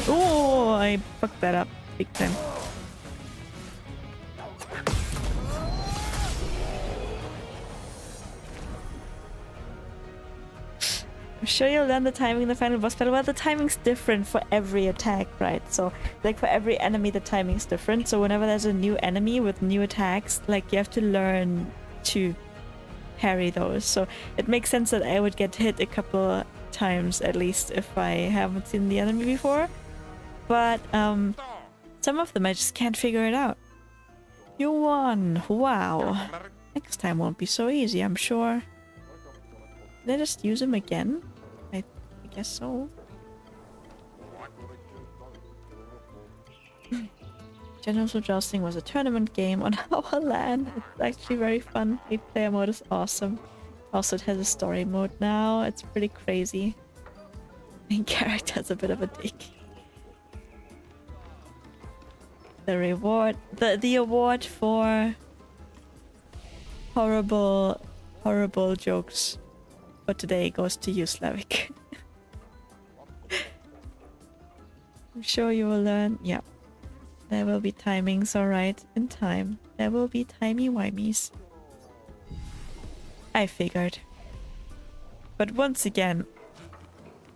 [SPEAKER 2] Oh, I fucked that up big time. I'm sure you'll learn the timing in the final boss battle. Well, the timing's different for every attack, right? So, like, for every enemy, the timing's different. So whenever there's a new enemy with new attacks, like, you have to learn to parry those. So it makes sense that I would get hit a couple times, at least, if I haven't seen the enemy before. But, some of them I just can't figure it out. You won! Wow. Next time won't be so easy, I'm sure. Did I just use him again? I guess so. General Jousting was a tournament game on our LAN. It's actually very fun. 8-player mode is awesome. Also, it has a story mode now. It's pretty crazy. Main character's a bit of a dick. The reward... The award for... horrible jokes for today goes to you, Slavic. I'm sure you will learn. Yeah. There will be timings, alright. In time. There will be timey-wimeys. I figured. But once again,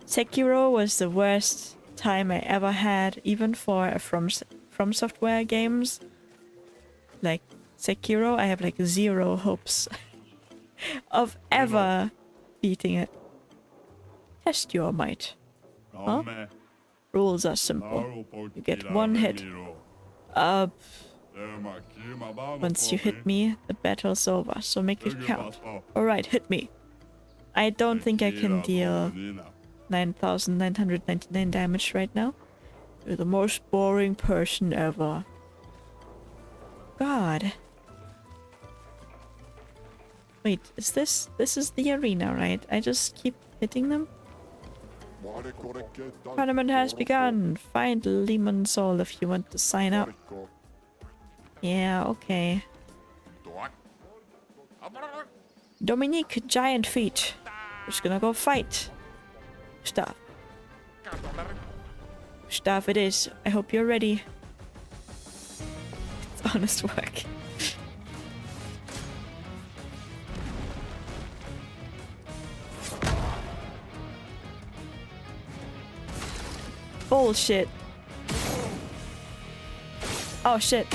[SPEAKER 2] Sekiro was the worst time I ever had, even for From Software games. Like Sekiro, I have like 0 hopes of ever beating it. Test your might. Huh? Rules are simple. You get 1 hit. Once you hit me, the battle's over, so make it count. Alright, hit me. I don't think I can deal 9,999 damage right now. You're the most boring person ever. God. Wait, is this is the arena, right? I just keep hitting them? Tournament has begun. Find Lemon Soul if you want to sign up. Yeah, okay. Dominique, giant feet. Just gonna go fight. Gustav. Gustav it is. I hope you're ready. It's honest work. Bullshit. Oh shit.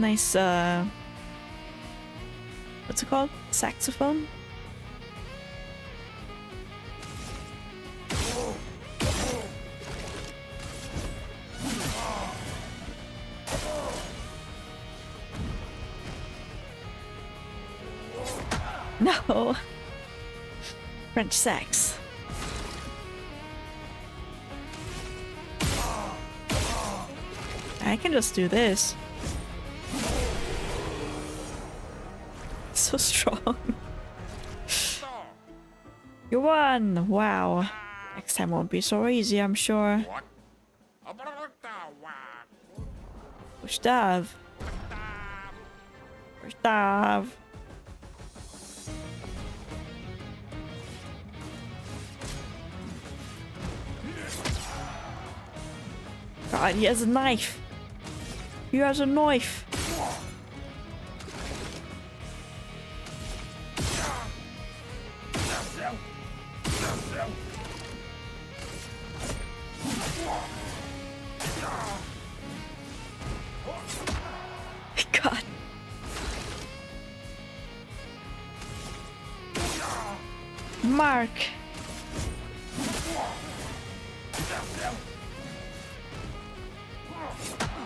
[SPEAKER 2] Nice, what's it called? Saxophone? No! French sax. I can just do this. So strong. You won! Wow. Next time won't be so easy, I'm sure. Gustav. Gustav. God, he has a knife. He has a knife. God. Mark.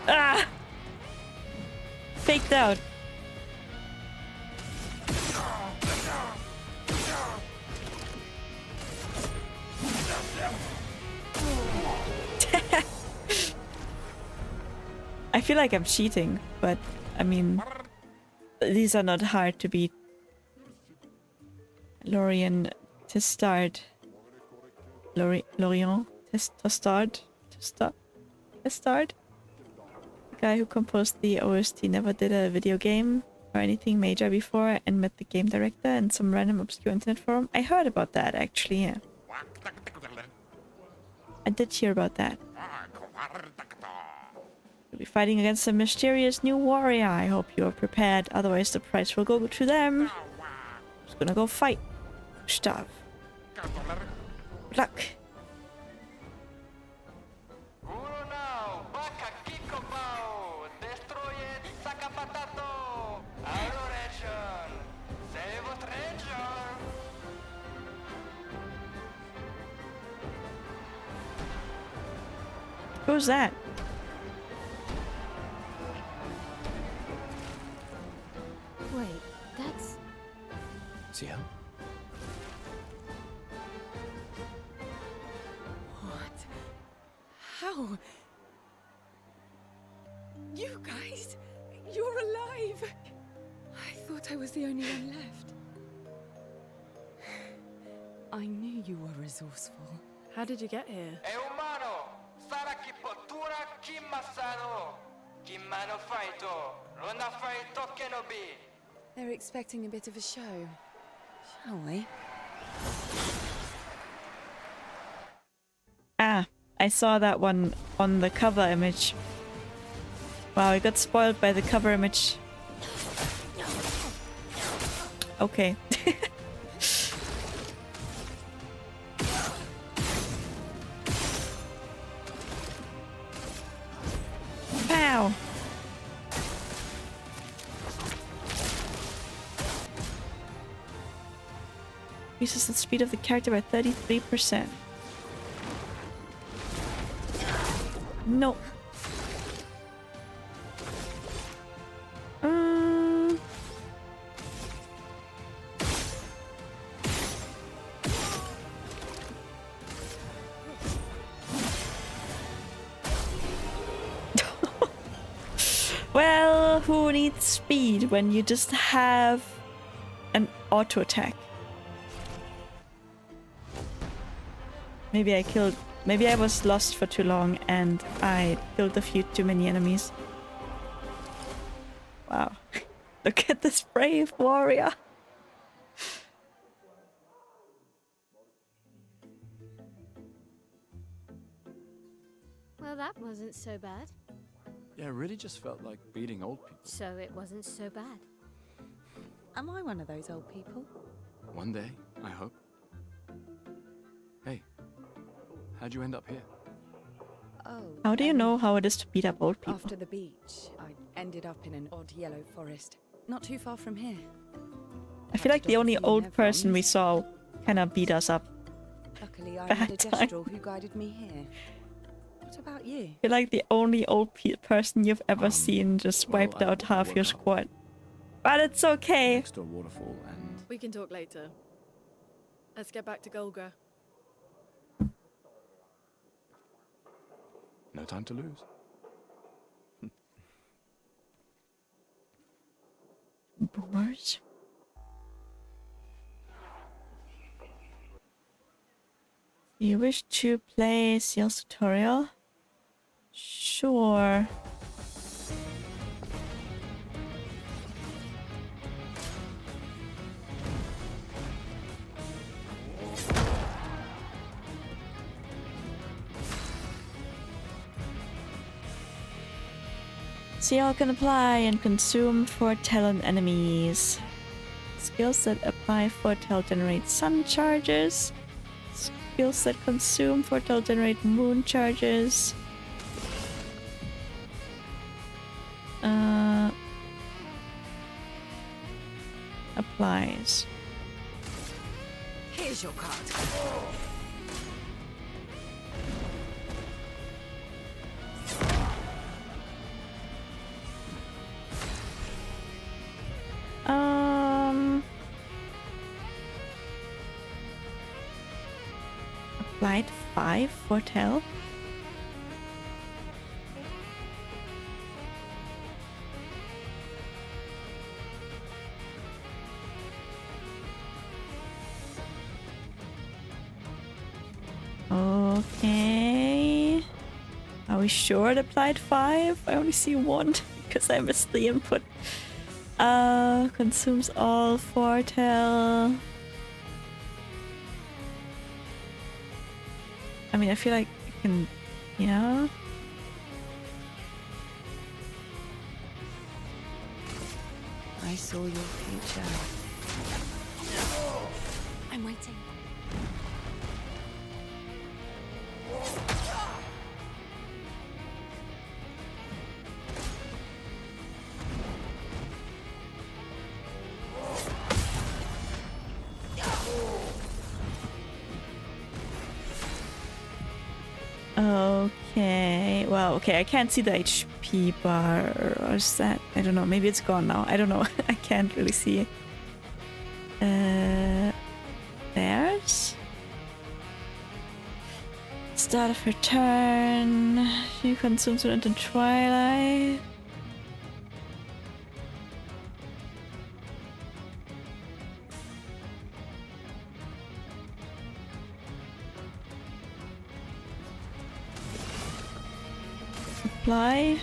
[SPEAKER 2] Ah! Faked out. I feel like I'm cheating, but I mean, these are not hard to beat. Lorien Testard. Lorien Testard. Testard? The guy who composed the OST never did a video game or anything major before and met the game director in some random obscure internet forum. I heard about that actually, yeah. I did hear about that. You'll be fighting against a mysterious new warrior. I hope you are prepared, otherwise the prize will go to them. Just gonna go fight. Gustav. Good luck. Who's that?
[SPEAKER 3] Wait, that's...
[SPEAKER 4] Sia?
[SPEAKER 5] What? How? You guys? You're alive! I thought I was the only one left. I knew you were resourceful.
[SPEAKER 10] How did you get here?
[SPEAKER 5] They're expecting a bit of a show. Shall we?
[SPEAKER 2] Ah, I saw that one on the cover image. Wow, I got spoiled by the cover image. Okay. Pow! Increases the speed of the character by 33%. No. Well, who needs speed when you just have an auto attack? Maybe I was lost for too long and I killed a few too many enemies. Wow. Look at this brave warrior.
[SPEAKER 3] Well, that wasn't so bad.
[SPEAKER 4] Yeah, it really just felt like beating old people.
[SPEAKER 3] So it wasn't so bad.
[SPEAKER 5] Am I one of those old people?
[SPEAKER 4] One day, I hope. Hey, how'd you end up here?
[SPEAKER 5] Oh.
[SPEAKER 2] How do you know how it is to beat up old people?
[SPEAKER 5] After the beach, I ended up in an odd yellow forest, not too far from here.
[SPEAKER 2] I feel like the only old person we saw kind of beat us up.
[SPEAKER 5] Luckily, I had a gestural who guided me here. What about you?
[SPEAKER 2] I feel like the only old person you've ever seen just wiped out half your squad. But it's okay.
[SPEAKER 4] Next to a waterfall and...
[SPEAKER 10] We can talk later. Let's get back to Golgra.
[SPEAKER 4] No time to lose.
[SPEAKER 2] Boomers. You wish to play Seal's tutorial? Sure. Seal can apply and consume for talent enemies. Skills that apply foretell generate sun charges. Skills that consume foretell generate moon charges. Applies.
[SPEAKER 5] Here's your card.
[SPEAKER 2] Applied 5 foretell. Okay. Are we sure it applied 5? I only see 1 because I missed the input. Consumes all foretell. I mean, I feel like I can, yeah.
[SPEAKER 5] I saw your future. I'm waiting.
[SPEAKER 2] Okay, well, okay, I can't see the HP bar, or is that, I don't know, maybe it's gone now, I don't know, I can't really see. There's start of her turn, she consumes it into twilight. Apply.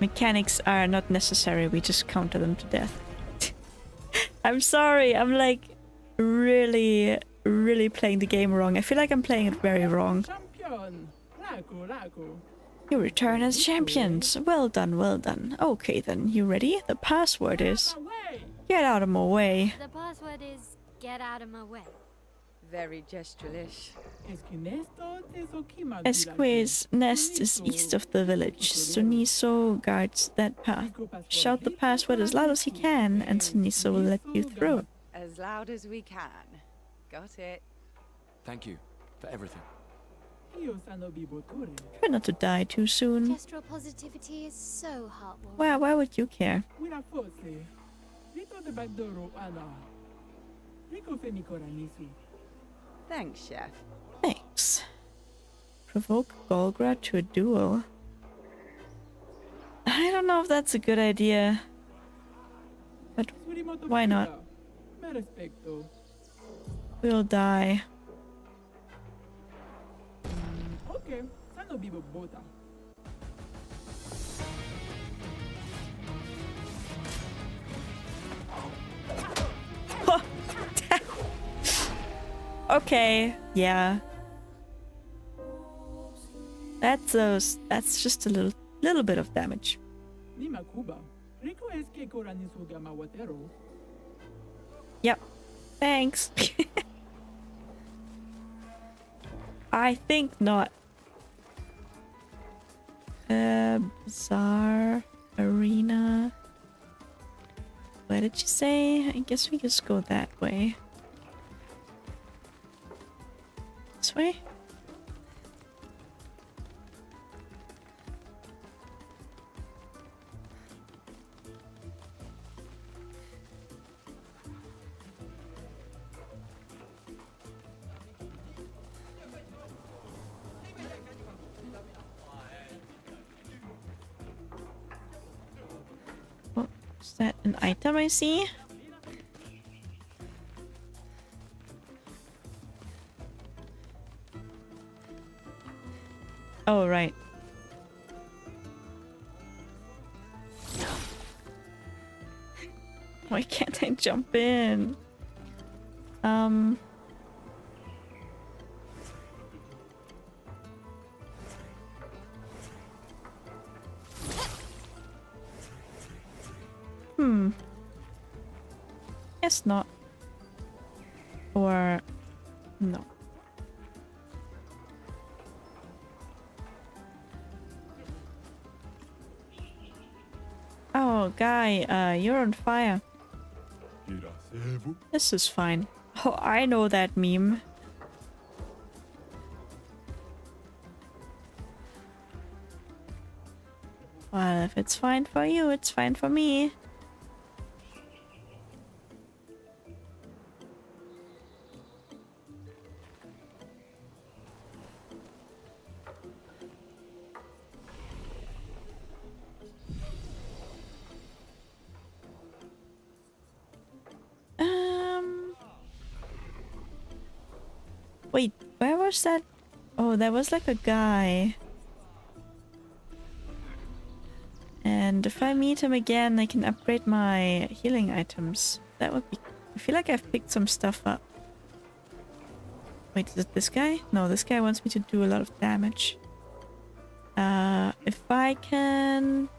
[SPEAKER 2] Mechanics are not necessary, we just counter them to death. I'm sorry, I'm like really playing the game wrong. I feel like I'm playing it very wrong.
[SPEAKER 9] Champion! Raku, Raku.
[SPEAKER 2] You return as champions. Well done, well done. Okay then, you ready? The password is... Get out of my way.
[SPEAKER 3] The password is get out of my way.
[SPEAKER 5] Very gestural-ish.
[SPEAKER 2] Esqui's nest is east of the village. Suniso guards that path. Shout the password as loud as you can, and Suniso will let you through.
[SPEAKER 5] As loud as we can. Got it.
[SPEAKER 4] Thank you for everything.
[SPEAKER 2] Try not to die too soon.
[SPEAKER 3] Gestural positivity is so heartwarming.
[SPEAKER 2] Well, why would you care?
[SPEAKER 5] Thanks, Chef.
[SPEAKER 2] Thanks. Provoke Golgra to a duel. I don't know if that's a good idea. But why not? We'll die.
[SPEAKER 9] Okay, sano bibo bota.
[SPEAKER 2] Okay, yeah. That's just a little bit of damage. Yep. Thanks. I think not. Bazaar arena. Where did you say? I guess we just go that way. This way? Oh, is that an item I see? Oh, right. Why can't I jump in? Guess not. Or no. Oh, guy, you're on fire. This is fine. Oh, I know that meme. Well, if it's fine for you, it's fine for me. Wait, where was that? Oh, there was like a guy. And if I meet him again, I can upgrade my healing items. That would be... I feel like I've picked some stuff up. Wait, is it this guy? No, this guy wants me to do a lot of damage. If I can...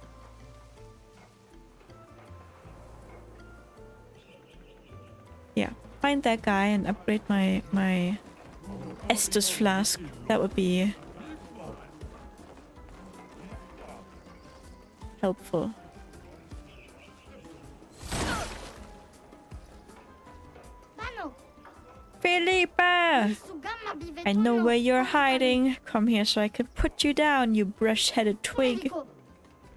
[SPEAKER 2] Yeah, find that guy and upgrade my Estus flask. That would be helpful. Felipe! I know where you're hiding. Come here so I can put you down, you brush-headed twig.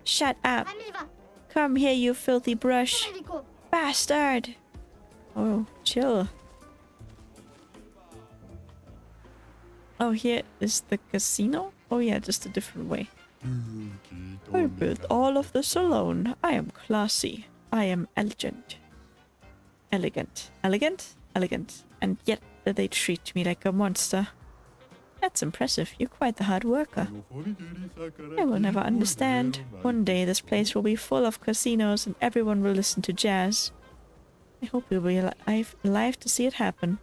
[SPEAKER 2] Shut up. Come here, you filthy brush. Bastard! Oh, chill. Oh, here is the casino? Oh yeah, just a different way. I built all of this alone. I am classy. I am elegant. Elegant. Elegant? Elegant. And yet they treat me like a monster. That's impressive. You're quite the hard worker. I will never understand. One day this place will be full of casinos and everyone will listen to jazz. I hope you'll be alive to see it happen.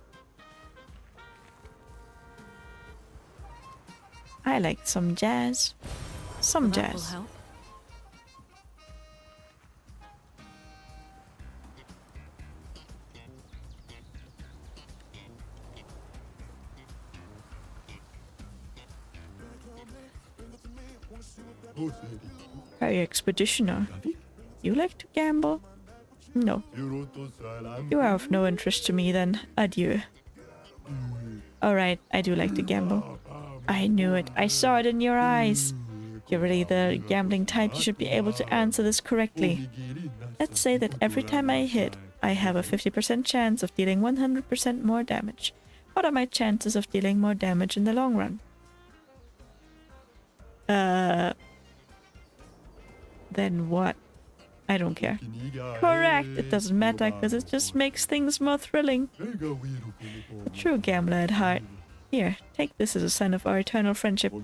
[SPEAKER 2] I like some jazz. Some jazz.
[SPEAKER 10] That will help.
[SPEAKER 2] Hey, expeditioner. You like to gamble? No. You are of no interest to me then. Adieu. Alright, I do like to gamble. I knew it. I saw it in your eyes. You're really the gambling type. You should be able to answer this correctly. Let's say that every time I hit, I have a 50% chance of dealing 100% more damage. What are my chances of dealing more damage in the long run? Then what? I don't care. Correct! It doesn't matter because it just makes things more thrilling. A true gambler at heart. Here, take this as a sign of our eternal friendship.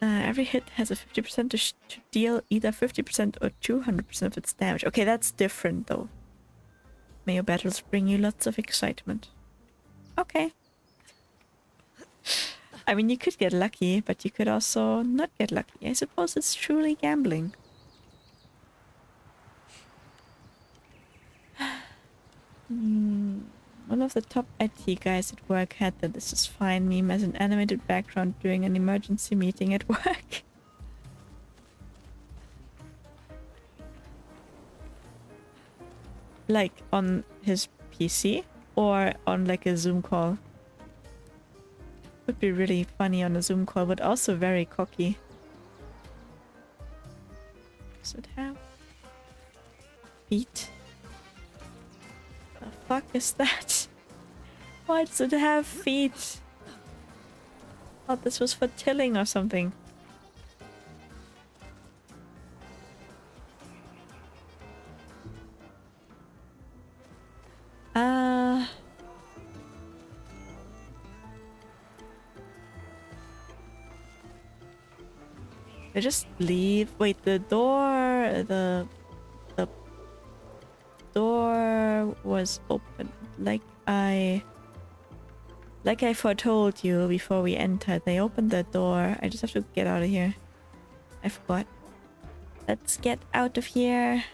[SPEAKER 2] Every hit has a 50% to deal either 50% or 200% of its damage. Okay, that's different though. May your battles bring you lots of excitement. Okay. I mean, you could get lucky, but you could also not get lucky. I suppose it's truly gambling. One of the top IT guys at work had the "this is fine" meme as an animated background during an emergency meeting at work. Like on his PC or on like a Zoom call. Would be really funny on a Zoom call, but also very cocky. Does it have feet? The fuck is that? Why does it have feet? I thought this was for tilling or something. I just leave. Wait, the door was open. Like I foretold you before we entered. They opened the door. I just have to get out of here. I forgot. Let's get out of here.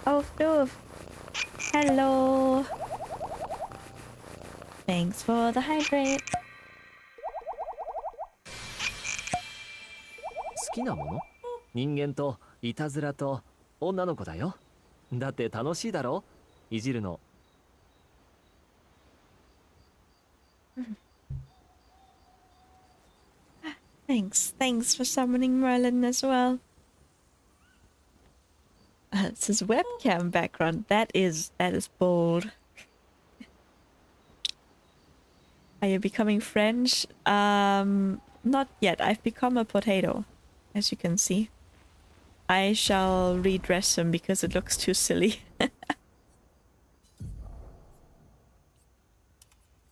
[SPEAKER 2] Oh, Doof. Hello. Thanks for the hydrate.
[SPEAKER 11] 好きなもの？人間といたずらと女の子だよ。だって楽しいだろ？いじるの。
[SPEAKER 2] Thanks for summoning Merlin as well. It's his webcam background. That is bold. Are you becoming French? Not yet. I've become a potato, as you can see. I shall redress him because it looks too silly.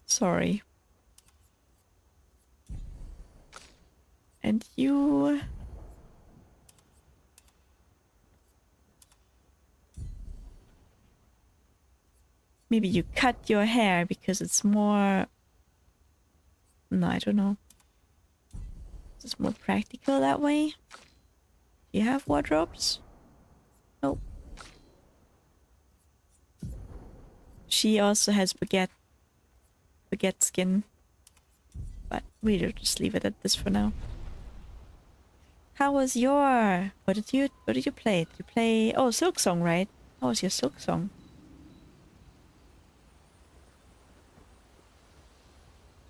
[SPEAKER 2] Sorry. And you... Maybe you cut your hair because it's more... No, I don't know. It's more practical that way. Do you have wardrobes? Nope. She also has baguette skin. But we'll just leave it at this for now. How was your... What did you play? Did you play... Oh, Silk Song, right? How was your Silk Song?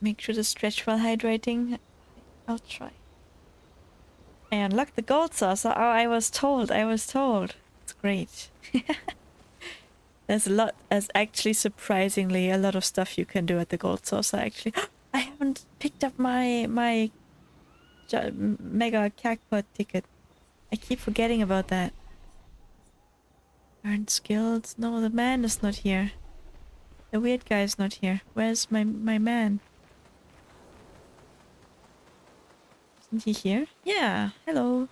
[SPEAKER 2] Make sure to stretch while hydrating. I'll try. I unlocked the gold saucer. Oh, I was told. It's great. There's actually surprisingly a lot of stuff you can do at the gold saucer, actually. I haven't picked up my mega jackpot ticket. I keep forgetting about that. Earned skills. No, the man is not here. The weird guy is not here. Where's my man? Isn't he here? Yeah, hello.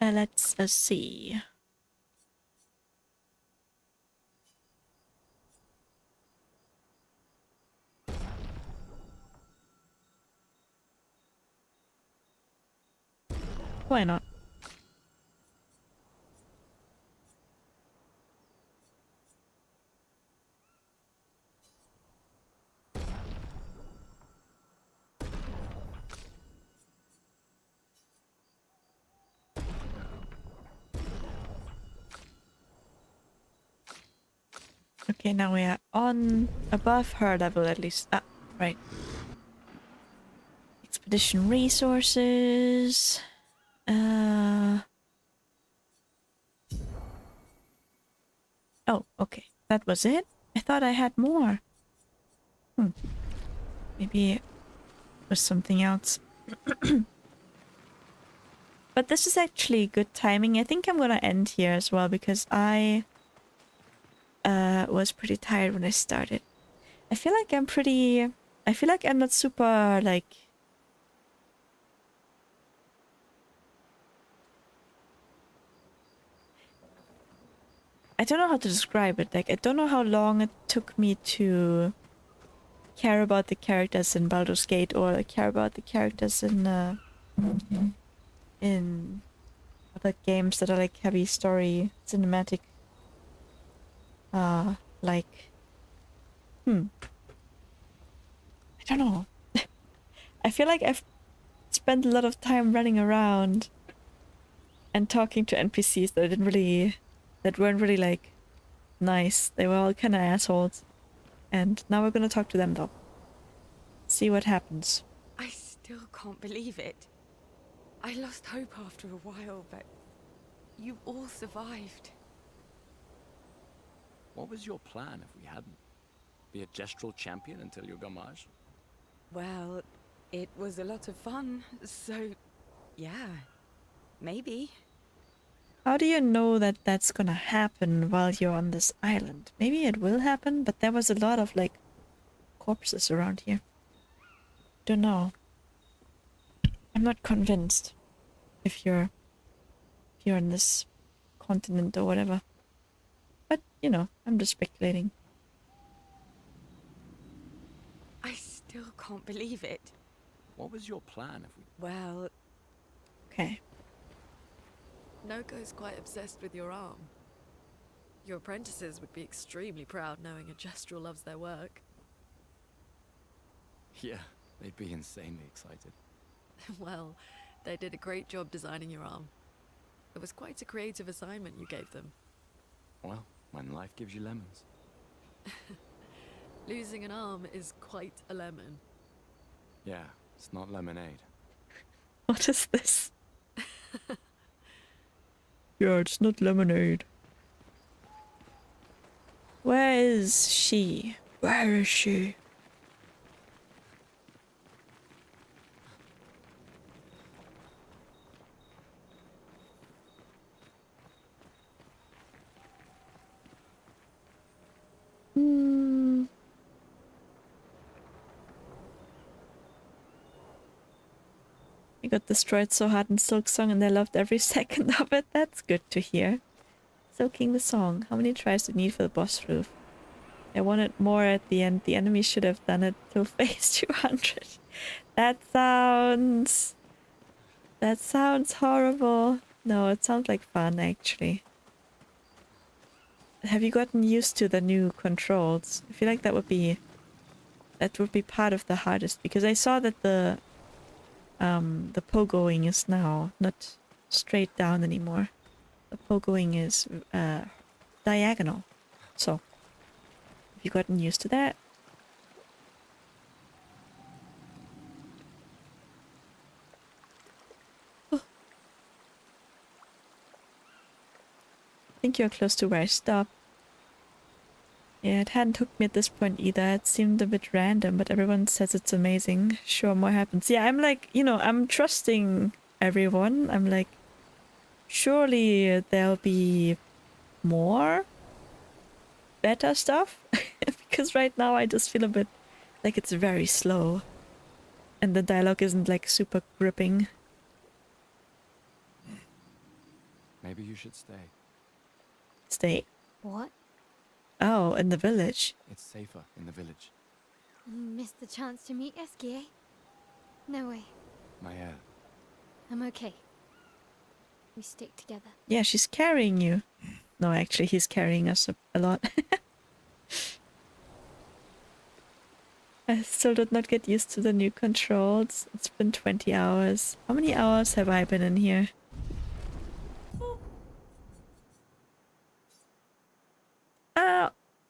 [SPEAKER 2] Let's see. Why not? Okay, now we are on above her level at least. Ah, right. Expedition resources. Oh, okay. That was it? I thought I had more. Maybe it was something else. But this is actually good timing. I think I'm gonna end here as well because I was pretty tired when I started. I feel like I'm not super like... I don't know how to describe it. Like, I don't know how long it took me to care about the characters in Baldur's Gate or care about the characters in other games that are like heavy story, cinematic. Like... I don't know. I feel like I've spent a lot of time running around and talking to NPCs that weren't really like nice. They were all kind of assholes. And now we're gonna talk to them though. See what happens.
[SPEAKER 5] I still can't believe it. I lost hope after a while, but you all survived.
[SPEAKER 4] What was your plan if we hadn't? Be a gestural champion until your gamage?
[SPEAKER 5] Well, it was a lot of fun, so yeah, maybe.
[SPEAKER 2] How do you know that that's gonna happen while you're on this island? Maybe it will happen, but there was a lot of like corpses around here. Don't know. I'm not convinced if you're in this continent or whatever. But, you know, I'm just speculating.
[SPEAKER 5] I still can't believe it.
[SPEAKER 4] What was your plan if we...
[SPEAKER 5] Well...
[SPEAKER 2] Okay.
[SPEAKER 10] Noko's quite obsessed with your arm. Your apprentices would be extremely proud knowing a Gestural loves their work.
[SPEAKER 4] Yeah, they'd be insanely excited.
[SPEAKER 10] Well, they did a great job designing your arm. It was quite a creative assignment you gave them.
[SPEAKER 4] Well, when life gives you lemons.
[SPEAKER 10] Losing an arm is quite a lemon.
[SPEAKER 4] Yeah, it's not lemonade.
[SPEAKER 2] What is this? Yeah, it's not lemonade. Where is she? Where is she? I got destroyed so hard in Silk Song and I loved every second of it. That's good to hear. Soaking the song. How many tries do you need for the boss roof? I wanted more at the end. The enemy should have done it till phase 200. That sounds horrible. No, it sounds like fun actually. Have you gotten used to the new controls? I feel like that would be part of the hardest, because I saw that the pogoing is now not straight down anymore. The pogoing is diagonal. So, have you gotten used to that? Oh. I think you're close to where I stopped. Yeah, it hadn't hooked me at this point either. It seemed a bit random, but everyone says it's amazing. Sure, more happens. Yeah, I'm like, you know, I'm trusting everyone. I'm like, surely there'll be more better stuff. Because right now I just feel a bit like it's very slow. And the dialogue isn't like super gripping.
[SPEAKER 4] Maybe you should stay.
[SPEAKER 2] Stay?
[SPEAKER 3] What?
[SPEAKER 2] Oh, in the village.
[SPEAKER 4] It's safer in the village.
[SPEAKER 3] Missed the chance to meet Eski, eh? No way.
[SPEAKER 4] Maya.
[SPEAKER 3] I'm okay. We stick together.
[SPEAKER 2] Yeah, she's carrying you. No, actually, he's carrying us a lot. I still did not get used to the new controls. It's been 20 hours. How many hours have I been in here?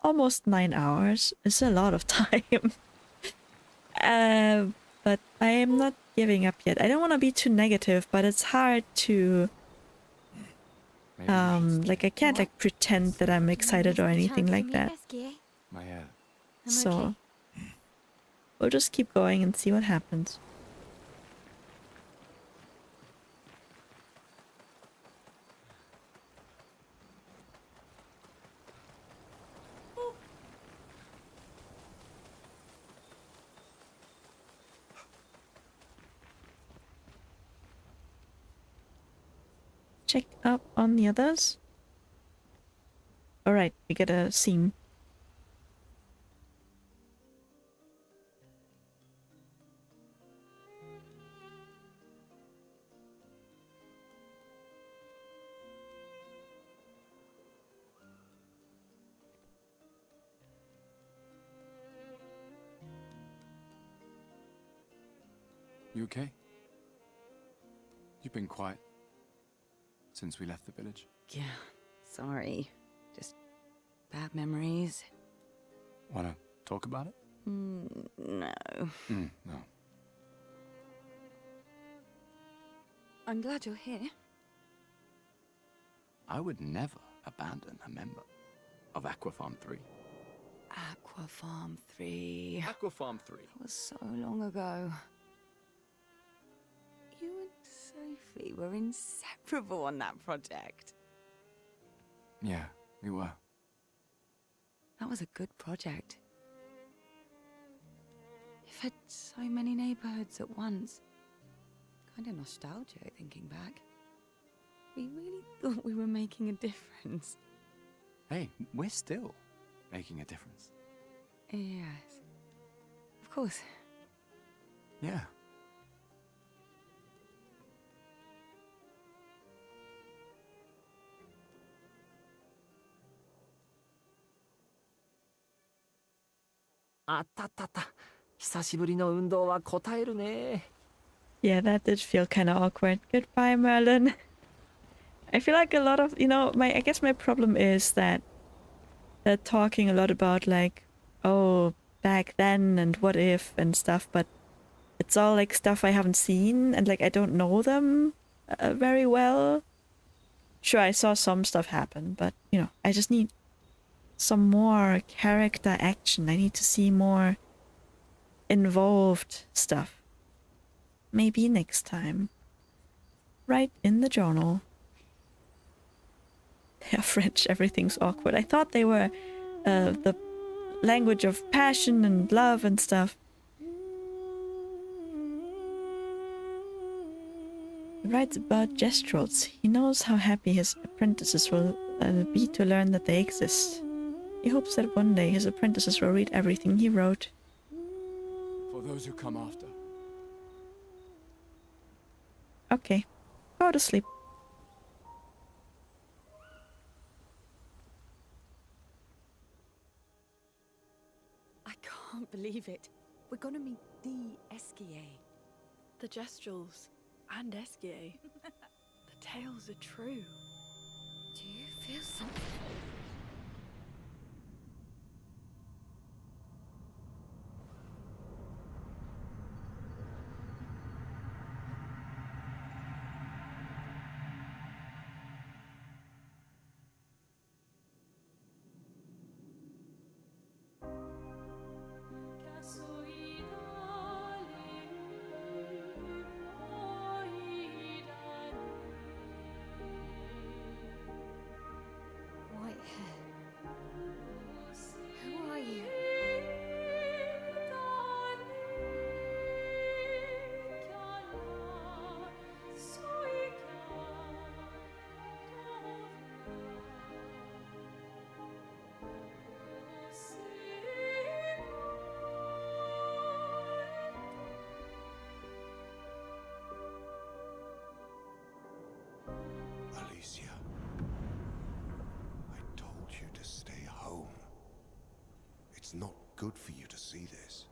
[SPEAKER 2] Almost 9 hours. It's a lot of time. But I am not giving up yet. I don't want to be too negative, but it's hard to... like, I can't, like, pretend that I'm excited or anything like that.
[SPEAKER 4] Maya.
[SPEAKER 2] So, we'll just keep going and see what happens. Check up on the others. Alright, we get a scene.
[SPEAKER 4] You okay? You've been quiet since we left the village.
[SPEAKER 5] Yeah, sorry. Just bad memories.
[SPEAKER 4] Wanna talk about it?
[SPEAKER 5] No.
[SPEAKER 4] No.
[SPEAKER 5] I'm glad you're here.
[SPEAKER 4] I would never abandon a member of Aquafarm 3.
[SPEAKER 5] Aquafarm 3.
[SPEAKER 4] Aquafarm 3.
[SPEAKER 5] That was so long ago. You and Sophie were inseparable on that project.
[SPEAKER 4] Yeah, we were.
[SPEAKER 5] That was a good project. had so many neighborhoods at once. Kind of nostalgic thinking back. We really thought we were making a difference.
[SPEAKER 4] Hey, we're still making a difference.
[SPEAKER 5] Yes. Of course.
[SPEAKER 4] Yeah.
[SPEAKER 11] Ah, ta ta ta. 久しぶりの運動は答えるね。
[SPEAKER 2] Yeah, that did feel kind of awkward. Goodbye, Merlin. I feel like a lot of, I guess my problem is that they're talking a lot about like, oh, back then and what if and stuff, but it's all like stuff I haven't seen and like I don't know them very well. Sure, I saw some stuff happen, but I just need some more character action. I need to see more involved stuff. Maybe next time. Write in the journal. Yeah, French, everything's awkward. I thought they were the language of passion and love and stuff. He writes about gestrels. He knows how happy his apprentices will be to learn that they exist. He hopes that one day his apprentices will read everything he wrote.
[SPEAKER 4] For those who come after.
[SPEAKER 2] Okay, go to sleep.
[SPEAKER 5] I can't believe it. We're gonna meet the Esquier.
[SPEAKER 10] The Gestrels and Esquier. The tales are true.
[SPEAKER 3] Do you feel something?
[SPEAKER 6] Alicia, I told you to stay home. It's not good for you to see this.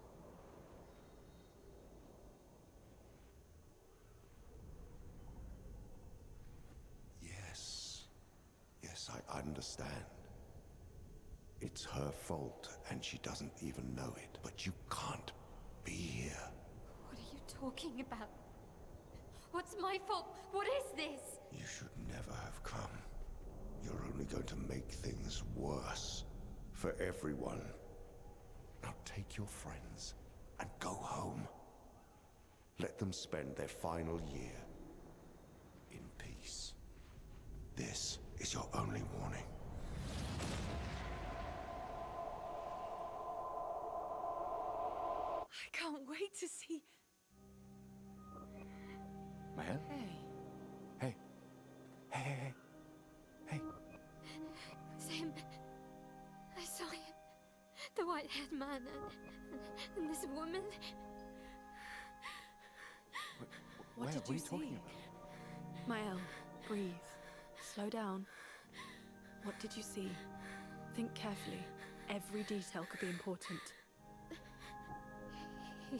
[SPEAKER 6] Yes, I understand. It's her fault, and she doesn't even know it. But you can't be here.
[SPEAKER 3] What are you talking about? What's my fault? What is this?
[SPEAKER 6] You should never have come. You're only going to make things worse for everyone. Now take your friends and go home. Let them spend their final year in peace. This is your only warning.
[SPEAKER 5] I can't wait to see.
[SPEAKER 4] Maya?
[SPEAKER 5] Hey.
[SPEAKER 3] It
[SPEAKER 4] Hey.
[SPEAKER 3] was him. I saw him. The white-haired man and this woman.
[SPEAKER 10] What did
[SPEAKER 4] What are
[SPEAKER 10] you
[SPEAKER 4] you talking
[SPEAKER 10] see? Mael, breathe. Slow down. What did you see? Think carefully. Every detail could be important.
[SPEAKER 3] He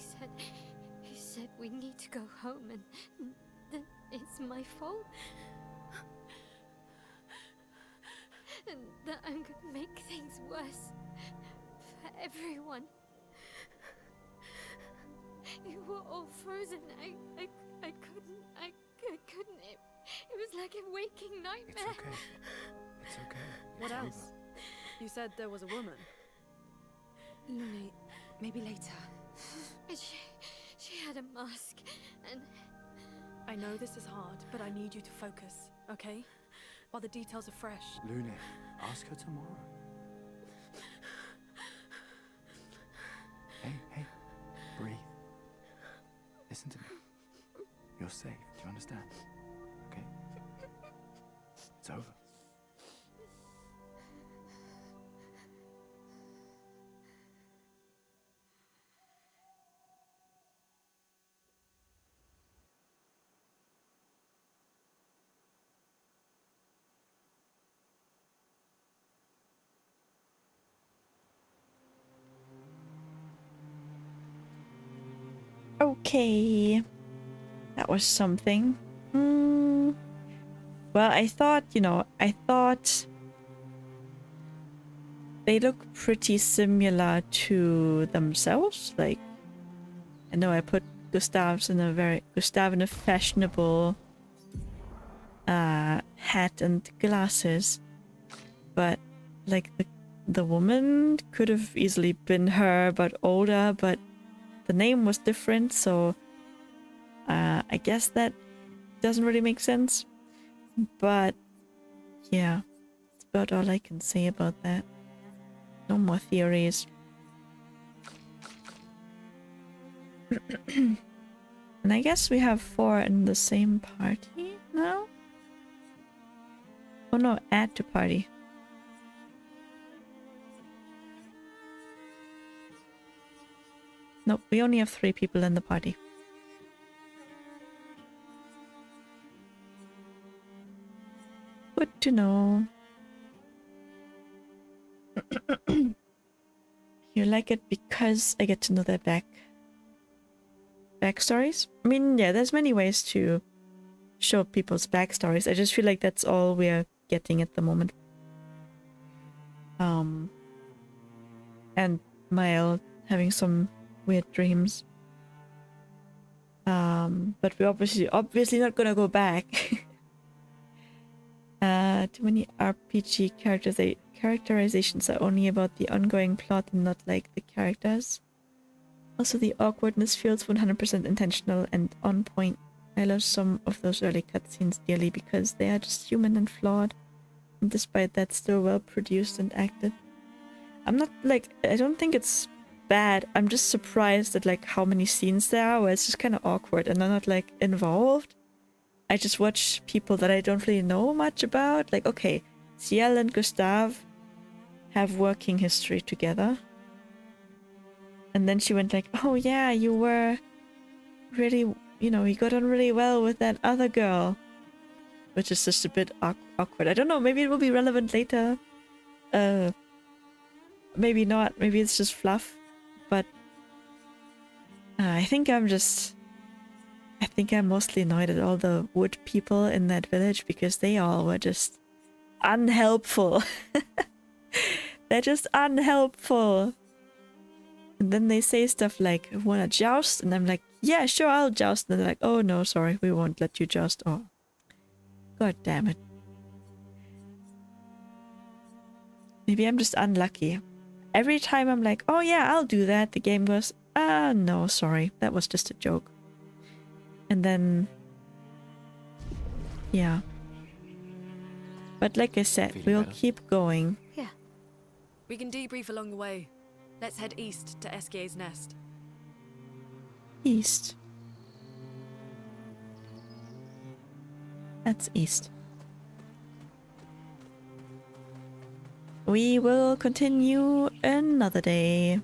[SPEAKER 3] said we need to go home and that it's my fault. And that I'm gonna make things worse for everyone. You were all frozen. I couldn't. It was like a waking nightmare.
[SPEAKER 4] It's okay.
[SPEAKER 10] What else? You said there was a woman.
[SPEAKER 5] Lune, maybe later.
[SPEAKER 3] She had a mask, and
[SPEAKER 10] I know this is hard, but I need you to focus, okay? While the details are fresh.
[SPEAKER 4] Lune, ask her tomorrow. Hey, breathe. You're safe. Do you understand? Okay? It's over.
[SPEAKER 2] Okay. That was something. Well, I thought, I thought they look pretty similar to themselves. Like, I know I put Gustav in a fashionable hat and glasses, but like the woman could have easily been her, but older, but the name was different, so I guess that doesn't really make sense. But yeah, that's about all I can say about that. No more theories. And I guess we have 4 in the same party now? Oh no, add to party. Nope, we only have 3 people in the party. Good to know. You like it because I get to know their backstories? I mean, yeah, there's many ways to show people's backstories. I just feel like that's all we're getting at the moment. And Mael having some weird dreams. But we're obviously not gonna go back. Too many RPG characterizations are only about the ongoing plot and not like the characters. Also, the awkwardness feels 100% intentional and on point. I love some of those early cutscenes dearly because they are just human and flawed. And despite that, still well produced and acted. I'm not like, I don't think it's bad. I'm just surprised at like how many scenes there are where it's just kind of awkward and I'm not like involved. I just watch people that I don't really know much about. Like, okay, Ciel and Gustav have working history together. And then she went like, oh yeah, you were really, you got on really well with that other girl. Which is just a bit awkward. I don't know, maybe it will be relevant later. Maybe not, maybe it's just fluff. But I think I'm mostly annoyed at all the wood people in that village because they all were just unhelpful. They're just unhelpful. And then they say stuff like, wanna joust? And I'm like, yeah, sure, I'll joust. And they're like, oh no, sorry, we won't let you joust. Oh, god damn it. Maybe I'm just unlucky. Every time I'm like, oh yeah, I'll do that, the game goes, no, sorry, that was just a joke. And then, yeah. But like I said, we'll keep going.
[SPEAKER 10] Yeah. We can debrief along the way. Let's head east to Eskier's nest.
[SPEAKER 2] East. That's east. We will continue another day.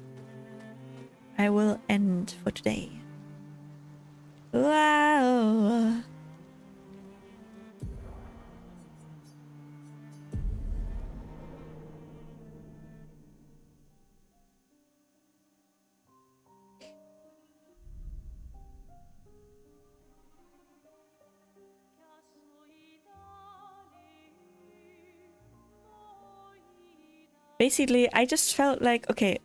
[SPEAKER 2] I will end for today. Wow. Basically, I just felt like, okay,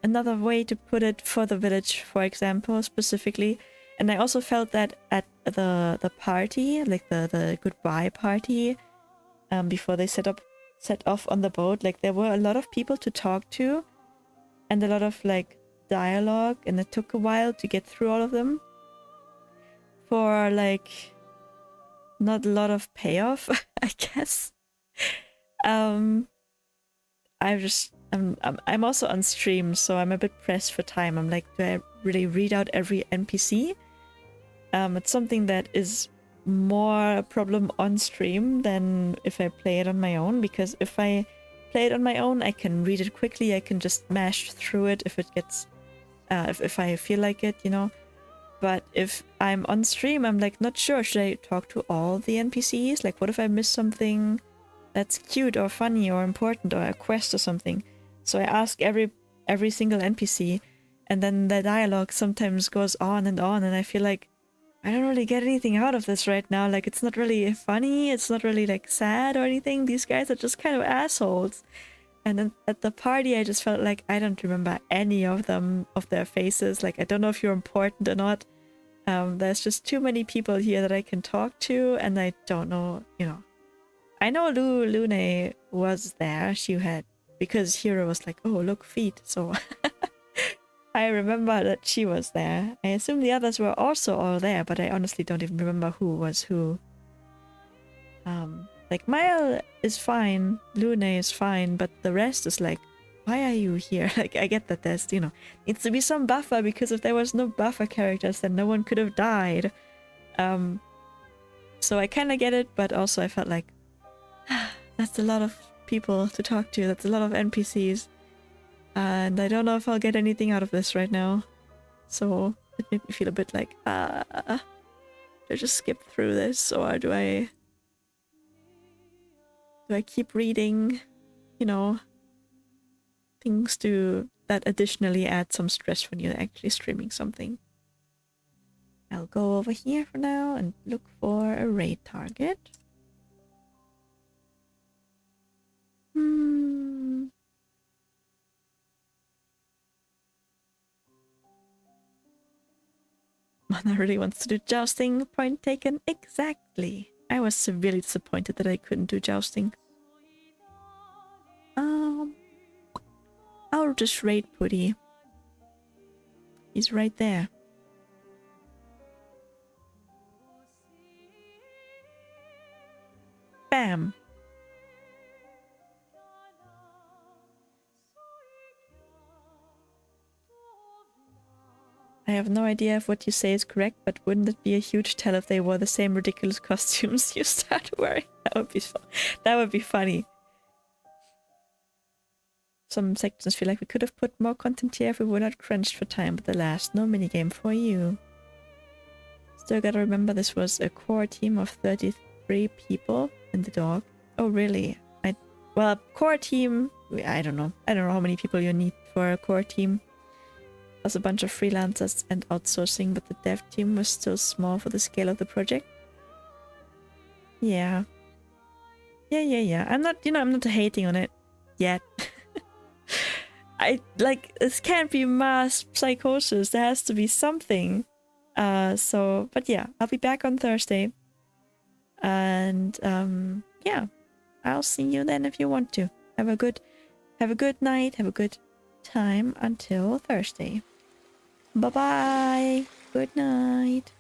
[SPEAKER 2] another way to put it for the village, for example, specifically, and I also felt that at the party, like the goodbye party, before they set off on the boat, like there were a lot of people to talk to, and a lot of like dialogue, and it took a while to get through all of them. For like not a lot of payoff, I guess. I'm also on stream, so I'm a bit pressed for time. I'm like, do I really read out every NPC? It's something that is more a problem on stream than if I play it on my own, because if I play it on my own, I can read it quickly, I can just mash through it if it gets, if I feel like it, you know. But if I'm on stream, I'm like not sure, should I talk to all the NPCs? Like what if I miss something that's cute or funny or important or a quest or something? So I ask every single NPC, and then the dialogue sometimes goes on, and I feel like I don't really get anything out of this right now. Like, it's not really funny, it's not really like sad or anything. These guys are just kind of assholes. And then at the party, I just felt like I don't remember any of them, of their faces. Like, I don't know if you're important or not. There's just too many people here that I can talk to, and I don't know, you know. I know Lune was there. She had, because Hero was like, oh, look, feet. So I remember that she was there. I assume the others were also all there, but I honestly don't even remember who was who. Like, Mile is fine, Lune is fine, but the rest is like, why are you here? Like, I get that there's, you know, needs to be some buffer, because if there was no buffer characters, then no one could have died. So I kind of get it, but also I felt like, that's a lot of people to talk to, that's a lot of NPCs. And I don't know if I'll get anything out of this right now. So it made me feel a bit like, do I just skip through this, or do I keep reading, you know, things that additionally add some stress when you're actually streaming something. I'll go over here for now and look for a raid target. Mana really wants to do jousting. Point taken. Exactly. I was severely disappointed that I couldn't do jousting. I'll just raid Putty. He's right there. Bam. I have no idea if what you say is correct, but wouldn't it be a huge tell if they wore the same ridiculous costumes you start wearing? That would be fun. That would be funny. Some sections feel like we could have put more content here if we were not crunched for time, but alas, no minigame for you. Still gotta remember this was a core team of 33 people and the dog. Oh really? Well, core team, I don't know. I don't know how many people you need for a core team. Plus a bunch of freelancers and outsourcing, but the dev team was still small for the scale of the project. Yeah. Yeah. I'm not, I'm not hating on it yet. This can't be mass psychosis. There has to be something. But yeah, I'll be back on Thursday. And, yeah, I'll see you then if you want to. Have a good night. Have a good time until Thursday. Bye-bye. Good night.